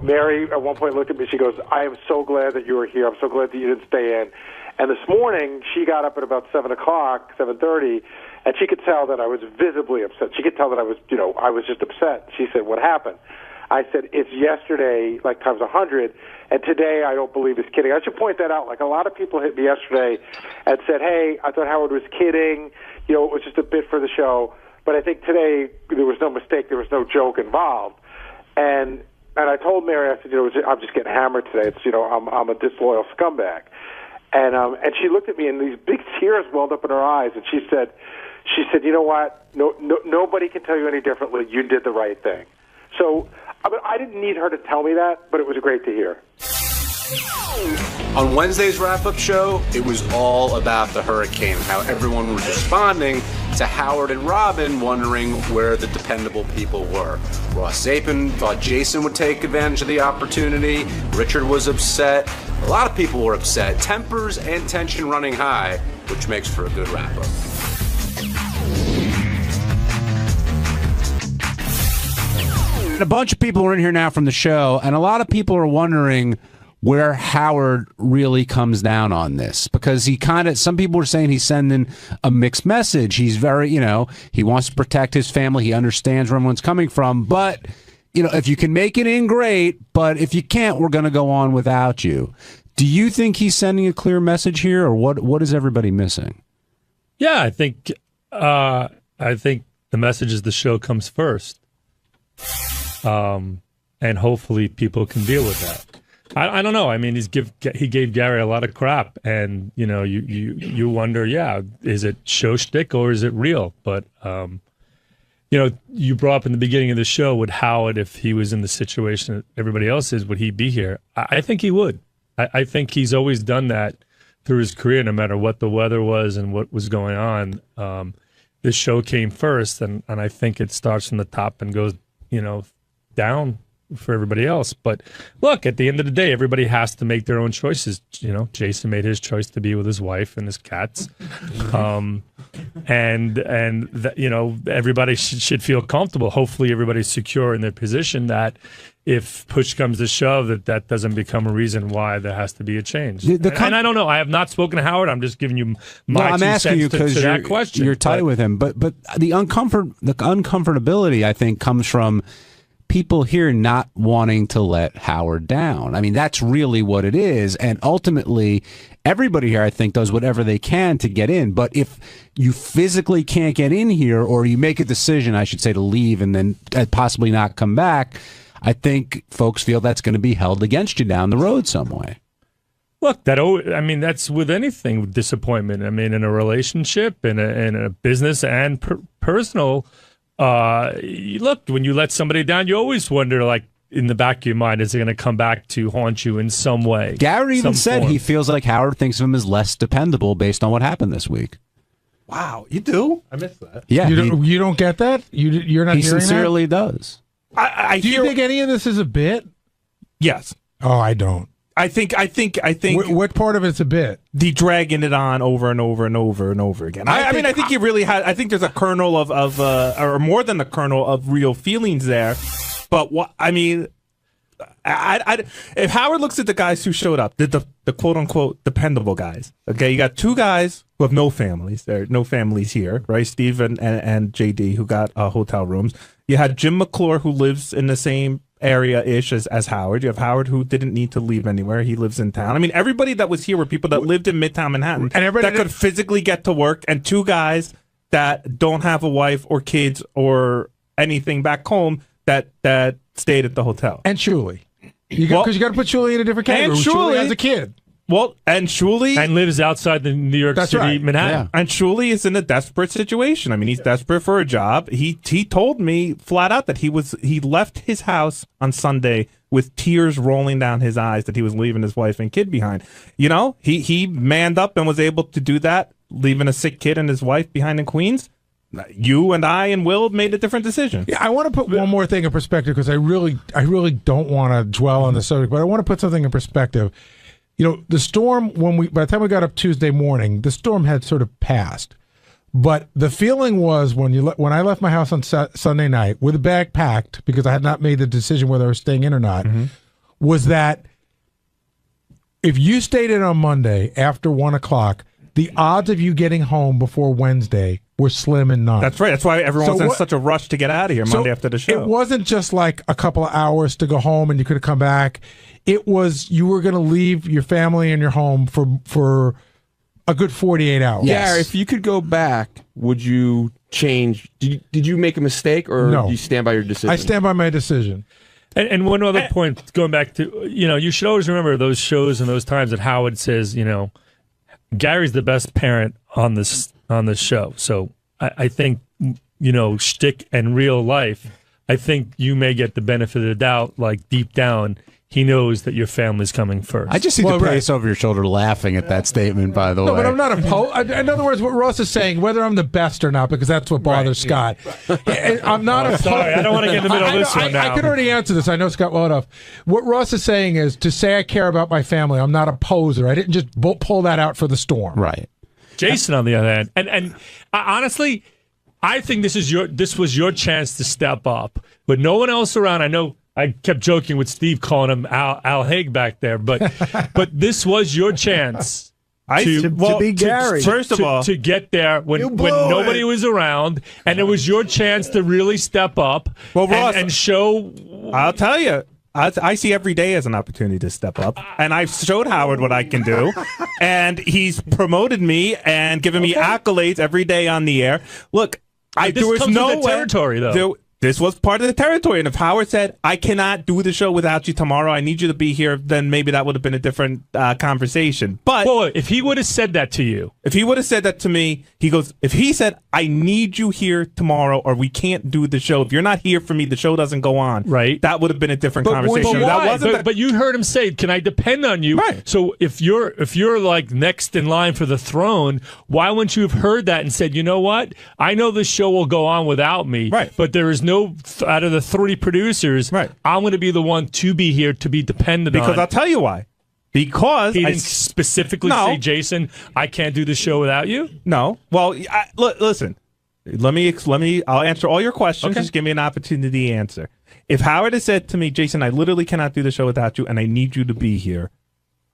S13: Mary at one point looked at me. She goes, I am so glad that you were here. I'm so glad that you didn't stay in. And this morning, she got up at about 7 o'clock, 7:30, and she could tell that I was visibly upset. She could tell that I was just upset. She said, what happened? I said, it's yesterday, like times 100, and today I don't believe he's kidding. I should point that out. Like, a lot of people hit me yesterday and said, hey, I thought Howard was kidding. It was just a bit for the show. But I think today there was no mistake. There was no joke involved. And I told Mary, I said, I'm just getting hammered today. It's, I'm a disloyal scumbag. And she looked at me, and these big tears welled up in her eyes, and she said, you know what? Nobody can tell you any differently. You did the right thing. So I didn't need her to tell me that, but it was great to hear.
S2: On Wednesday's wrap-up show, it was all about the hurricane, how everyone was responding to Howard and Robin wondering where the dependable people were. Ross Zapin thought Jason would take advantage of the opportunity. Richard was upset. A lot of people were upset. Tempers and tension running high, which makes for a good wrap-up.
S20: A bunch of people are in here now from the show, and a lot of people are wondering where Howard really comes down on this, because he some people were saying he's sending a mixed message. He's very, he wants to protect his family. He understands where everyone's coming from, but if you can make it in, great, but if you can't, we're going to go on without you. Do you think he's sending a clear message here, or what is everybody missing?
S1: Yeah, I think the message is the show comes first. And hopefully people can deal with that. I don't know. I mean, he gave Gary a lot of crap, and you wonder, is it show shtick or is it real? But you brought up in the beginning of the show, would Howard, if he was in the situation that everybody else is, would he be here? I think he would. I think he's always done that through his career, no matter what the weather was and what was going on. This show came first, and I think it starts from the top and goes, down for everybody else. But look, at the end of the day, everybody has to make their own choices. Jason made his choice to be with his wife and his cats, everybody should feel comfortable. Hopefully, everybody's secure in their position, that if push comes to shove, that doesn't become a reason why there has to be a change. And I don't know. I have not spoken to Howard. I'm just giving you my
S20: I'm
S1: two
S20: asking
S1: cents
S20: you because
S1: to that question.
S20: You're tight with him, but the uncomfortability, I think, comes from people here not wanting to let Howard down. I mean, that's really what it is. And ultimately, everybody here, I think, does whatever they can to get in. But if you physically can't get in here, or you make a decision, I should say, to leave and then possibly not come back, I think folks feel that's going to be held against you down the road some way.
S1: Look, that's with anything, with disappointment. I mean, in a relationship, in a business and personal. Look, when you let somebody down, you always wonder, like, in the back of your mind, is it going to come back to haunt you in some way?
S20: Gary even said he feels like Howard thinks of him as less dependable based on what happened this week.
S22: Wow, you do?
S1: I missed that.
S20: Yeah,
S19: you don't get that? You're not.
S20: He
S19: hearing
S20: sincerely
S19: that?
S20: does.
S19: Do you think any of this is a bit?
S22: Yes.
S19: Oh, I don't.
S22: I think.
S19: What part of it's a bit?
S22: The dragging it on over and over and over and over again. I think he really had. I think there's a kernel of or more than a kernel of real feelings there. But what I mean, if Howard looks at the guys who showed up, the quote unquote dependable guys. Okay, you got two guys who have no families. There are no families here, right? Steve and JD, who got hotel rooms. You had Jim McClure, who lives in the same area-ish as Howard. You have Howard, who didn't need to leave anywhere. He lives in town. I mean, everybody that was here were people that lived in Midtown Manhattan and that could physically get to work, and two guys that don't have a wife or kids or anything back home that stayed at the hotel.
S19: And Shuli. Because you got to put Shuli in a different category.
S22: And
S19: Shuli has a kid.
S22: Well, and Shuli...
S1: And lives outside the New York City, Manhattan.
S22: Yeah. And Shuli is in a desperate situation. I mean, he's desperate for a job. He told me flat out that he left his house on Sunday with tears rolling down his eyes that he was leaving his wife and kid behind. He manned up and was able to do that, leaving a sick kid and his wife behind in Queens. You and I and Will made a different decision.
S19: Yeah, I want to put one more thing in perspective, because I really don't want to dwell on the subject, but I want to put something in perspective. The storm, by the time we got up Tuesday morning, the storm had sort of passed. But the feeling was when I left my house on Sunday night with a bag packed, because I had not made the decision whether I was staying in or not, was that if you stayed in on Monday after 1 o'clock, the odds of you getting home before Wednesday were slim and none.
S22: That's right. That's why everyone's in such a rush to get out of here Monday after the show.
S19: It wasn't just like a couple of hours to go home and you could have come back. It was you were going to leave your family and your home for a good 48 hours.
S12: Yeah, if you could go back, would you change? Did you make a mistake, or do you stand by your decision?
S19: I stand by my decision.
S1: And one other point, going back to, you should always remember those shows and those times that Howard says, Gary's the best parent on this show. So I think, shtick and real life, I think you may get the benefit of the doubt, like deep down, he knows that your family's coming first.
S20: I just see the face over your shoulder laughing at that statement, by the way.
S19: No, but I'm not opposed. In other words, what Ross is saying, whether I'm the best or not, because that's what bothers Scott. I'm not opposed.
S1: Sorry, I don't want to get in the middle of this one now.
S19: I could already answer this. I know Scott well enough. What Ross is saying is, to say I care about my family, I'm not a poser. I didn't just pull that out for the storm.
S20: Right.
S1: Jason, on the other hand, and honestly, I think this was your chance to step up. With no one else around, I know I kept joking with Steve calling him Al Haig back there, but this was your chance. To be Gary.
S22: First of all,
S1: to get there when nobody was around, and it was your chance to really step up and show.
S22: I'll tell you, I see every day as an opportunity to step up, and I've showed Howard what I can do, and he's promoted me and given me accolades every day on the air. Look, there was no
S1: with the territory, though.
S22: This was part of the territory, and if Howard said, I cannot do the show without you tomorrow, I need you to be here, then maybe that would have been a different conversation. But
S1: if he would have said that to you,
S22: if he would have said that to me, he goes, if he said, I need you here tomorrow or we can't do the show, if you're not here for me, the show doesn't go on,
S1: right?
S22: That would have been a different conversation.
S1: But you heard him say, can I depend on you?
S22: Right.
S1: So if you're like next in line for the throne, why wouldn't you have heard that and said, you know what? I know this show will go on without me,
S22: right?
S1: But there is no, out of the 3 producers, right? I'm going to be the one to be here to be dependent on.
S22: Because I'll tell you why. Because
S1: he didn't specifically say, Jason, I can't do the show without you.
S22: No. Well, listen. Let me. I'll answer all your questions.
S1: Okay.
S22: Just give me an opportunity to answer. If Howard had said to me, Jason, I literally cannot do the show without you, and I need you to be here,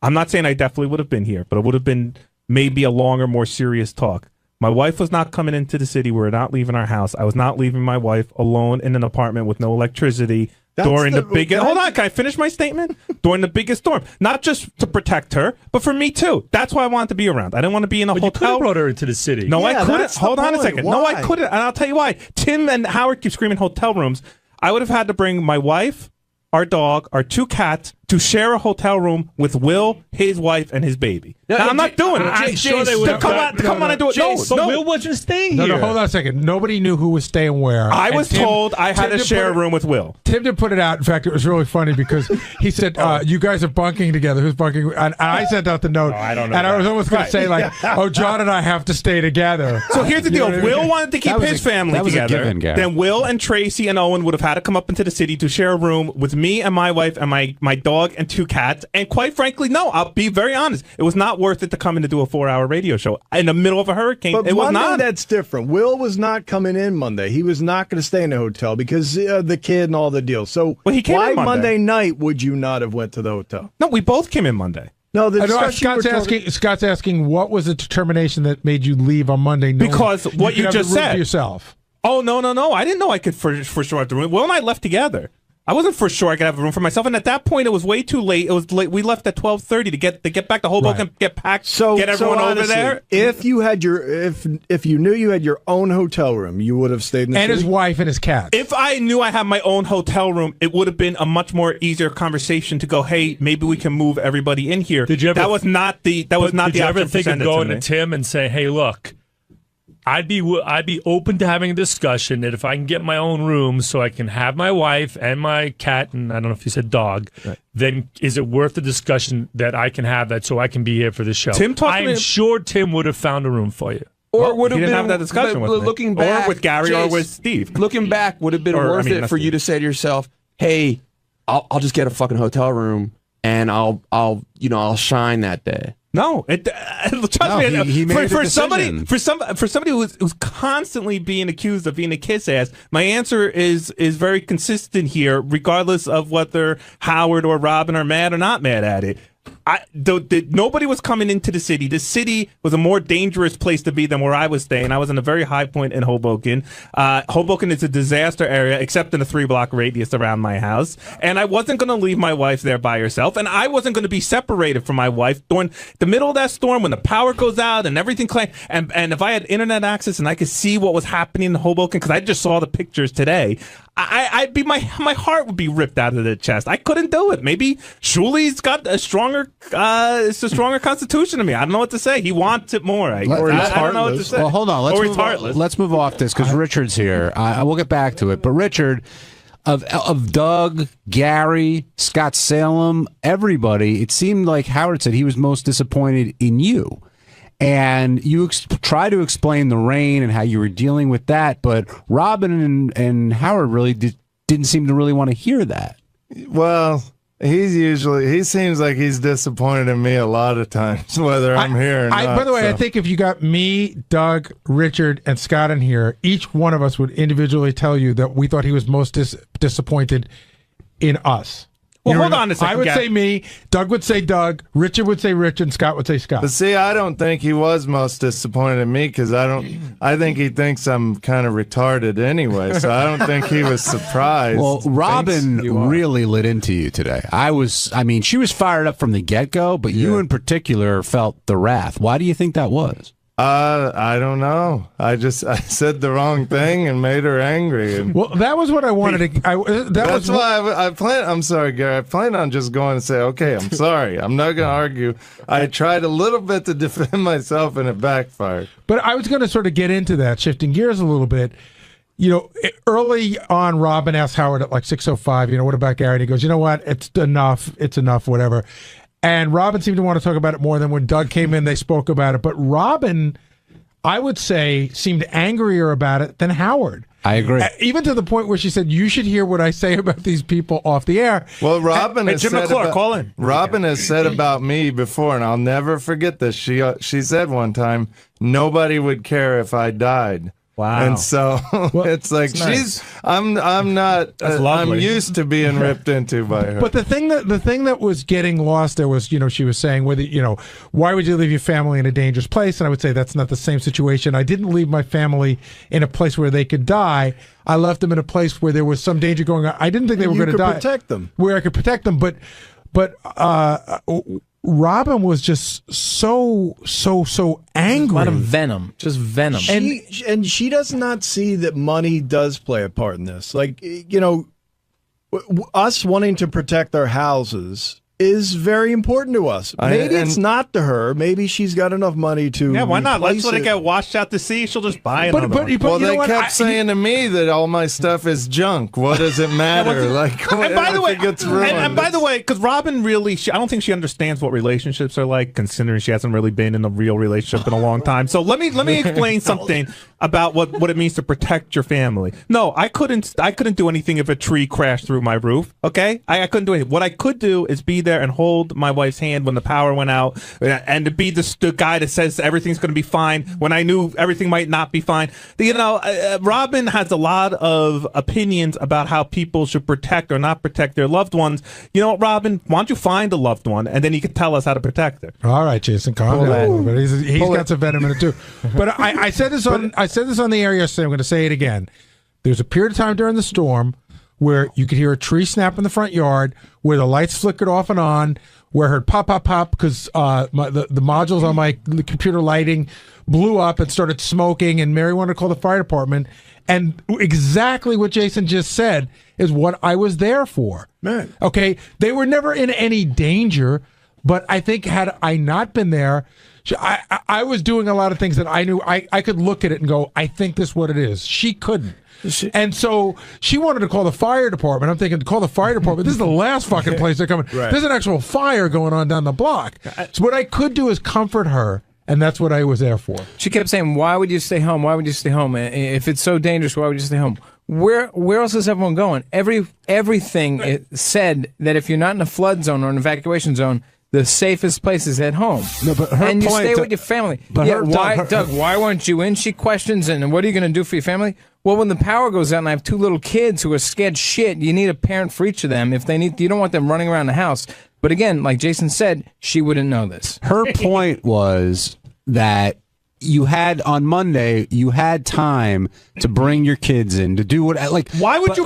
S22: I'm not saying I definitely would have been here, but it would have been maybe a longer, more serious talk. My wife was not coming into the city. We were not leaving our house. I was not leaving my wife alone in an apartment with no electricity during the biggest. Hold on, can I finish my statement? During the biggest storm, not just to protect her, but for me too. That's why I wanted to be around. I didn't want to be in a hotel.
S1: You could have brought her into the city.
S22: No, I couldn't. Hold on a second. No, I couldn't, and I'll tell you why. Tim and Howard keep screaming hotel rooms. I would have had to bring my wife, our dog, our 2 cats to share a hotel room with Will, his wife, and his baby. Now, I'm not doing it.
S1: I'm sure they would
S22: come on and do it.
S1: But Will wasn't staying here.
S19: No, hold on a second. Nobody knew who was staying where.
S22: I was told I had to share a room with Will.
S19: Tim did put it out. In fact, it was really funny because he said, you guys are bunking together. Who's bunking? And I sent out the note.
S22: I don't know.
S19: And I was almost going to say, like, John and I have to stay together.
S22: So here's the deal. Will wanted to keep his family together.
S20: Given,
S22: then Will and Tracy and Owen would have had to come up into the city to share a room with me and my wife and my dog and 2 cats. And quite frankly, no, I'll be very honest. It was not worth it to come in to do a 4-hour radio show in the middle of a hurricane.
S3: But
S22: it was
S3: Monday,
S22: not.
S3: That's different. Will was not coming in Monday. He was not going to stay in the hotel because the kid and all the deals. So
S22: he came
S3: why
S22: in
S3: Monday night would you not have went to the hotel?
S22: No, we both came in Monday.
S3: No,
S19: Scott's asking what was the determination that made you leave on Monday night?
S22: Because what you just said.
S19: Yourself.
S22: Oh, no. I didn't know I could for sure have the room. Will and I left together. I wasn't for sure I could have a room for myself, and at that point, it was way too late. It was late. We left at 12:30 to get back to Hoboken, get packed, get everyone over there.
S3: If you had if you knew you had your own hotel room, you would have stayed in the
S19: and
S3: city?
S19: His wife and his cat.
S22: If I knew I had my own hotel room, it would have been a much more easier conversation to go, hey, maybe we can move everybody in here.
S1: Did you ever?
S22: That was not the option.
S1: Did you ever think of going
S22: to
S1: to Tim and say, hey, look, I'd be open to having a discussion that if I can get my own room so I can have my wife and my cat and I don't know if you said dog, then is it worth the discussion that I can have that so I can be here for the show? I'm sure Tim would have found a room for you.
S12: Or would
S22: he
S12: have
S22: didn't
S12: been
S22: have that discussion with me.
S12: Looking back,
S22: or with Gary, or with Steve.
S12: Looking back, would have been worth it for you to say to yourself, "Hey, I'll just get a fucking hotel room and I'll shine that day."
S22: No, trust me.
S20: He made
S22: for
S20: a
S22: somebody
S20: decision.
S22: for somebody who's constantly being accused of being a kiss ass, my answer is very consistent here, regardless of whether Howard or Robin are mad or not mad at it. Nobody was coming into the city. The city was a more dangerous place to be than where I was staying. I was in a very high point in Hoboken. Hoboken is a disaster area, except in a 3-block radius around my house. And I wasn't going to leave my wife there by herself. And I wasn't going to be separated from my wife during the middle of that storm when the power goes out and everything. And if I had internet access and I could see what was happening in Hoboken, because I just saw the pictures today, my heart would be ripped out of the chest. I couldn't do it. Maybe Shuli's got a stronger constitution than me. I don't know what to say. He wants it more. I don't know what to say.
S20: Well, hold on. Let's move off this because Richard's here. I will get back to it. But Richard, of Doug, Gary, Scott Salem, everybody, it seemed like Howard said he was most disappointed in you. And you try to explain the rain and how you were dealing with that, but Robin and Howard really didn't seem to really want to hear that.
S3: Well, he seems like he's disappointed in me a lot of times, whether I'm here or not.
S19: By the way, I think if you got me, Doug, Richard, and Scott in here, each one of us would individually tell you that we thought he was most disappointed in us.
S22: Well, hold on a second.
S19: I would say me, Doug would say Doug, Richard would say Rich, and Scott would say Scott.
S3: But see, I don't think he was most disappointed in me because I think he thinks I'm kind of retarded anyway, so I don't think he was surprised.
S20: Well, Robin really lit into you today. She was fired up from the get-go, but you in particular felt the wrath. Why do you think that was?
S3: I don't know. I said the wrong thing and made her angry. And
S19: well, that was what I wanted to.
S3: That's why I plan. I'm sorry, Gary. I plan on just going and say, okay, I'm sorry. I'm not going to argue. I tried a little bit to defend myself and it backfired.
S19: But I was going to sort of get into that, shifting gears a little bit. You know, early on, Robin asked Howard at like 6:05, you know, what about Gary? And he goes, you know what? It's enough, whatever. And Robin seemed to want to talk about it more than when Doug came in, they spoke about it. But Robin, I would say, seemed angrier about it than Howard.
S20: I agree.
S19: Even to the point where she said, you should hear what I say about these people off the air.
S3: Well, Robin has
S22: Jim
S3: said
S22: McClure, call in.
S3: Robin has said about me before, and I'll never forget this. She said one time, nobody would care if I died.
S22: Wow.
S3: And so it's like I'm used to being ripped into by her.
S19: But the thing that was getting lost there was, you know, she was saying whether, you know, why would you leave your family in a dangerous place? And I would say that's not the same situation. I didn't leave my family in a place where they could die. I left them in a place where there was some danger going on. I didn't think they were going to die.
S10: Protect them.
S19: Where I could protect them, but Robin was just so angry.
S10: A lot of venom, just venom. And she does not see that money does play a part in this. Like, you know, us wanting to protect our houses is very important to us. Maybe it's not to her. Maybe she's got enough money to.
S22: Yeah, why not? Let's let it get washed out to sea. She'll just buy another one.
S3: Well, they kept saying to me that all my stuff is junk. What does it matter?
S22: And by the way, and by the way, because Robin really, I don't think she understands what relationships are like, considering she hasn't really been in a real relationship in a long time. So let me explain something about what it means to protect your family. No, I couldn't do anything if a tree crashed through my roof. Okay, I couldn't do anything. What I could do is be there and hold my wife's hand when the power went out, and to be the guy that says everything's going to be fine when I knew everything might not be fine. You know, Robin has a lot of opinions about how people should protect or not protect their loved ones. You know what, Robin? Why don't you find a loved one, and then you can tell us how to protect her.
S19: All right, Jason, calm down a little bit. He's got some venom in it too. But I said this on the air yesterday. I'm going to say it again. There's a period of time during the storm where you could hear a tree snap in the front yard, where the lights flickered off and on, where I heard pop, pop, pop, because the modules on my computer lighting blew up and started smoking, and Mary wanted to call the fire department. And exactly what Jason just said is what I was there for.
S10: Man.
S19: Okay? They were never in any danger, but I think had I not been there, I was doing a lot of things that I knew I could look at it and go, I think this is what it is. She couldn't. And so she wanted to call the fire department. I'm thinking, call the fire department. This is the last fucking place they're coming.
S10: Right.
S19: There's an actual fire going on down the block. So what I could do is comfort her, and that's what I was there for.
S10: She kept saying, why would you stay home? Why would you stay home? If it's so dangerous, why would you stay home? Where else is everyone going? Everything said that if you're not in a flood zone or an evacuation zone, the safest place is at home.
S20: No, but her
S10: and you
S20: point
S10: stay with your family. Doug, why weren't you in? She questions, and what are you going to do for your family? Well, when the power goes out and I have two little kids who are scared shit, you need a parent for each of them. If they need, you don't want them running around the house. But again, like Jason said, she wouldn't know this.
S20: Her point was that you had on Monday, you had time to bring your kids in to do what
S22: why would you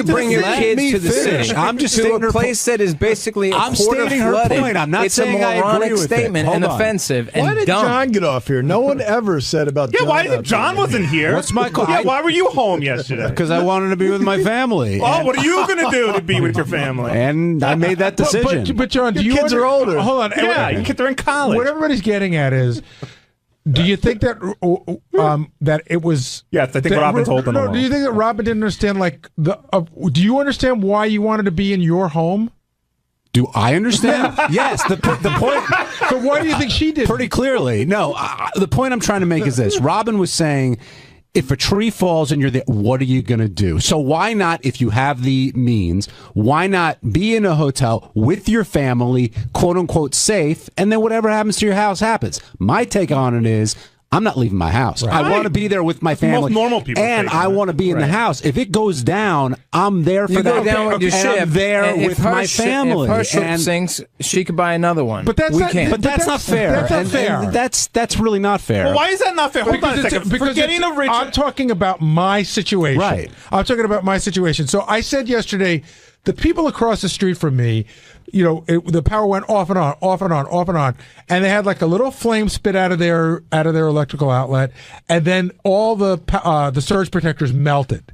S22: bring
S10: your kids to the city?
S20: I'm just
S10: to
S20: stating
S10: a place that is basically
S20: I'm
S10: quarter
S20: stating her
S10: flooded.
S20: point. I'm not
S10: it's
S20: saying
S10: a
S20: I agree
S10: moronic
S20: with
S10: statement
S20: it.
S10: and
S20: Hold on.
S10: offensive and Why did dumb. John get off here? No one ever said about
S22: John. Why did John wasn't here?
S20: What's my call?
S22: Yeah, why were you home yesterday?
S20: Because I wanted to be with my family.
S22: Oh, what are you going to do to be with your family?
S20: And I made that decision.
S19: But John,
S22: Your kids are older.
S19: Hold on.
S22: Yeah, your kids are in college.
S19: What everybody's getting at is, do you think that that it was?
S22: Yes, I think Robin's holding
S19: No,
S22: along.
S19: do you think that Robin didn't understand? Like do you understand why you wanted to be in your home?
S20: Do I understand? Yes. The point.
S19: So why do you think she did?
S20: Pretty clearly. No. The point I'm trying to make is this: Robin was saying, if a tree falls and you're there, what are you going to do? So why not, if you have the means, why not be in a hotel with your family, quote unquote safe, and then whatever happens to your house happens? My take on it is, I'm not leaving my house.
S22: Right.
S20: I want to be there with my family.
S22: Most normal people
S20: and
S22: thinking
S20: I want to be in the
S22: Right.
S20: house. If it goes down, I'm there for
S15: You
S20: that.
S15: go down with your
S20: and
S15: ship.
S20: I'm there
S15: and
S20: with my family.
S15: If her ship
S20: and
S15: sinks, she could buy another one.
S19: But that's
S15: we
S19: not-
S15: can't.
S20: But that's not fair.
S19: That's not
S20: And
S19: fair.
S20: that's really not fair.
S22: Well, why is that not fair? Hold on a second. Forgetting the rich.
S19: I'm talking about my situation.
S20: Right.
S19: I'm talking about my situation. So I said yesterday, the people across the street from me, you know, the power went off and on, off and on, off and on, and they had like a little flame spit out of their electrical outlet, and then all the surge protectors melted.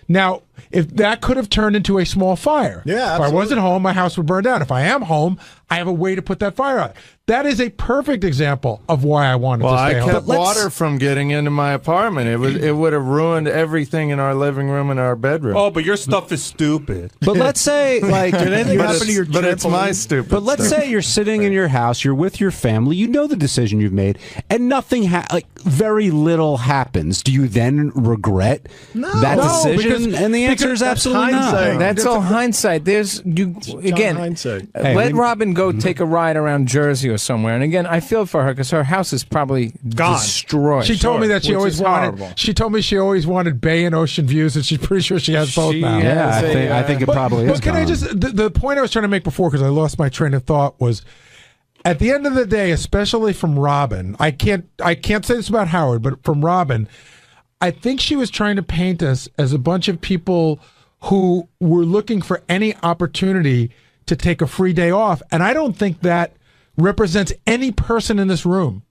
S19: Now, if that could have turned into a small fire.
S10: Yeah,
S19: If I
S10: absolutely.
S19: wasn't home, my house would burn down. If I am home, I have a way to put that fire out. That is a perfect example of why I wanted
S3: Well,
S19: to
S3: I
S19: stay home.
S3: kept water from getting into my apartment. It would have ruined everything in our living room and our bedroom.
S22: Oh, but your stuff is stupid.
S20: But let's say, like,
S3: Did anything happen to your But it's my stupid
S20: But let's
S3: stuff.
S20: say you're sitting in your house, you're with your family, you know the decision you've made, and nothing, like, very little happens. Do you then regret that decision? And the answer is absolutely not.
S15: That's all hindsight. There's again.
S10: hindsight.
S20: Hey,
S15: let
S20: we-
S15: Robin go take a ride around Jersey or somewhere. And again, I feel for her because her house is probably destroyed.
S19: She told me that she
S15: which
S19: always
S15: is
S19: wanted.
S15: horrible.
S19: She told me she always wanted bay and ocean views, and she's pretty sure she has both now.
S20: Yeah, I think it probably is.
S19: But can I
S20: gone.
S19: just the point I was trying to make before, because I lost my train of thought, was at the end of the day, especially from Robin. I can't say this about Howard, but from Robin, I think she was trying to paint us as a bunch of people who were looking for any opportunity to take a free day off, and I don't think that represents any person in this room.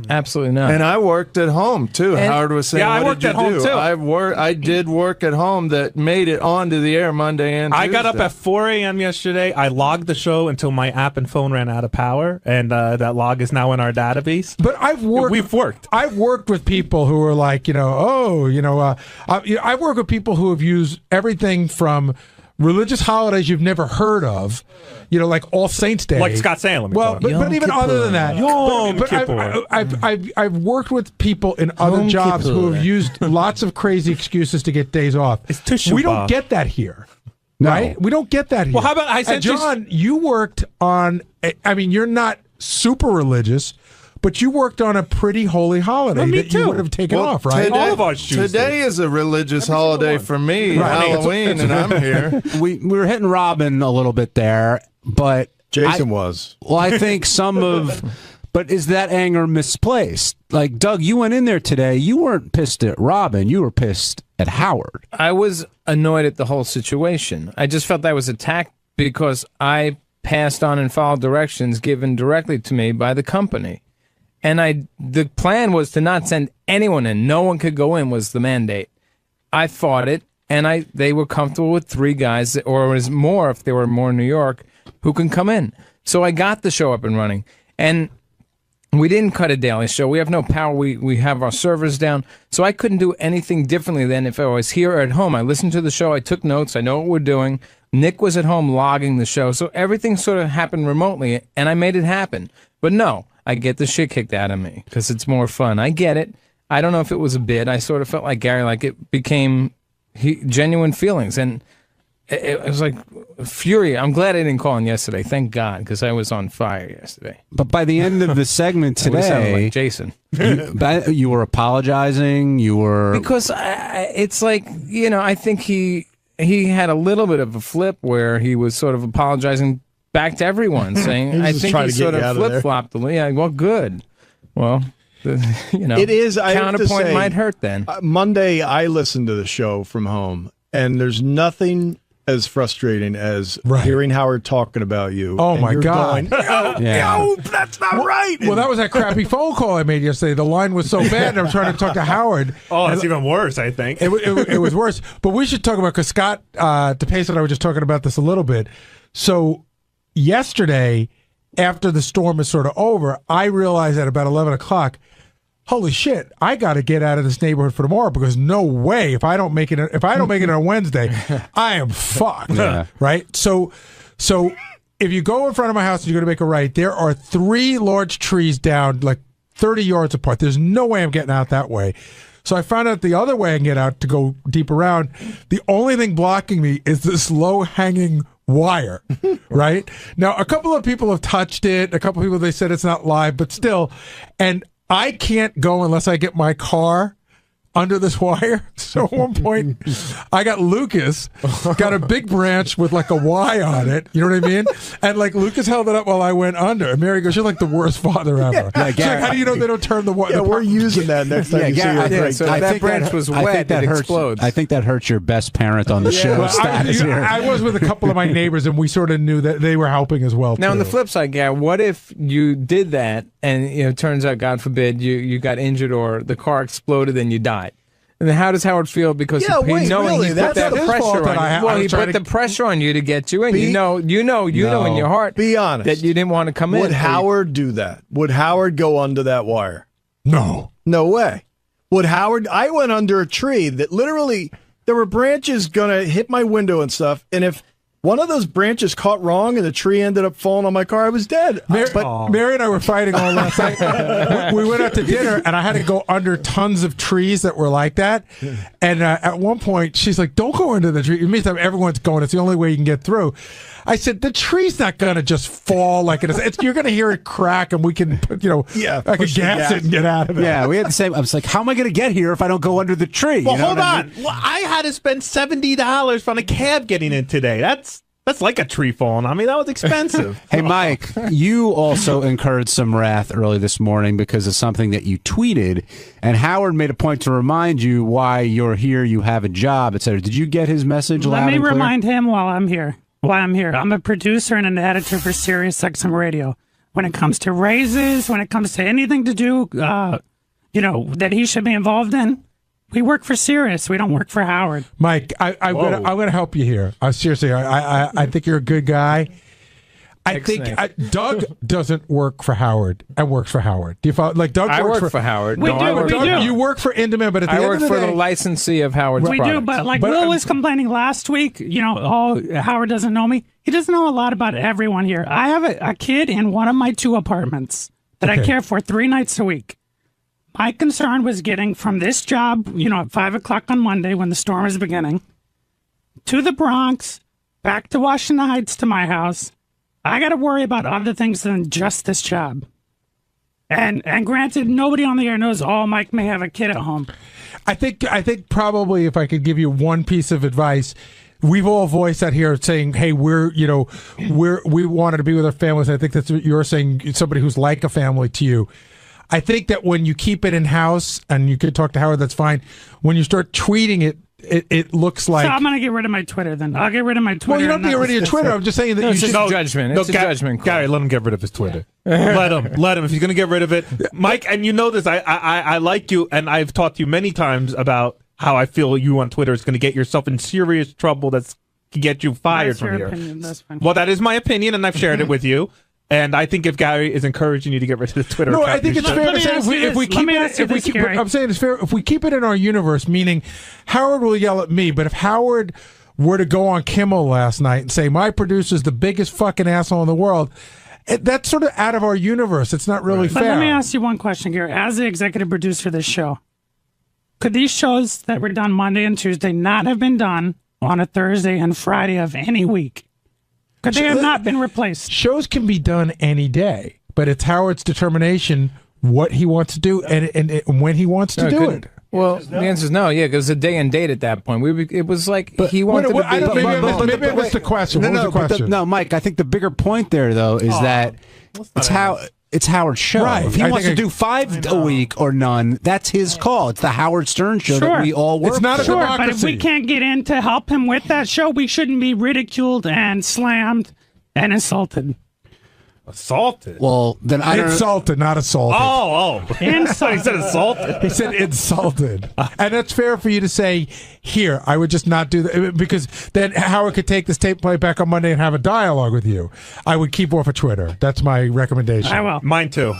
S15: Absolutely not.
S3: And I worked at home too.
S15: And-
S3: Howard was saying,
S22: Yeah, I
S3: "What
S22: worked
S3: did you
S22: at home,
S3: do?"
S22: too.
S3: I did work at home that made it onto the air Monday and
S22: I got up
S3: Tuesday.
S22: at 4 a.m. yesterday. I logged the show until my app and phone ran out of power, and that log is now in our database.
S19: But we've
S22: worked.
S19: I've worked with people who are like, I've worked with people who have used everything from religious holidays you've never heard of, like All Saints Day,
S22: Like Scott Salem.
S19: Well, but even other than that,
S22: Yom
S19: but
S22: Kippur.
S19: I've worked with people in other
S15: Yom
S19: jobs who
S15: Kippur.
S19: have used lots of crazy excuses to get days off.
S22: It's Tisha
S19: We don't
S22: B'Av.
S19: get that here.
S20: No.
S19: Right? We don't get that here.
S22: Well, how about I
S19: And
S22: sent you-
S19: John, you worked on, I mean, you're not super religious, but you worked on a pretty holy holiday
S22: Well, me
S19: that you
S22: too.
S19: would have taken
S3: Well,
S19: off, right?
S3: Today,
S22: All of ours Tuesdays.
S3: today is a religious holiday for me,
S19: Right.
S3: Halloween, and I'm here.
S20: we were hitting Robin a little bit there, but
S10: Jason was.
S20: Well, I think but is that anger misplaced? Like, Doug, you went in there today. You weren't pissed at Robin. You were pissed at Howard.
S15: I was annoyed at the whole situation. I just felt I was attacked because I passed on and followed directions given directly to me by the company. And the plan was to not send anyone in. No one could go in was the mandate. I fought it, and they were comfortable with 3 guys, or it was more if there were more in New York, who can come in. So I got the show up and running. And we didn't cut a daily show. We have no power. We have our servers down. So I couldn't do anything differently than if I was here or at home. I listened to the show. I took notes. I know what we're doing. Nick was at home logging the show. So everything sort of happened remotely, and I made it happen. But no, I get the shit kicked out of me because it's more fun. I get it. I don't know if it was a bid. I sort of felt like Gary, like it became genuine feelings. And it was like fury. I'm glad I didn't call in yesterday. Thank God, because I was on fire yesterday.
S20: But by the end of the segment
S15: I would've sounded
S20: today,
S15: like Jason.
S20: you were apologizing. You were
S15: Because it's like, I think he had a little bit of a flip where he was sort of apologizing back to everyone, saying,
S10: He was
S15: I
S10: just
S15: think
S10: trying
S15: he
S10: to get
S15: sort
S10: you
S15: of
S10: out of there.
S15: flip-flopped a little. Yeah, well, good. Well,
S10: It is. I have to
S15: counterpoint
S10: say,
S15: might hurt then.
S10: Monday, I listened to the show from home, and there's nothing as frustrating as hearing Howard talking about you.
S19: Oh
S10: and
S19: my
S10: you're
S19: God!
S10: going,
S19: No, that's not right. Well, that was that crappy phone call I made yesterday. The line was so bad, and I'm trying to talk to Howard.
S22: Oh, it's even worse, I think.
S19: It was worse. But we should talk about, because Scott 𝗛𝗿𝗱 and I were just talking about this a little bit. So yesterday, after the storm is sort of over, I realized at about 11 o'clock, holy shit, I got to get out of this neighborhood for tomorrow, because no way, if I don't make it on Wednesday, I am fucked.
S20: Yeah.
S19: Right? So if you go in front of my house and you're going to make a right, there are 3 large trees down like 30 yards apart. There's no way I'm getting out that way. So I found out the other way I can get out to go deep around. The only thing blocking me is this low-hanging wire, right? Now, a couple of people have touched it. A couple of people, they said it's not live, but still. And I can't go unless I get my car under this wire. So at one point, I got Lucas, got a big branch with like a Y on it. You know what I mean? And like Lucas held it up while I went under. And Mary goes, "You're like the worst father ever."
S10: Yeah,
S19: She's like, "How do you know they don't turn the wire?"
S10: Yeah, we're using that next time you see your break.
S15: So if that branch was wet, it explodes.
S20: I think that hurts your best parent on the show.
S19: Well,
S20: status here.
S19: I was with a couple of my neighbors, and we sort of knew that they were helping as well.
S15: Now,
S19: too.
S15: on the flip side, Gary, what if you did that and it turns out, God forbid, you got injured or the car exploded and you died? And then how does Howard feel? Because he put that pressure on you. Well, he put the pressure on you to get you in. You know in your heart.
S10: Be honest.
S15: That you didn't want to come in.
S10: Would Howard do that? Would Howard go under that wire?
S19: No.
S10: No way. Would Howard? I went under a tree that literally there were branches gonna hit my window and stuff, and if one of those branches caught wrong and the tree ended up falling on my car, I was dead.
S19: Mary and I were fighting all last night. We went out to dinner, and I had to go under tons of trees that were like that. And at one point, she's like, "Don't go under the tree." It means that everyone's going. It's the only way you can get through. I said, "The tree's not going to just fall like it is. You're going to hear it crack, and we can, I can gas it and get out of it."
S20: Yeah, we had the same. I was like, "How am I going to get here if I don't go under the tree?"
S22: Well,
S20: You know
S22: hold
S20: what I
S22: on.
S20: mean?
S22: Well, I had to spend $70 on a cab getting in today. That's like a tree falling on me. That was expensive.
S20: Hey, Mike, you also incurred some wrath early this morning because of something that you tweeted, and Howard made a point to remind you why you're here, you have a job, etc. Did you get his message loud
S6: Let me
S20: and clear?
S6: remind him why I'm here. I'm a producer and an editor for Sirius XM Radio. When it comes to raises, when it comes to anything to do, that he should be involved in, we work for Sirius. We don't work for Howard.
S19: Mike, I'm gonna help you here. Seriously, I think you're a good guy. I think Doug doesn't work for Howard and works for Howard. Do you follow? Like Doug
S15: I
S19: works
S15: work for Howard.
S6: We do.
S19: You work for Indyman, but at the
S15: I
S19: end
S15: work
S19: of the
S15: for
S19: day,
S15: the licensee of Howard's
S6: We
S15: products.
S6: do, but Will was complaining last week, Howard doesn't know me. He doesn't know a lot about everyone here. I have a kid in one of my 2 apartments that I care for 3 nights a week. My concern was getting from this job, at 5 o'clock on Monday when the storm is beginning, to the Bronx, back to Washington Heights to my house. I got to worry about other things than just this job. And granted, nobody on the air knows, Mike may have a kid at home.
S19: I think probably if I could give you one piece of advice, we've all voiced that here saying, hey, we wanted to be with our families. I think that's what you're saying, somebody who's like a family to you. I think that when you keep it in-house, and you could talk to Howard, that's fine. When you start tweeting it, it looks like...
S6: So I'm going to get rid of my Twitter then. I'll get rid of my Twitter.
S19: Well, you don't have to get rid of your Twitter. I'm just saying that
S15: it's just a judgment. It's a judgment call.
S22: Gary, let him get rid of his Twitter. Let him. If he's going to get rid of it. Mike, and you know this, I like you, and I've talked to you many times about how I feel you on Twitter is going to get yourself in serious trouble that's to get you fired
S6: That's
S22: from
S6: your
S22: here.
S6: opinion. That's fine.
S22: Well, that is my opinion, and I've shared it with you. And I think if Gary is encouraging you to get rid of the Twitter account,
S19: I think it's fair to say if we keep it. I'm saying it's fair if we keep it in our universe. Meaning, Howard will yell at me, but if Howard were to go on Kimmel last night and say my producer's the biggest fucking asshole in the world, that's sort of out of our universe. It's not really fair.
S6: But let me ask you one question, Gary. As the executive producer of this show, could these shows that were done Monday and Tuesday not have been done on a Thursday and Friday of any week? Could they have not been replaced?
S19: Shows can be done any day, but it's Howard's determination what he wants to do and when he wants to do it.
S15: Well, the answer is no. Yeah, because it's a day and date at that point. It was like he wanted to be...
S19: Maybe I missed the question. What was the question?
S20: No, Mike, I think the bigger point there, though, is that it's Howard's show.
S19: Right.
S20: If he wants to do 5 a week or none, that's his call. It's the Howard Stern show that we all work for.
S19: It's not a democracy.
S6: But if we can't get in to help him with that show, we shouldn't be ridiculed and slammed and insulted.
S22: Assaulted?
S20: Well, then I don't...
S19: Insulted, not assaulted.
S22: Oh.
S6: Insulted.
S22: He said assaulted.
S19: He said insulted. And that's fair for you to say, here, I would just not do that, because then Howard could take this tape play back on Monday and have a dialogue with you. I would keep off of Twitter. That's my recommendation.
S6: I will.
S22: Mine too.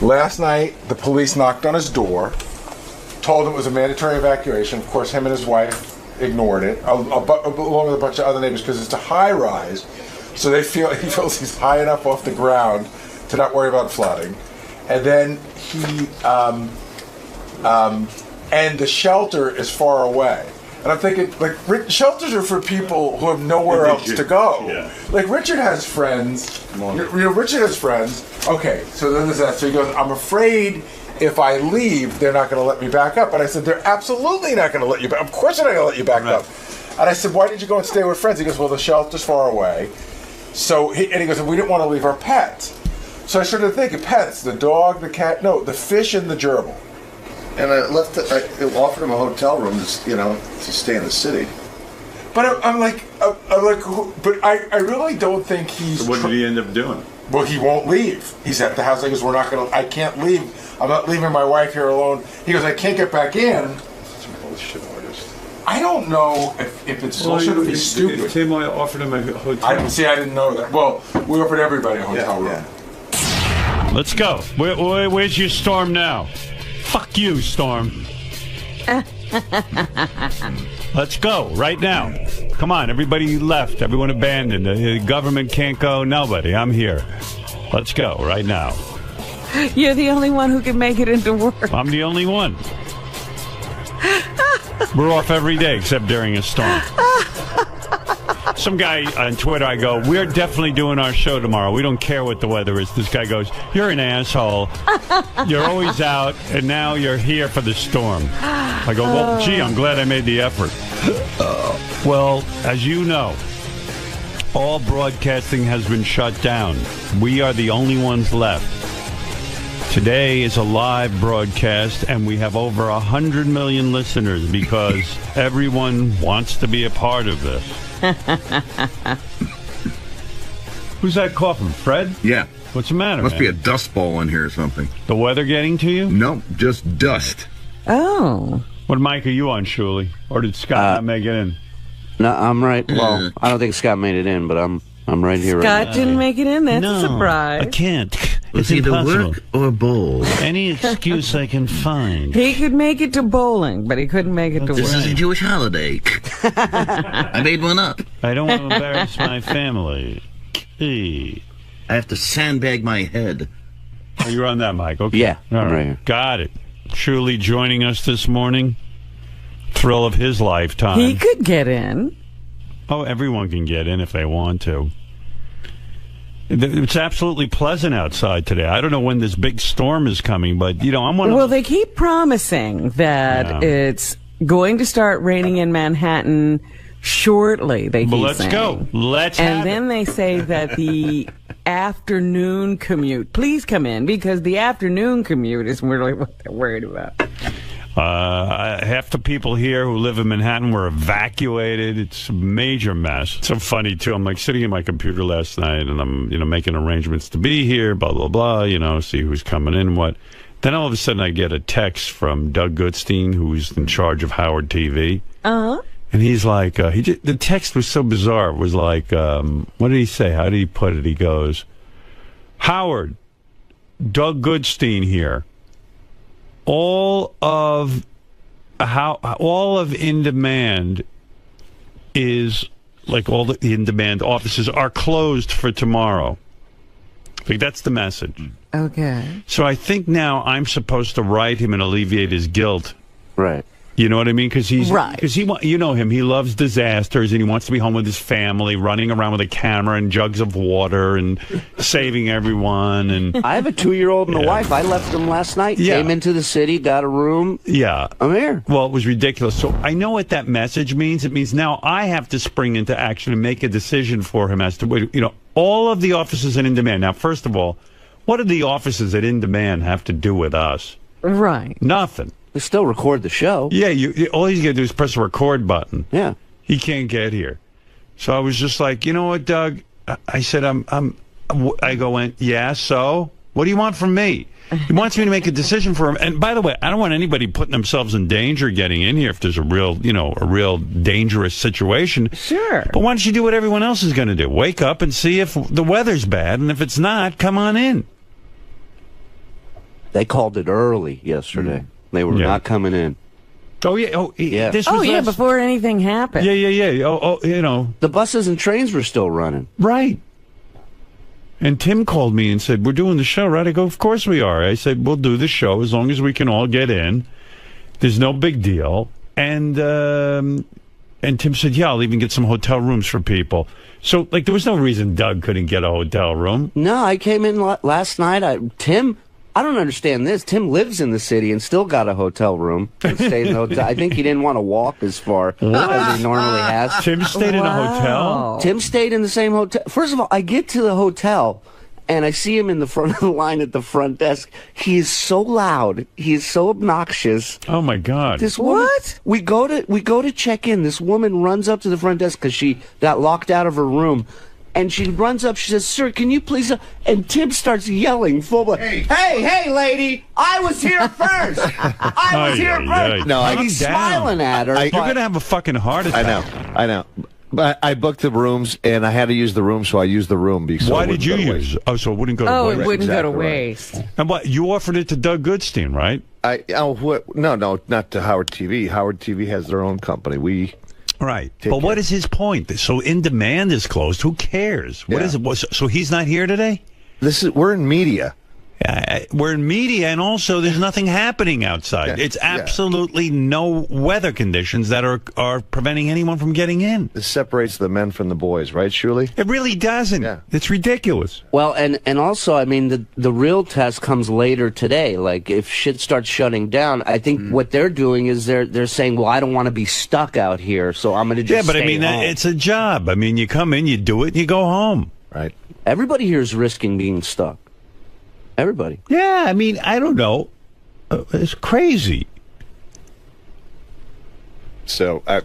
S24: Last night, the police knocked on his door, told him it was a mandatory evacuation. Of course, him and his wife ignored it, along with a bunch of other neighbors, because it's a high rise. So he feels he's high enough off the ground to not worry about flooding. And then and the shelter is far away. And I'm thinking, like, shelters are for people who have nowhere else to go. Yeah. Like, Richard has friends. Richard has friends. Okay, so then there's that. So he goes, I'm afraid if I leave, they're not going to let me back up. And I said, they're absolutely not going to let you back. Of course they're not going to let you back up. And I said, why did you go and stay with friends? He goes, well, the shelter's far away. So he goes, we didn't want to leave our pets. So I started thinking, pets, the dog, the cat, no, the fish and the gerbil.
S16: And I offered him a hotel room, to stay in the city.
S24: But I'm like, but I really don't think he's.
S17: So what did he end up doing?
S24: Well, he won't leave. He's at the house. He goes, I can't leave. I'm not leaving my wife here alone. He goes, I can't get back in.
S17: Such a bullshit artist.
S24: I don't know if it's bullshit or if he's stupid.
S17: If Tim offered him a hotel.
S24: I didn't know that. Well, we offered everybody a hotel room.
S17: Yeah.
S18: Let's go. Where's your Storm now? Fuck you, Storm. Let's go right now. Come on, everybody left. Everyone abandoned. The government can't go. Nobody. I'm here. Let's go right now.
S21: You're the only one who can make it into work.
S18: I'm the only one. We're off every day except during a storm. Some guy on Twitter, I go, we're definitely doing our show tomorrow. We don't care what the weather is. This guy goes, you're an asshole. You're always out, and now you're here for the storm. I go, well, gee, I'm glad I made the effort. Well, as you know, all broadcasting has been shut down. We are the only ones left. Today is a live broadcast, and we have over 100 million listeners because everyone wants to be a part of this. Who's that coughing? Fred?
S16: Yeah.
S18: What's the matter,
S16: Must
S18: man?
S16: be a dust ball in here or something.
S18: The weather getting to you?
S16: No, just dust.
S21: Oh.
S18: What mic are you on, Shuli? Or did Scott not make it in?
S11: No, I'm right. Well, I don't think Scott made it in, but I'm right here.
S21: Scott didn't make it in. That's a surprise.
S18: I can't.
S16: It's
S18: It's
S16: either
S18: impossible.
S16: work or bowl.
S18: Any excuse I can find.
S21: He could make it to bowling, but he couldn't make it to
S16: This
S21: work.
S16: is a Jewish holiday. I made one up.
S18: I don't want to embarrass my family. Hey.
S16: I have to sandbag my head.
S18: Oh, you're on that mic, okay?
S11: Yeah,
S18: All
S11: I'm
S18: right.
S11: right here.
S18: Got it. Shuli joining us this morning. Thrill of his lifetime.
S21: He could get in.
S18: Oh, everyone can get in if they want to. It's absolutely pleasant outside today. I don't know when this big storm is coming, but, I'm one of...
S21: Well, they keep promising that it's going to start raining in Manhattan shortly, they keep
S18: But let's
S21: saying.
S18: go. Let's have
S21: And then they say that the afternoon commute, please come in, because the afternoon commute is really what they're worried about.
S18: Half the people here who live in Manhattan were evacuated. It's a major mess. It's so funny, too. I'm like sitting at my computer last night and I'm, making arrangements to be here, blah, blah, blah, see who's coming in and what. Then all of a sudden I get a text from Doug Goodstein, who's in charge of Howard TV.
S21: Uh-huh.
S18: And he's like, the text was so bizarre. It was like, what did he say? How did he put it? He goes, Howard, Doug Goodstein here. All of In Demand is like all the In Demand offices are closed for tomorrow. Like that's the message.
S21: Okay.
S18: So I think now I'm supposed to write him and alleviate his guilt.
S11: Right.
S18: You know what I mean? Because he you know him. He loves disasters and he wants to be home with his family, running around with a camera and jugs of water and saving everyone. And
S11: I have a 2-year-old and a wife. I left them last night.
S18: Yeah.
S11: Came into the city, got a room.
S18: Yeah.
S11: I'm here.
S18: Well, it was ridiculous. So I know what that message means. It means now I have to spring into action and make a decision for him as to, all of the offices in Demand. Now, first of all, what do the offices at In Demand have to do with us?
S21: Right.
S18: Nothing.
S11: We still record the show.
S18: Yeah, all he's got to do is press a record button.
S11: Yeah.
S18: He can't get here. So I was just like, you know what, Doug? I said, I go, yeah, so? What do you want from me? He wants me to make a decision for him. And by the way, I don't want anybody putting themselves in danger getting in here if there's a real dangerous situation.
S21: Sure.
S18: But why don't you do what everyone else is going to do? Wake up and see if the weather's bad, and if it's not, come on in.
S11: They called it early yesterday. They were not coming in.
S18: Oh yeah. Oh yeah. This
S21: Oh
S18: was
S21: yeah,
S18: last-
S21: before anything happened.
S18: Yeah. Oh, you know.
S11: The buses and trains were still running.
S18: Right. And Tim called me and said, "We're doing the show, right?" I go, "Of course we are." I said, "We'll do the show as long as we can all get in. There's no big deal." And Tim said, "Yeah, I'll even get some hotel rooms for people." So, like, there was no reason Doug couldn't get a hotel room.
S11: No, I came in last night. Tim, I don't understand this. Tim lives in the city and still got a hotel room. Stayed in the hotel. I think he didn't want to walk as far as he normally has.
S18: Tim stayed in a hotel?
S11: Tim stayed in the same hotel. First of all, I get to the hotel and I see him in the front of the line at the front desk. He is so loud. He is so obnoxious.
S18: Oh my God!
S11: This woman, we go to check in. This woman runs up to the front desk because she got locked out of her room, and she runs up. She says, "Sir, can you please?" And Tim starts yelling full blood. Hey, lady! I was here first. I was here first.
S18: No,
S11: and he's smiling at her.
S18: You're gonna have a fucking heart attack.
S16: I know. But I booked the rooms, and I had to use the room, so I used the room. Because
S18: Why did you use? Oh, so it wouldn't go to waste.
S21: It wouldn't go to
S16: Exactly right.
S21: waste.
S18: And what, you offered it to Doug Goodstein, right?
S16: No, not to Howard TV. Howard TV has their own company. We
S18: Right. But what is his point? So In Demand is closed. Who cares? What is it? So he's not here today?
S16: We're in media.
S18: We're in media, and also there's nothing happening outside. It's absolutely no weather conditions that are preventing anyone from getting in.
S16: This separates the men from the boys, right, Shuli?
S18: It really doesn't. It's ridiculous.
S11: Well, and also, I mean, the real test comes later today. Like, if shit starts shutting down, I think what they're doing is they're saying, well, I don't want to be stuck out here, so I'm going to just
S18: but I
S11: stay
S18: mean,
S11: home.
S18: it's a job. I mean, you come in, you do it, and you go home.
S16: Right.
S11: Everybody here is risking being stuck. Everybody.
S18: Yeah, I mean, I don't know. It's crazy.
S16: So, I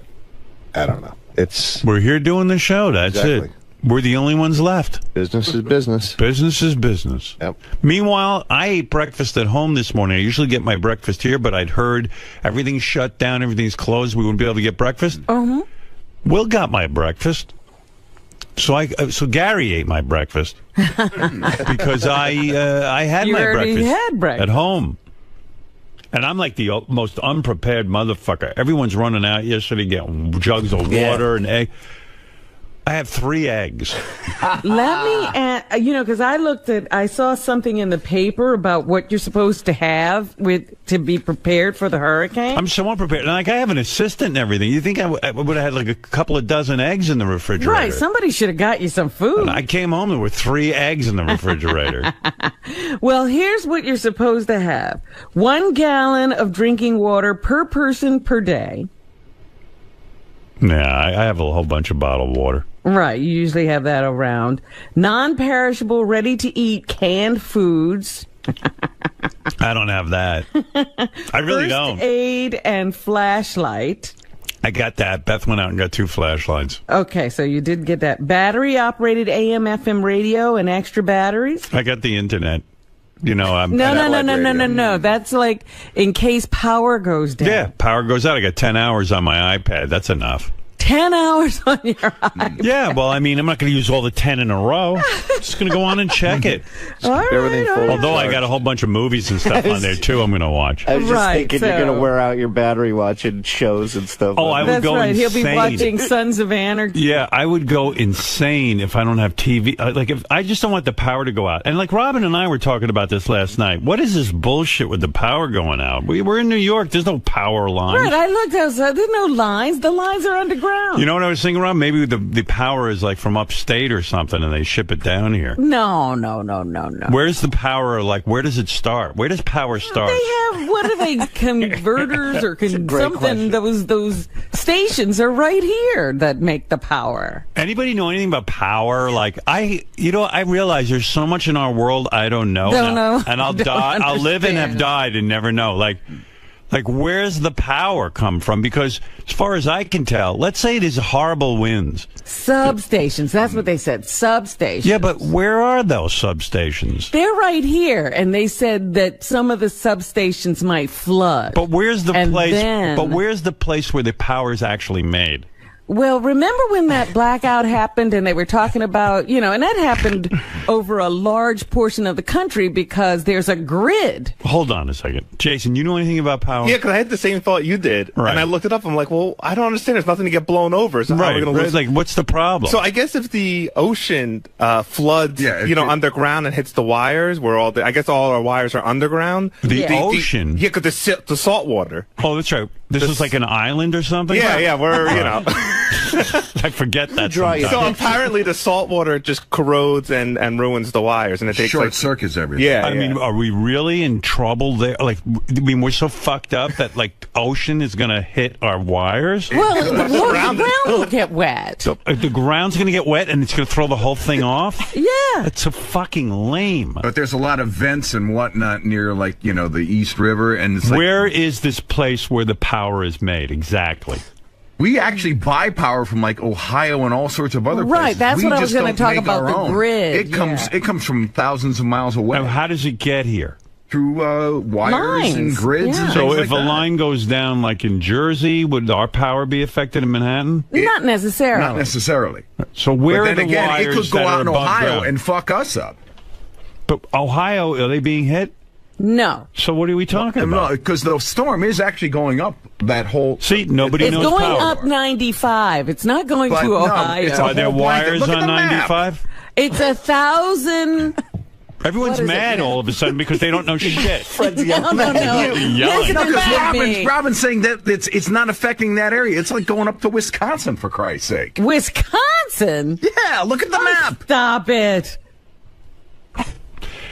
S16: don't know.
S18: We're here doing the show. That's it. We're the only ones left.
S16: Business is business.
S18: Business is business.
S16: Yep.
S18: Meanwhile, I ate breakfast at home this morning. I usually get my breakfast here, but I'd heard everything's shut down, everything's closed. We wouldn't be able to get breakfast. Will got my breakfast. So Gary ate my breakfast because I had
S21: You
S18: my
S21: already
S18: breakfast,
S21: had breakfast.
S18: at home. And I'm like the most unprepared motherfucker. Everyone's running out yesterday getting jugs of water and egg. I have 3 eggs.
S21: Let me, because I saw something in the paper about what you're supposed to have to be prepared for the hurricane.
S18: I'm so unprepared. Like, I have an assistant and everything. You think I would have had like a couple of dozen eggs in the refrigerator?
S21: Right, somebody should have got you some food.
S18: And I came home, there were 3 eggs in the refrigerator.
S21: Well, here's what you're supposed to have. 1 gallon of drinking water per person per day.
S18: Yeah, I have a whole bunch of bottled water.
S21: Right, you usually have that around. Non-perishable, ready-to-eat canned foods.
S18: I don't have that. I really don't.
S21: First aid and flashlight.
S18: I got that. Beth went out and got 2 flashlights.
S21: Okay, so you did get that. Battery-operated AM/FM radio and extra batteries.
S18: I got the internet. You know, I'm
S21: No. That's like in case power goes down.
S18: Yeah, power goes out. I got 10 hours on my iPad. That's enough.
S21: 10 hours on your iPad.
S18: Yeah, well, I mean, I'm not going to use all the 10 in a row. I'm just going to go on and check it. Although I got a whole bunch of movies and stuff on there, too, I'm going to watch.
S11: I was just thinking you're going to wear out your battery watching shows and stuff.
S18: Oh, I would go insane.
S21: He'll be watching Sons of Anarchy.
S18: Yeah, I would go insane if I don't have TV. Like, if I just don't want the power to go out. And like Robin and I were talking about this last night. What is this bullshit with the power going out? We're in New York. There's no power lines.
S21: Right, I looked outside. There's no lines. The lines are underground.
S18: You know what I was thinking, Rob? Maybe the power is like from upstate or something, and they ship it down here.
S21: No.
S18: Where's the power? Like, where does it start? Where does power start?
S21: They have, what are they, converters or something?
S11: question.
S21: Those stations are right here that make the power.
S18: Anybody know anything about power? Like, I realize there's so much in our world I don't know.
S21: Don't know.
S18: And I'll die. I'll live and have died and never know. Like, where's the power come from? Because as far as I can tell, let's say it is horrible winds.
S21: Substations. That's what they said. Substations.
S18: Yeah, but where are those substations?
S21: They're right here, and they said that some of the substations might flood.
S18: But where's the place?
S21: Then,
S18: but where's the place where the power is actually made?
S21: Well, remember when that blackout happened and they were talking about, and that happened over a large portion of the country because there's a grid.
S18: Hold on a second. Jason, you know anything about power?
S4: Yeah, because I had the same thought you did.
S18: Right.
S4: And I looked it up. I'm like, well, I don't understand. There's nothing to get blown over. So how are we gonna lose?
S18: Like, what's the problem?
S4: So I guess if the ocean floods, underground and hits the wires, where I guess all our wires are underground.
S18: The ocean?
S4: Yeah, because the salt water.
S18: Oh, that's right. This is like an island or something?
S4: Yeah, we're,
S18: I forget that sometimes.
S4: So apparently the salt water just corrodes and ruins the wires, and it takes
S8: short circuits everything.
S4: Yeah,
S18: I mean, are we really in trouble there? Like, we're so fucked up that like ocean is gonna hit our wires.
S21: Well, the ground will get wet.
S18: So, the ground's gonna get wet, and it's gonna throw the whole thing off.
S21: Yeah,
S18: it's so fucking lame.
S8: But there's a lot of vents and whatnot near, like, the East River, and it's like,
S18: where is this place where the power is made exactly?
S8: We actually buy power from like Ohio and all sorts of other places.
S21: Right, that's what I was going to talk about, the grid.
S8: It comes from thousands of miles away.
S18: Now, how does it get here?
S8: Through wires and grids.
S21: Yeah.
S8: And
S18: so
S8: things
S18: if
S8: like
S18: a
S8: that.
S18: line goes down like in Jersey, would our power be affected in Manhattan?
S21: Not necessarily.
S8: Not necessarily.
S18: So where
S8: but
S18: are
S8: then
S18: the
S8: again,
S18: wires
S8: it could go
S18: that
S8: out
S18: are
S8: in
S18: above
S8: Ohio
S18: ground?
S8: and fuck us up.
S18: But Ohio, are they being hit?
S21: No.
S18: So what are we talking about?
S8: No, because the storm is actually going up that whole...
S18: See, nobody
S21: It's
S18: knows
S21: going
S18: power.
S21: up 95. It's not going
S8: But
S21: to
S8: no,
S21: Ohio.
S8: it's a
S18: Are there
S8: whole blanket.
S18: wires
S8: Look at
S18: on
S8: the map.
S18: 95?
S21: It's 1,000.
S18: Everyone's
S21: What is it
S18: mad
S21: now?
S18: all of a sudden because they don't know shit.
S21: No.
S18: Yelling.
S21: Listen
S8: No,
S21: to
S8: because
S21: me.
S8: Robin's saying that it's not affecting that area. It's like going up to Wisconsin, for Christ's sake.
S21: Wisconsin?
S8: Yeah, look at the map.
S21: Stop it.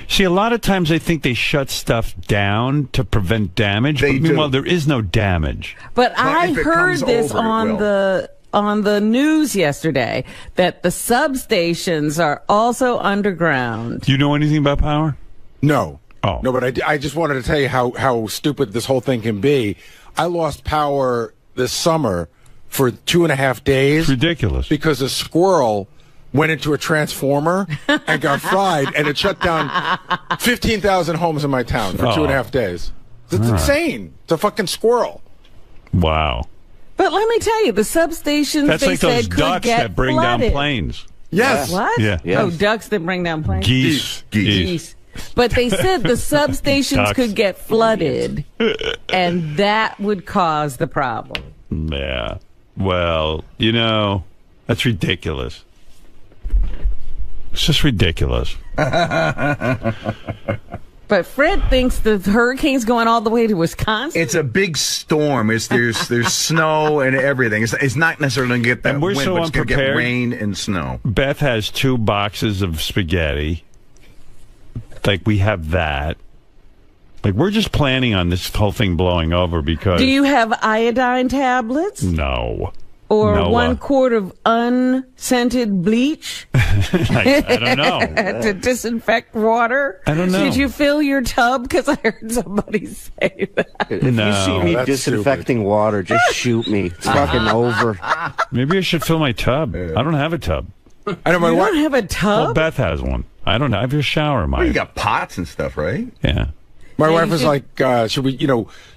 S18: See, a lot of times I think they shut stuff down to prevent damage.
S8: They
S18: But meanwhile,
S8: do.
S18: there is no damage.
S21: But I
S8: if it
S21: heard
S8: comes
S21: this
S8: over, it
S21: on
S8: will.
S21: on the news yesterday that the substations are also underground.
S18: Do you know anything about power?
S24: No.
S18: Oh.
S24: No, but I just wanted to tell you how stupid this whole thing can be. I lost power this summer for 2.5 days.
S18: Ridiculous.
S24: Because a squirrel went into a transformer and got fried, and it shut down 15,000 homes in my town for 2.5 days. It's insane. It's a fucking squirrel.
S18: Wow.
S21: But let me tell you, the substations
S18: That's
S21: they
S18: like those
S21: said could
S18: ducks
S21: get
S18: that bring
S21: flooded.
S18: down planes.
S24: Yes.
S21: What?
S18: Yeah.
S21: Oh, ducks that bring down planes.
S18: Geese.
S21: But they said the substations
S18: Ducks.
S21: could get flooded, and that would cause the problem.
S18: Yeah. Well, that's ridiculous. It's just ridiculous.
S21: But Fred thinks the hurricane's going all the way to Wisconsin.
S8: It's a big storm. There's snow and everything. It's not necessarily going to get that
S18: And we're
S8: wind,
S18: so
S8: but it's going to get
S18: unprepared.
S8: rain and snow.
S18: Beth has 2 boxes of spaghetti. Like, we have that. Like, we're just planning on this whole thing blowing over because...
S21: Do you have iodine tablets?
S18: No.
S21: Or
S18: Noah.
S21: 1 quart of unscented bleach?
S18: I don't know.
S21: To disinfect water?
S18: I don't know.
S21: Did you fill your tub? Because I heard somebody say that.
S11: If you see me disinfecting water, just shoot me. It's fucking over.
S18: Maybe I should fill my tub. I don't have a tub.
S24: I know
S21: You don't have a tub?
S18: Well, Beth has one. I don't have a shower, Mike.
S8: Well, you got pots and stuff, right?
S18: Yeah.
S24: My
S21: Yeah,
S24: wife
S21: you
S24: was
S21: should-
S24: like,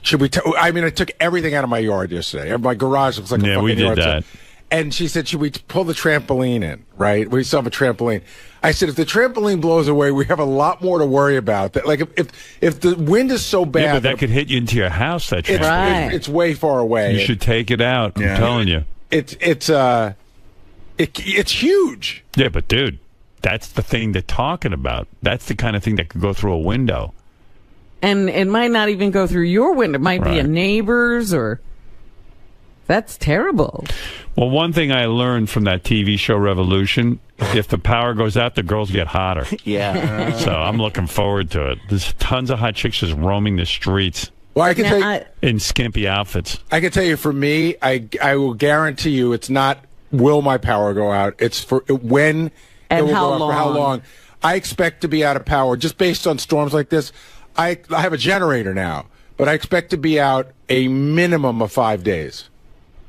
S24: should we, I mean, I took everything out of my yard yesterday. My garage looks like a
S18: Yeah,
S24: fucking
S18: we did
S24: yard sale.
S18: that.
S24: And she said, should we pull the trampoline in, right? We still have a trampoline. I said, if the trampoline blows away, we have a lot more to worry about. That, like, if the wind is so bad.
S18: Yeah, but that could hit you into your house, that
S24: it's,
S18: trampoline.
S24: it's way far away.
S18: You should take it out. I'm telling you.
S24: It's huge.
S18: Yeah, but dude, that's the thing they're talking about. That's the kind of thing that could go through a window.
S21: And it might not even go through your window. It might be a
S18: Right.
S21: neighbor's or... That's terrible.
S18: Well, one thing I learned from that TV show Revolution, if the power goes out, the girls get hotter.
S11: Yeah.
S18: So I'm looking forward to it. There's tons of hot chicks just roaming the streets
S24: Well, I can tell you,
S18: in skimpy outfits.
S24: I can tell you, for me, I will guarantee you, it's not will my power go out. It's for when
S21: And
S24: it will
S21: how
S24: go out, for how
S21: long.
S24: long. I expect to be out of power just based on storms like this. I have a generator now, but I expect to be out a minimum of 5 days,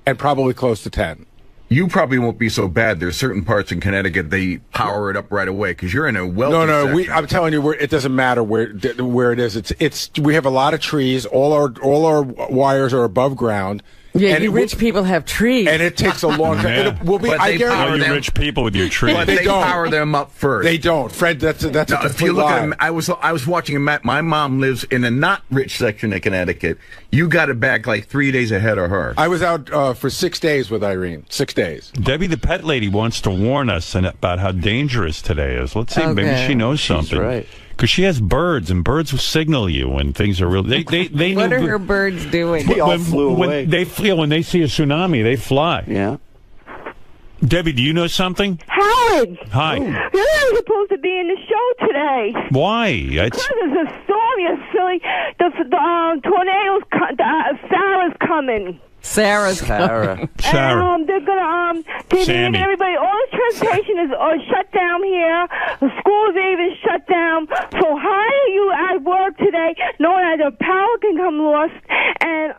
S24: and probably close to 10.
S8: You probably won't be so bad. There's certain parts in Connecticut they power it up right away because you're in a wealthy
S24: No,
S8: section.
S24: I'm telling you, it doesn't matter where it is. It's we have a lot of trees. All our wires are above ground,
S21: Yeah, you rich people have trees.
S5: And it takes a long time.
S18: Yeah.
S5: It will be,
S8: But
S5: I
S8: they
S5: guarantee
S8: power
S18: You
S8: them.
S18: rich people with your trees.
S8: But they power them up first.
S5: They don't. Fred, that's a
S8: No,
S5: complete
S8: if you look
S5: lie.
S8: at them, I was watching a map. My mom lives in a not rich section of Connecticut. You got it back like 3 days ahead of her.
S5: I was out for 6 days with Irene. 6 days.
S18: Debbie the pet lady wants to warn us about how dangerous today is. Let's see, maybe
S21: Okay.
S18: she knows something.
S11: right.
S18: Because she has birds, and birds will signal you when things are real. They
S21: What
S18: know
S21: are her birds doing?
S11: They all flew away.
S18: When they see a tsunami, they fly.
S11: Yeah.
S18: Debbie, do you know something?
S7: Howard!
S18: Hi.
S7: You're not supposed to be in the show today.
S18: Why?
S7: Because there's a storm, you silly. The tornadoes, Sarah's coming.
S21: Sarah's
S11: Sarah.
S18: Sarah.
S7: And they're gonna they're
S18: Sammy.
S7: everybody. All the transportation is shut down here. The schools are even shut down. So how are you at work today, knowing that the power can come lost? And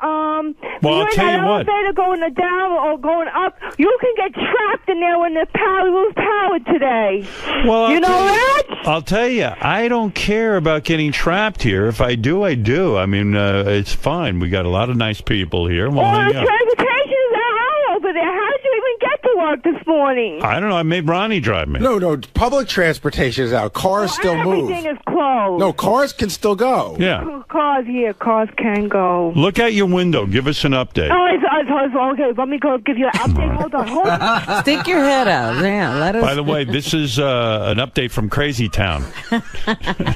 S18: Well, I'll
S7: you're
S18: tell
S7: in
S18: you
S7: that
S18: what.
S7: elevator going down or going up, you can get trapped in there when the power lose power today.
S18: Well,
S7: you know that?
S18: I'll tell you, I don't care about getting trapped here. If I do, I do. I mean, it's fine. We got a lot of nice people here. We'll
S7: All
S18: hang
S7: the
S18: out.
S7: transportation is out over there. How did you even get to work this morning?
S18: I don't know. I made Ronnie drive me.
S5: No, public transportation is out. Cars still move.
S7: Everything is closed.
S5: No, cars can still go.
S18: Yeah.
S7: Cars can go.
S18: Look out your window. Give us an update.
S7: Oh, it's okay. Let me go give you an update. Hold on.
S21: Stick your head out. Yeah, let us.
S18: By the way, this is an update from Crazy Town.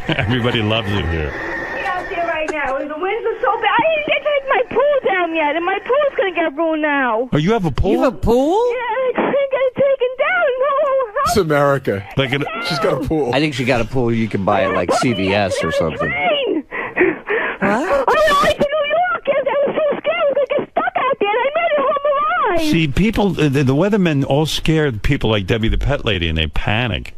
S18: Everybody loves it here.
S7: Out there right now. The winds are so bad. I didn't get to take my pool down yet, and my pool's gonna get ruined now.
S18: Oh, you have a pool?
S21: You have a pool?
S7: Yeah, I can't get it taken down. No.
S5: It's America.
S18: Like
S5: she's got a pool.
S11: I think she got a pool you can buy at like CVS or something.
S7: Rain. I went to New York. I was so scared I was gonna get stuck out there, and I made it home alive.
S18: See, people, the weathermen all scared people like Debbie the pet lady, and they panic.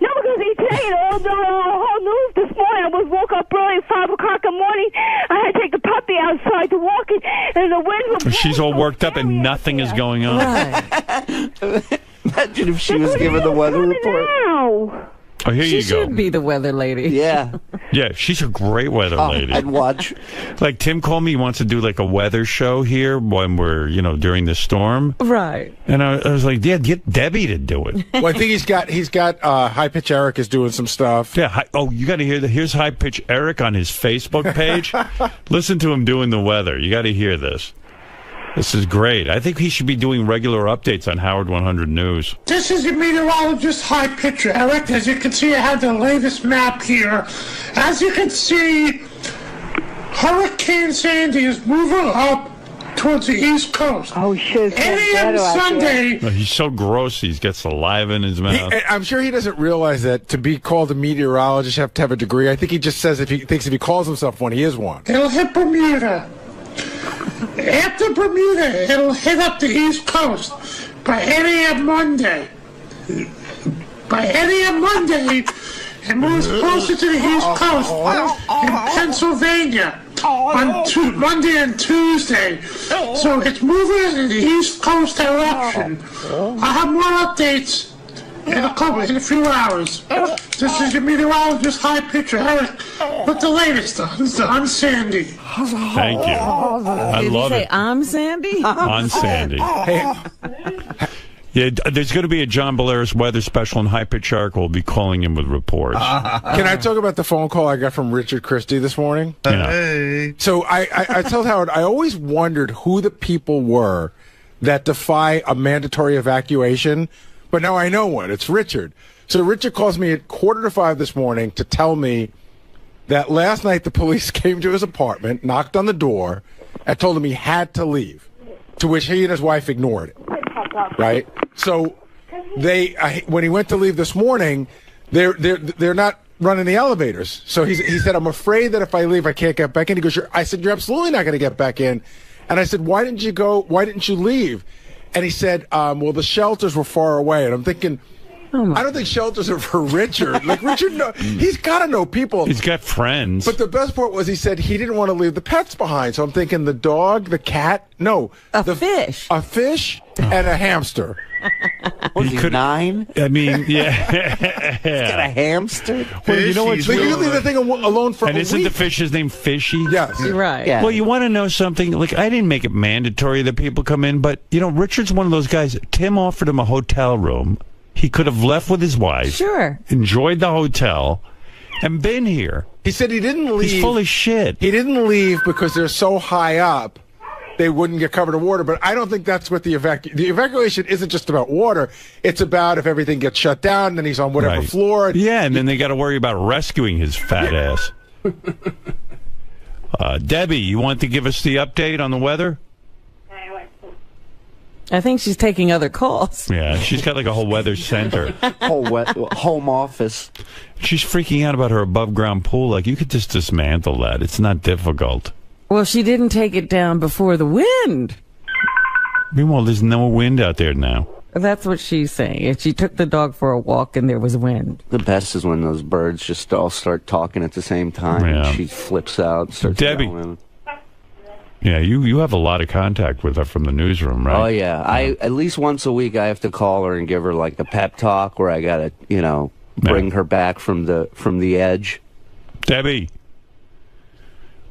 S7: No, because he today all the whole news this morning. I woke up early at 5 o'clock in the morning. I had to take the puppy outside to walk it, and the wind was.
S18: She's all worked up, and nothing is going on.
S11: Imagine if she was given the weather report.
S7: Now.
S18: Oh, here
S21: She
S18: you go.
S21: should be the weather lady.
S11: Yeah.
S18: Yeah, she's a great weather lady.
S11: I'd watch.
S18: Like Tim called me, he wants to do like a weather show here when we're, during the storm.
S21: Right.
S18: And I was like, yeah, get Debbie to do it.
S5: Well, I think he's got High Pitch Eric is doing some stuff.
S18: Yeah. You got to hear that. Here's High Pitch Eric on his Facebook page. Listen to him doing the weather. You got to hear this. This is great. I think he should be doing regular updates on Howard 100 News.
S9: This is your meteorologist High Pitcher Eric. As you can see, I have the latest map here. As you can see, Hurricane Sandy is moving up towards the East Coast.
S7: Oh, shit.
S9: 8 a.m. Sunday.
S18: No, he's so gross. He gets saliva in his mouth.
S5: I'm sure he doesn't realize that to be called a meteorologist, you have to have a degree. I think he just says if he calls himself one, he is one.
S9: It'll hit Bermuda. After Bermuda, it'll hit up the East Coast by 8 a.m. Monday. By 8 a.m. Monday, it moves closer to the East Coast in Pennsylvania on Monday and Tuesday. So it's moving in the East Coast direction. I'll have more updates in a few hours. This is your meteorologist, High Pitcher Eric, with the latest on Sandy.
S18: Thank you. I
S21: Did
S18: love
S21: you say
S18: it.
S21: I'm Sandy?
S18: On Sandy. Yeah, there's going to be a John Belaris weather special, and High Pitch Eric will be calling in with reports.
S5: Can I talk about the phone call I got from Richard Christie this morning?
S18: Yeah.
S5: So I told Howard, I always wondered who the people were that defy a mandatory evacuation, but now I know one. It's Richard. So Richard calls me at 4:45 this morning to tell me that last night the police came to his apartment, knocked on the door, and told him he had to leave, to which he and his wife ignored it. Right? So when he went to leave this morning, they're not running the elevators. So he said, I'm afraid that if I leave, I can't get back in. He goes, I said, you're absolutely not going to get back in. And I said, why didn't you leave? And he said, well, the shelters were far away. And I'm thinking,
S21: Oh
S5: I don't think shelters are for Richard. Like Richard, he's got to know people.
S18: He's got friends.
S5: But the best part was he said he didn't want to leave the pets behind. So I'm thinking the dog, the cat, the
S21: fish,
S5: and a hamster.
S11: Was he 9?
S18: I mean, yeah.
S11: He's got a hamster.
S18: Well, you know what's
S5: Like, you leave the thing alone for
S18: and
S5: a
S18: isn't
S5: week.
S18: the fish's name Fishy?
S5: Yes.
S21: Right.
S11: Yeah.
S18: Well, you want to know something? Like, I didn't make it mandatory that people come in, but, Richard's one of those guys. Tim offered him a hotel room. He could have left with his wife.
S21: Sure.
S18: Enjoyed the hotel and been here.
S5: He said he didn't leave.
S18: He's full of shit.
S5: He didn't leave because they're so high up they wouldn't get covered in water. But I don't think that's what the evacuation isn't just about water. It's about if everything gets shut down, then he's on whatever
S18: Right.
S5: floor.
S18: Yeah, and then they got to worry about rescuing his fat ass. Debbie, you want to give us the update on the weather?
S21: I think she's taking other calls.
S18: Yeah, she's got like a whole weather center.
S11: Home office.
S18: She's freaking out about her above ground pool. Like, you could just dismantle that. It's not difficult.
S21: Well, she didn't take it down before the wind.
S18: Meanwhile, there's no wind out there now.
S21: That's what she's saying. And she took the dog for a walk and there was wind.
S11: The best is when those birds just all start talking at the same time.
S18: Yeah.
S11: And she flips out and starts
S18: Debbie.
S11: yelling.
S18: Yeah, you have a lot of contact with her from the newsroom, right?
S11: Oh yeah, I at least once a week I have to call her and give her like a pep talk where I gotta, bring her back from the edge.
S18: Debbie.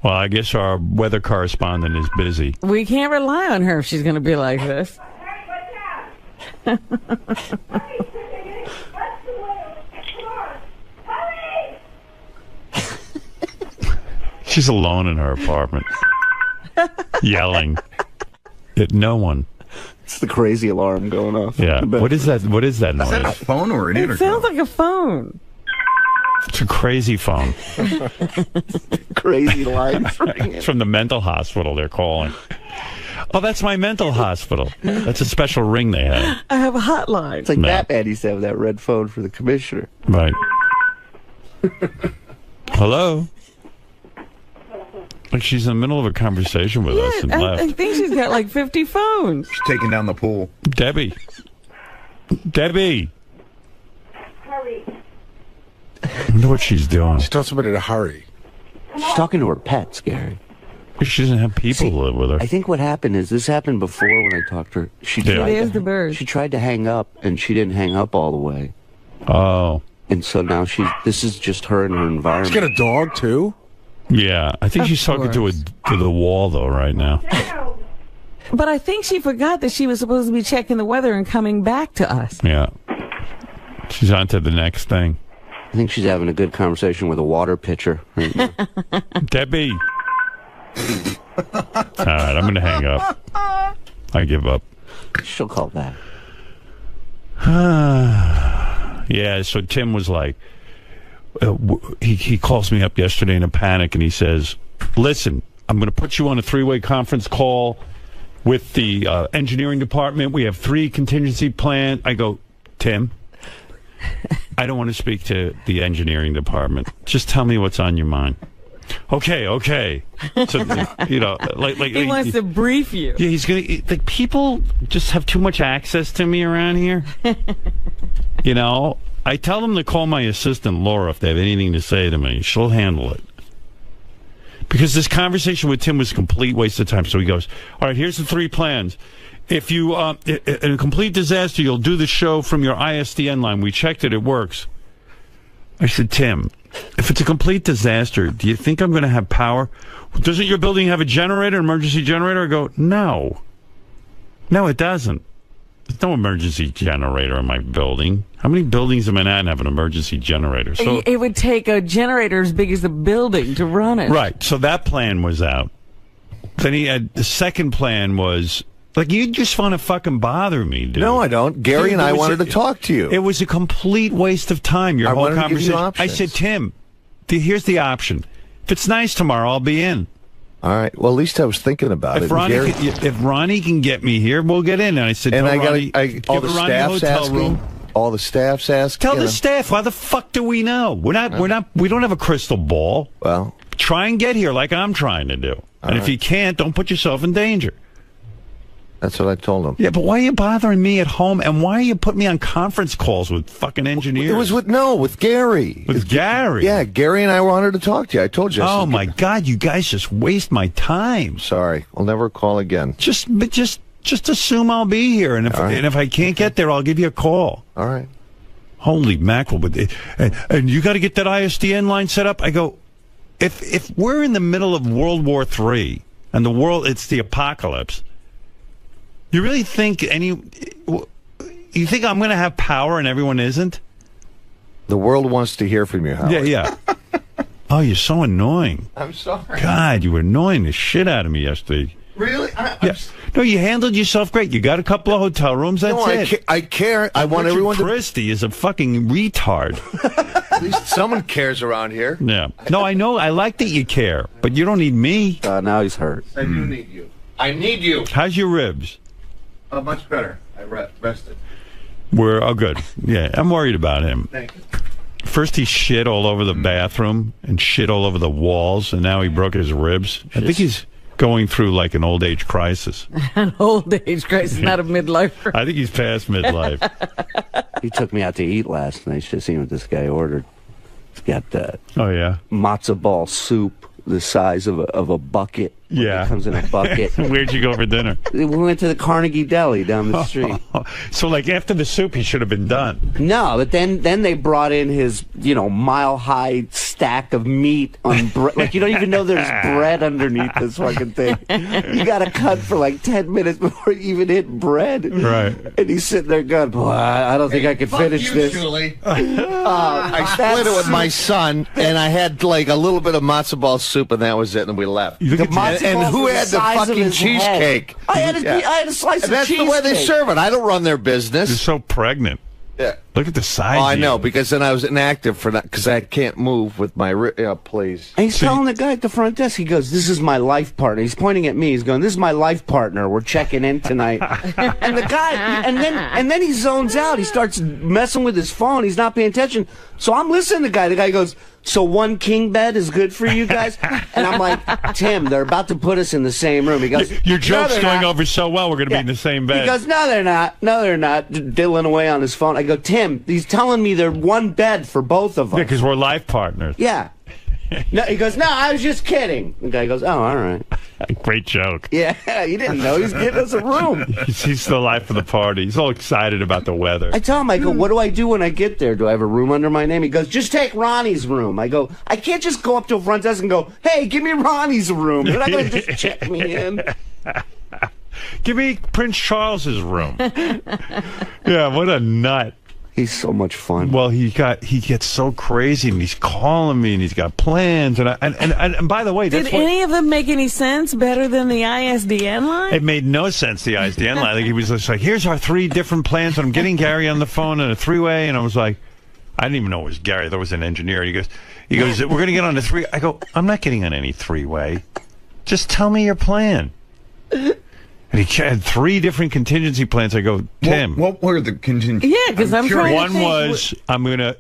S18: Well, I guess our weather correspondent is busy.
S21: We can't rely on her if she's going to be like this.
S18: She's alone in her apartment, yelling at no one.
S11: It's the crazy alarm going off.
S18: Yeah. What is that? What is that noise?
S8: Is that a phone or an
S21: It
S8: intercom?
S21: sounds like a phone.
S18: It's a crazy phone.
S11: Crazy lights.
S18: It's from the mental hospital they're calling. Oh, that's my mental hospital. That's a special ring they have.
S21: I have a hotline.
S11: It's like Batman used to have that red phone for the commissioner.
S18: Right. Hello? Like she's in the middle of a conversation with us and left.
S21: I think she's got like 50 phones.
S8: She's taking down the pool.
S18: Debbie. Debbie.
S7: Hurry.
S18: I wonder what she's doing.
S5: She told somebody to hurry.
S11: She's talking to her pets, Gary.
S18: She doesn't have people to live with her.
S11: I think what happened is this happened before when I talked to her.
S21: There's the bird.
S11: She tried to hang up, and she didn't hang up all the way.
S18: Oh.
S11: And so now this is just her and her environment.
S5: She's got a dog, too?
S18: Yeah. I think
S21: Of
S18: she's talking to the wall, though, right now.
S21: But I think she forgot that she was supposed to be checking the weather and coming back to us.
S18: Yeah. She's on to the next thing.
S11: I think she's having a good conversation with a water pitcher.
S18: Debbie. All right, I'm going to hang up. I give up.
S11: She'll call back.
S18: Yeah, so Tim was like, he calls me up yesterday in a panic, and he says, listen, I'm going to put you on a three-way conference call with the engineering department. We have 3 contingency plans. I go, Tim, I don't want to speak to the engineering department. Just tell me what's on your mind. Okay. So,
S21: He wants to brief you.
S18: Yeah, he's going to, like, people just have too much access to me around here. I tell them to call my assistant, Laura, if they have anything to say to me. She'll handle it. Because this conversation with Tim was a complete waste of time. So he goes, all right, here's the 3 plans. If you, in a complete disaster, you'll do the show from your ISDN line. We checked it. It works. I said, Tim, if it's a complete disaster, do you think I'm going to have power? Doesn't your building have a generator, an emergency generator? I go, no. No, it doesn't. There's no emergency generator in my building. How many buildings in Manhattan have an emergency generator? So
S21: It would take a generator as big as the building to run it.
S18: right. So that plan was out. Then he had the second plan was like, you just want to fucking bother me, dude.
S16: No, I don't. Gary and I wanted to talk to you.
S18: It was a complete waste of time. Your
S16: I
S18: whole
S16: wanted to give you
S18: conversation. I
S16: options.
S18: said, Tim, here's the option. If it's nice tomorrow, I'll be in.
S16: All right. Well, at least I was thinking about it.
S18: If Ronnie can get me here, we'll get in. And I said,
S16: And
S18: tell
S16: I
S18: Ronnie,
S16: got all
S18: give
S16: the
S18: Ronnie a
S16: staff's
S18: hotel
S16: asking.
S18: room.
S16: All the staff's asking.
S18: Tell the staff. Why the fuck do we know? We don't have a crystal ball.
S16: Well,
S18: try and get here like I'm trying to do. And if
S16: right.
S18: you can't, don't put yourself in danger.
S16: That's what I told him.
S18: Yeah, but why are you bothering me at home? And why are you putting me on conference calls with fucking engineers?
S16: It was with Gary.
S18: With Gary?
S16: Yeah, Gary and I wanted to talk to you. I told you.
S18: Oh, my God. You guys just waste my time.
S16: Sorry. I'll never call again.
S18: Just assume I'll be here. And if I can't get there, I'll give you a call.
S16: All right.
S18: Holy mackerel. And you got to get that ISDN line set up? I go, if we're in the middle of World War III and it's the apocalypse, you really think you think I'm going to have power and everyone isn't?
S16: The world wants to hear from you, Howard.
S18: Yeah. Oh, you're so annoying.
S16: I'm sorry.
S18: God, you were annoying the shit out of me yesterday.
S16: Really?
S18: No, you handled yourself great. You got a couple of hotel rooms. That's it.
S16: I care. I want everyone to.
S18: Christie is a fucking retard.
S16: At least someone cares around here.
S18: Yeah. No, I know. I like that you care, but you don't need me.
S11: Now he's hurt.
S16: I do need you. I need you.
S18: How's your ribs?
S16: Much better. I rested.
S18: Good. Yeah, I'm worried about him.
S16: Thank you.
S18: First he shit all over the bathroom and shit all over the walls, and now he broke his ribs. I think he's going through like an old age crisis.
S21: An old age crisis, not a midlife.
S18: I think he's past midlife.
S11: He took me out to eat last night. Should have seen what this guy ordered. He's got matzo ball soup the size of a bucket.
S18: Yeah.
S11: It comes in a bucket.
S18: Where'd you go for dinner?
S11: We went to the Carnegie Deli down the street.
S18: So, like, after the soup, he should have been done.
S11: No, but then they brought in his, mile-high stack of meat on bread. Like, you don't even know there's bread underneath this fucking thing. You got to cut for, like, 10 minutes before you even hit bread.
S18: Right.
S11: And he's sitting there going, boy, I don't think I could finish this.
S16: Julie. I split it with my son, and I had, like, a little bit of matzo ball soup, and that was it, and we left. And who had the fucking cheesecake?
S11: I had a slice of cheesecake.
S16: That's the way they serve it. I don't run their business.
S18: You're so pregnant.
S16: Yeah.
S18: Look at the size.
S16: Oh, I know, because then I was inactive for that, because I can't move with my please.
S11: And he's telling the guy at the front desk, he goes, this is my life partner. He's pointing at me. He's going, this is my life partner. We're checking in tonight. And the guy, and then he zones out. He starts messing with his phone. He's not paying attention. So I'm listening to the guy. The guy goes, so one king bed is good for you guys? And I'm like, Tim, they're about to put us in the same room. He goes,
S18: your joke's going over so well, we're going to be in the same bed.
S11: He goes, no, they're not. No, they're not. Diddling away on his phone. I go, Tim, he's telling me they're one bed for both of us.
S18: Yeah, because we're life partners.
S11: Yeah. No, he goes, no, I was just kidding. The guy goes, oh, all right.
S18: Great joke.
S11: Yeah, you didn't know. He's getting us a room.
S18: He's the life of the party. He's all excited about the weather.
S11: I tell him, I go, what do I do when I get there? Do I have a room under my name? He goes, just take Ronnie's room. I go, I can't just go up to a front desk and go, hey, give me Ronnie's room. They're not going to just check me in.
S18: Give me Prince Charles's room. Yeah, what a nut.
S11: He's so much fun.
S18: Well, he gets so crazy, and he's calling me, and he's got plans, and by the way,
S21: did any of them make any sense better than the ISDN line?
S18: It made no sense, the ISDN line. Like, he was just like, here's our 3 different plans, and I'm getting Gary on the phone in a 3-way, and I was like, I didn't even know it was Gary. There was an engineer. He goes, we're going to get on a 3. I go, I'm not getting on any 3-way. Just tell me your plan. And he had 3 different contingency plans. I go, Tim.
S8: What were the contingency?
S21: Yeah, because I'm trying
S18: One
S21: to think.
S18: was, I'm going to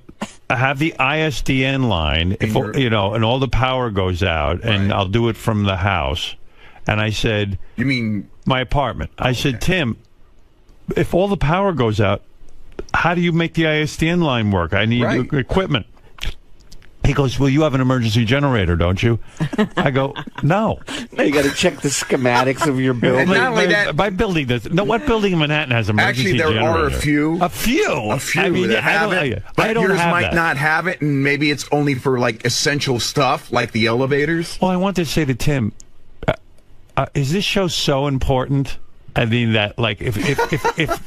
S18: have the ISDN line, and all the power goes out, and I'll do it from the house. And I said,
S8: you mean
S18: my apartment? I said, Tim, if all the power goes out, how do you make the ISDN line work? I need equipment. He goes, well, you have an emergency generator, don't you? I go, no.
S11: Now you got to check the schematics of your building.
S8: Not only that,
S18: my building does. No, what building in Manhattan has an emergency generator?
S8: Actually, there are a few.
S18: A few?
S8: I mean, that have it. But yours might not have it, and maybe it's only for, like, essential stuff, like the elevators.
S18: Well, I want to say to Tim, is this show so important? I mean, that, like, if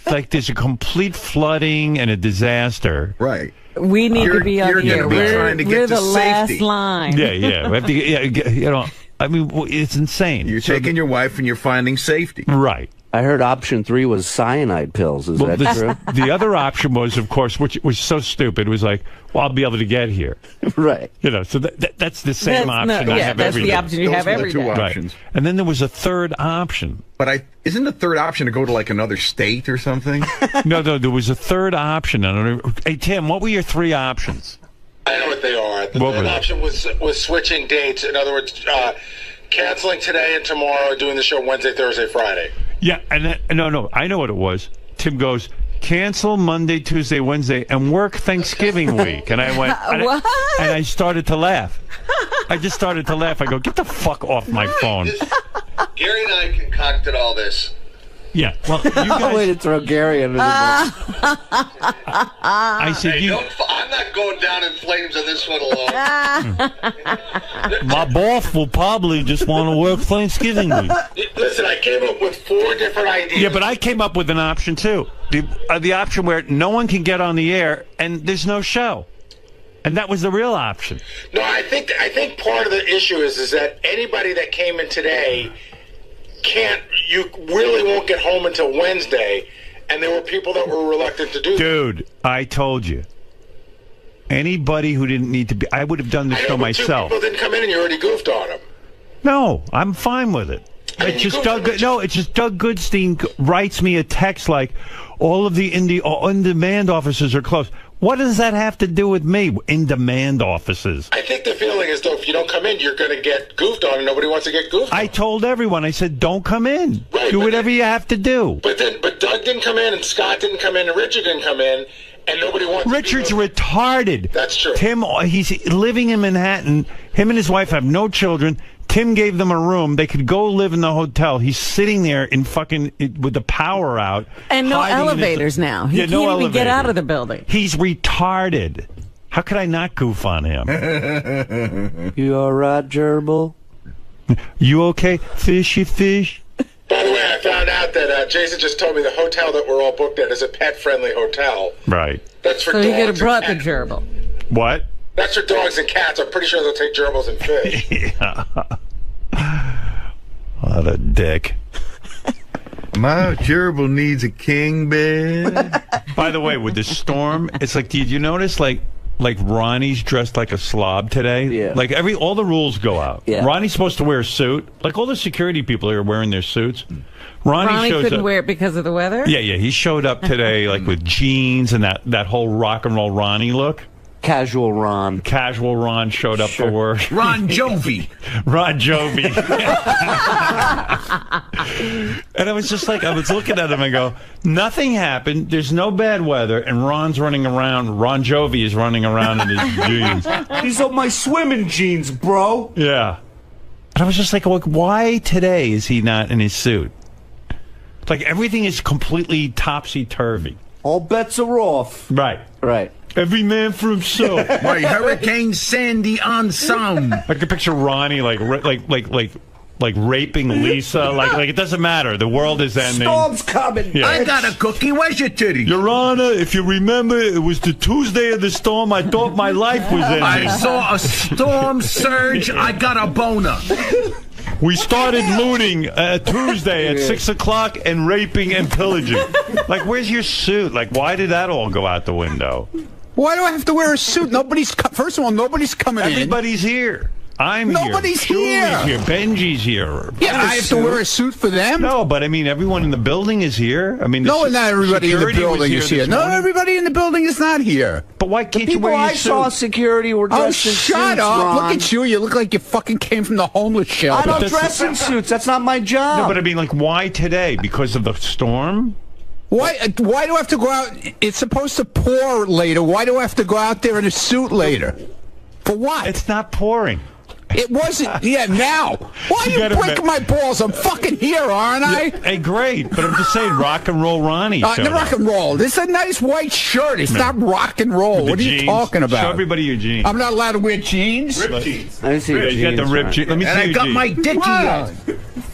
S18: like, there's a complete flooding and a disaster.
S8: Right.
S21: We need to be up here. We're the last line.
S18: Yeah. We have to, I mean, it's insane.
S8: You're taking your wife and you're finding safety.
S18: Right.
S11: I heard option 3 was cyanide pills. Is that true?
S18: The other option was, of course, which was so stupid, was like, well, I'll be able to get here.
S11: Right.
S18: So that's the same option I have every day.
S21: That's the option you have every day.
S18: Right. And then there was a third option.
S8: But isn't the third option to go to, like, another state or something?
S18: No, there was a third option. Hey, Tim, what were your 3 options?
S2: I know what they are. The third option was switching dates. In other words, canceling today and tomorrow, doing the show Wednesday, Thursday, Friday.
S18: Yeah, and no, I know what it was. Tim goes, cancel Monday, Tuesday, Wednesday, and work Thanksgiving week. And I went,
S21: What?
S18: And I started to laugh. I just started to laugh. I go, get the fuck off my phone.
S2: Gary and I concocted all this.
S18: Yeah, well, you guys...
S11: Way to throw Gary under the bus.
S18: I said,
S2: hey, I'm not going down in flames on this one alone.
S18: My boss will probably just want to work Thanksgiving week.
S2: Listen, I came up with 4 different ideas.
S18: Yeah, but I came up with an option, too. The option where no one can get on the air and there's no show. And that was the real option.
S2: No, I think part of the issue is that anybody that came in today... you really won't get home until Wednesday, and there were people that were reluctant to do that.
S18: Dude, I told you. Anybody who didn't need to be, I would have done the show myself.
S2: 2 people didn't come in and you already goofed on them.
S18: No, I'm fine with it. It's just Doug Goodstein writes me a text like, all of the in-demand offices are closed. What does that have to do with me? In-demand offices.
S2: I think the feeling is, though, if you don't come in, you're going to get goofed on, and nobody wants to get goofed on.
S18: I told everyone, I said, don't come in.
S2: Right,
S18: do whatever you have to do.
S2: But Doug didn't come in, and Scott didn't come in, and Richard didn't come in, and nobody wants
S18: Richard's retarded.
S2: That's true.
S18: Tim, he's living in Manhattan. Him and his wife have no children. Tim gave them a room. They could go live in the hotel. He's sitting there in with the power out.
S21: And no elevators now. He can't even get out of the building.
S18: He's retarded. How could I not goof on him?
S11: You all right, Gerbil?
S18: You okay, fishy fish?
S2: By the way, I found out that Jason just told me the hotel that we're all booked at is a pet-friendly hotel.
S18: Right.
S2: That's for
S21: so
S2: dogs.
S21: So you could have brought the gerbil.
S18: What?
S2: That's for dogs and cats. I'm pretty sure they'll take gerbils and fish.
S18: Yeah. What a dick.
S8: My gerbil needs a king bed.
S18: By the way, with the storm, it's like, did you notice, like Ronnie's dressed like a slob today?
S11: Yeah.
S18: Like all the rules go out.
S11: Yeah.
S18: Ronnie's supposed to wear a suit. Like all the security people are wearing their suits. Ronnie
S21: couldn't wear it because of the weather?
S18: Yeah. He showed up today like with jeans and that whole rock and roll Ronnie look.
S11: Casual Ron
S18: showed up for work.
S8: Ron Jovi.
S18: And I was just like, I was looking at him and go, nothing happened. There's no bad weather. And Ron's running around. Ron Jovi is running around in his jeans.
S11: These are my swimming jeans, bro.
S18: Yeah. And I was just like, why today is he not in his suit? Like everything is completely topsy-turvy.
S11: All bets are off.
S18: Right. Every man for himself.
S8: My Hurricane Sandy ensemble.
S18: I can picture Ronnie like raping Lisa. Like it doesn't matter. The world is ending.
S11: Storm's coming.
S18: Yeah.
S8: I got a cookie. Where's your titty?
S18: Your Honor, if you remember, it was the Tuesday of the storm. I thought my life was ending.
S8: I saw a storm surge. I got a boner.
S18: We started looting Tuesday at 6 o'clock and raping and pillaging. Like, where's your suit? Like, why did that all go out the window?
S1: Why do I have to wear a suit? First of all, nobody's coming in.
S18: Everybody's here. I'm
S1: Nobody's
S18: here.
S1: here.
S18: Julie's here. Benji's here.
S1: Yeah, I have to wear a suit for them?
S18: No, but I mean, everyone in the building is here. I mean,
S1: no, not everybody in the building is here. No,
S18: morning.
S1: everybody in the building is not here.
S18: But why can't you wear your suit?
S11: People I saw security were dressed in suits,
S1: shut up.
S11: Ron.
S1: Look at you. You look like you fucking came from the homeless shelter.
S11: I don't dress in suits. That's not my job.
S18: No, but I mean, like, why today? Because of the storm?
S1: Why do I have to go out? It's supposed to pour later. Why do I have to go out there in a suit later? For what?
S18: It's not pouring.
S1: It wasn't. Yeah, now. Why are you breaking my balls? I'm fucking here, aren't I?
S18: Hey, great. But I'm just saying, rock and roll Ronnie.
S1: The rock and roll. This is a nice white shirt. It's not rock and roll. What are you talking about?
S18: Show everybody your jeans.
S1: I'm not allowed to wear jeans?
S8: Ripped jeans.
S11: I see your
S18: You
S11: jeans.
S18: got the ripped jeans. Let me see
S8: And
S18: your
S8: I got
S18: jeans.
S8: my dicky on.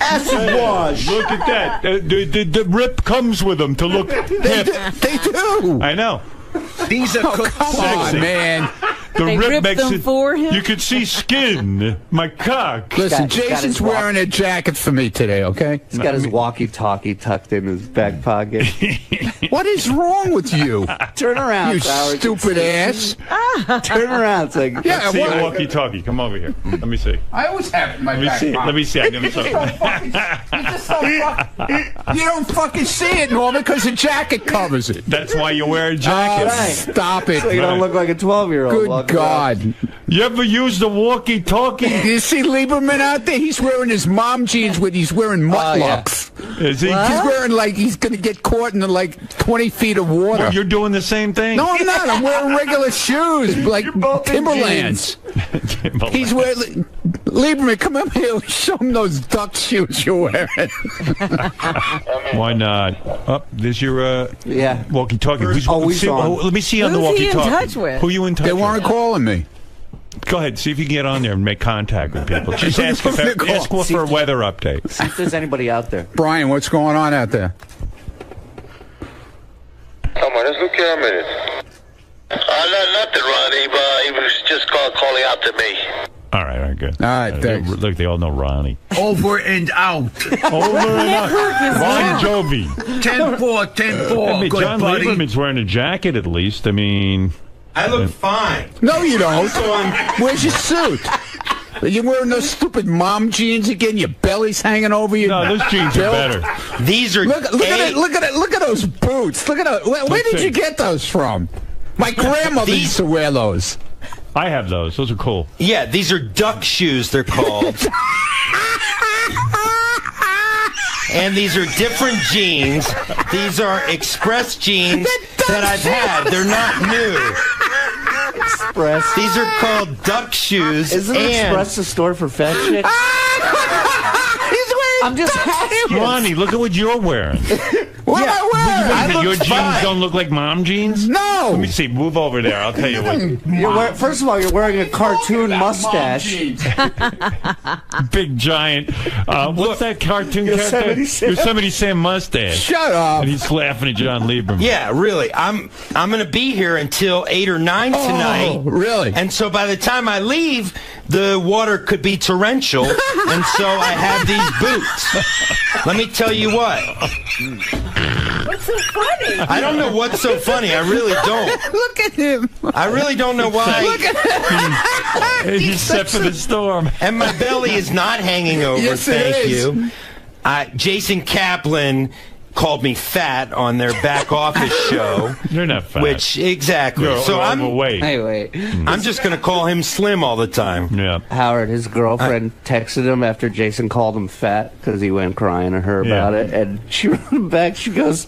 S11: Acid wash.
S18: Look at that. The rip comes with them to look hip.
S1: They do.
S18: I know.
S8: These are cooked.
S1: Come on, man.
S18: The
S21: They
S18: rip
S21: ripped
S18: makes
S21: them
S18: it.
S21: for him?
S18: You could see skin. My cock.
S1: Listen,
S11: He's got
S1: Jason's
S11: his
S1: wearing a jacket for me today, okay?
S11: He's got his walkie-talkie tucked in his back pocket.
S1: What is wrong with you?
S11: Turn around,
S1: You
S11: Howard.
S1: stupid ass.
S11: Turn around. It's like,
S1: Yeah,
S18: See your
S1: what?
S18: walkie-talkie. Come over here. Let me see.
S1: I always have it in my back pocket.
S18: Let me see. I never saw
S1: You don't fucking see it, Norman, because the jacket covers it.
S18: That's why you wear a jacket.
S1: Stop it.
S11: so you don't look like a 12-year-old.
S1: Good God.
S18: You ever use the walkie-talkie?
S1: You see Lieberman out there? He's wearing his mom jeans with he's wearing muttlocks.
S18: Is he?
S1: He's wearing he's going to get caught in 20 feet of water.
S18: Well, you're doing the same thing.
S1: No, I'm not. I'm wearing regular shoes, like Timberlands. He's wearing Lieberman. Come up here. Show him those duck shoes you're wearing.
S18: Why not? There's your walkie-talkie.
S11: Who's always on?
S18: Let me see on the walkie-talkie.
S21: Who's he in touch with?
S18: Who are you in touch with?
S1: They weren't calling me.
S18: Go ahead, see if you can get on there and make contact with people. Just ask for a weather update.
S11: See if there's anybody out there.
S1: Brian, what's going on out there?
S12: Come on, let's look here a minute. Nothing, Ronnie, but he was just calling out to me.
S18: All right, good.
S1: All right, thanks.
S18: Look, they all know Ronnie.
S8: Over and out.
S18: Over and out. Ron Jovi.
S8: 10-4, 10-4. Good,
S18: John
S8: buddy.
S18: Lieberman's wearing a jacket at least. I mean...
S8: I look fine.
S1: No, you don't. Where's your suit? You're wearing those stupid mom jeans again? Your belly's hanging over you.
S18: No, those jeans are better.
S12: These are
S1: look at it. Look at those boots. Look at those. Where did you get those from? My grandmother used to wear those.
S18: I have those. Those are cool.
S12: Yeah, these are duck shoes, they're called. And these are different jeans. These are express jeans that I've had. They're not new.
S11: Express.
S12: These are called duck shoes.
S11: Isn't Express a store for fat chicks? I'm just asking.
S18: Ronnie, look at what you're wearing.
S1: What am I wearing?
S18: Your jeans don't look like mom jeans?
S1: No.
S18: Let me see. Move over there. I'll tell you what.
S11: First of all, you're wearing a cartoon mustache.
S18: Big giant. What's that cartoon character? Yosemite Sam mustache.
S1: Shut up.
S18: And he's laughing at John Lieberman.
S12: Yeah, really. I'm going to be here until 8 or 9 tonight.
S1: Oh, really?
S12: And so by the time I leave, the water could be torrential, and so I have these boots. Let me tell you what.
S21: What's so funny?
S12: I don't know what's so funny. I really don't.
S1: Look at him.
S12: I really don't know why.
S1: Look at him.
S18: He's set for the storm.
S12: And my belly is not hanging over.
S1: Yes,
S12: thank you. Jason Kaplan called me fat on their back office show.
S18: You're not fat.
S12: Which exactly.
S18: You're
S12: so I'm
S18: overweight.
S11: Hey, wait.
S12: I'm just going to call him Slim all the time.
S18: Yeah.
S11: Howard, his girlfriend texted him after Jason called him fat because he went crying to her about it, and she wrote him back. She goes,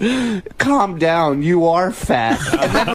S11: "Calm down, you are fat." And then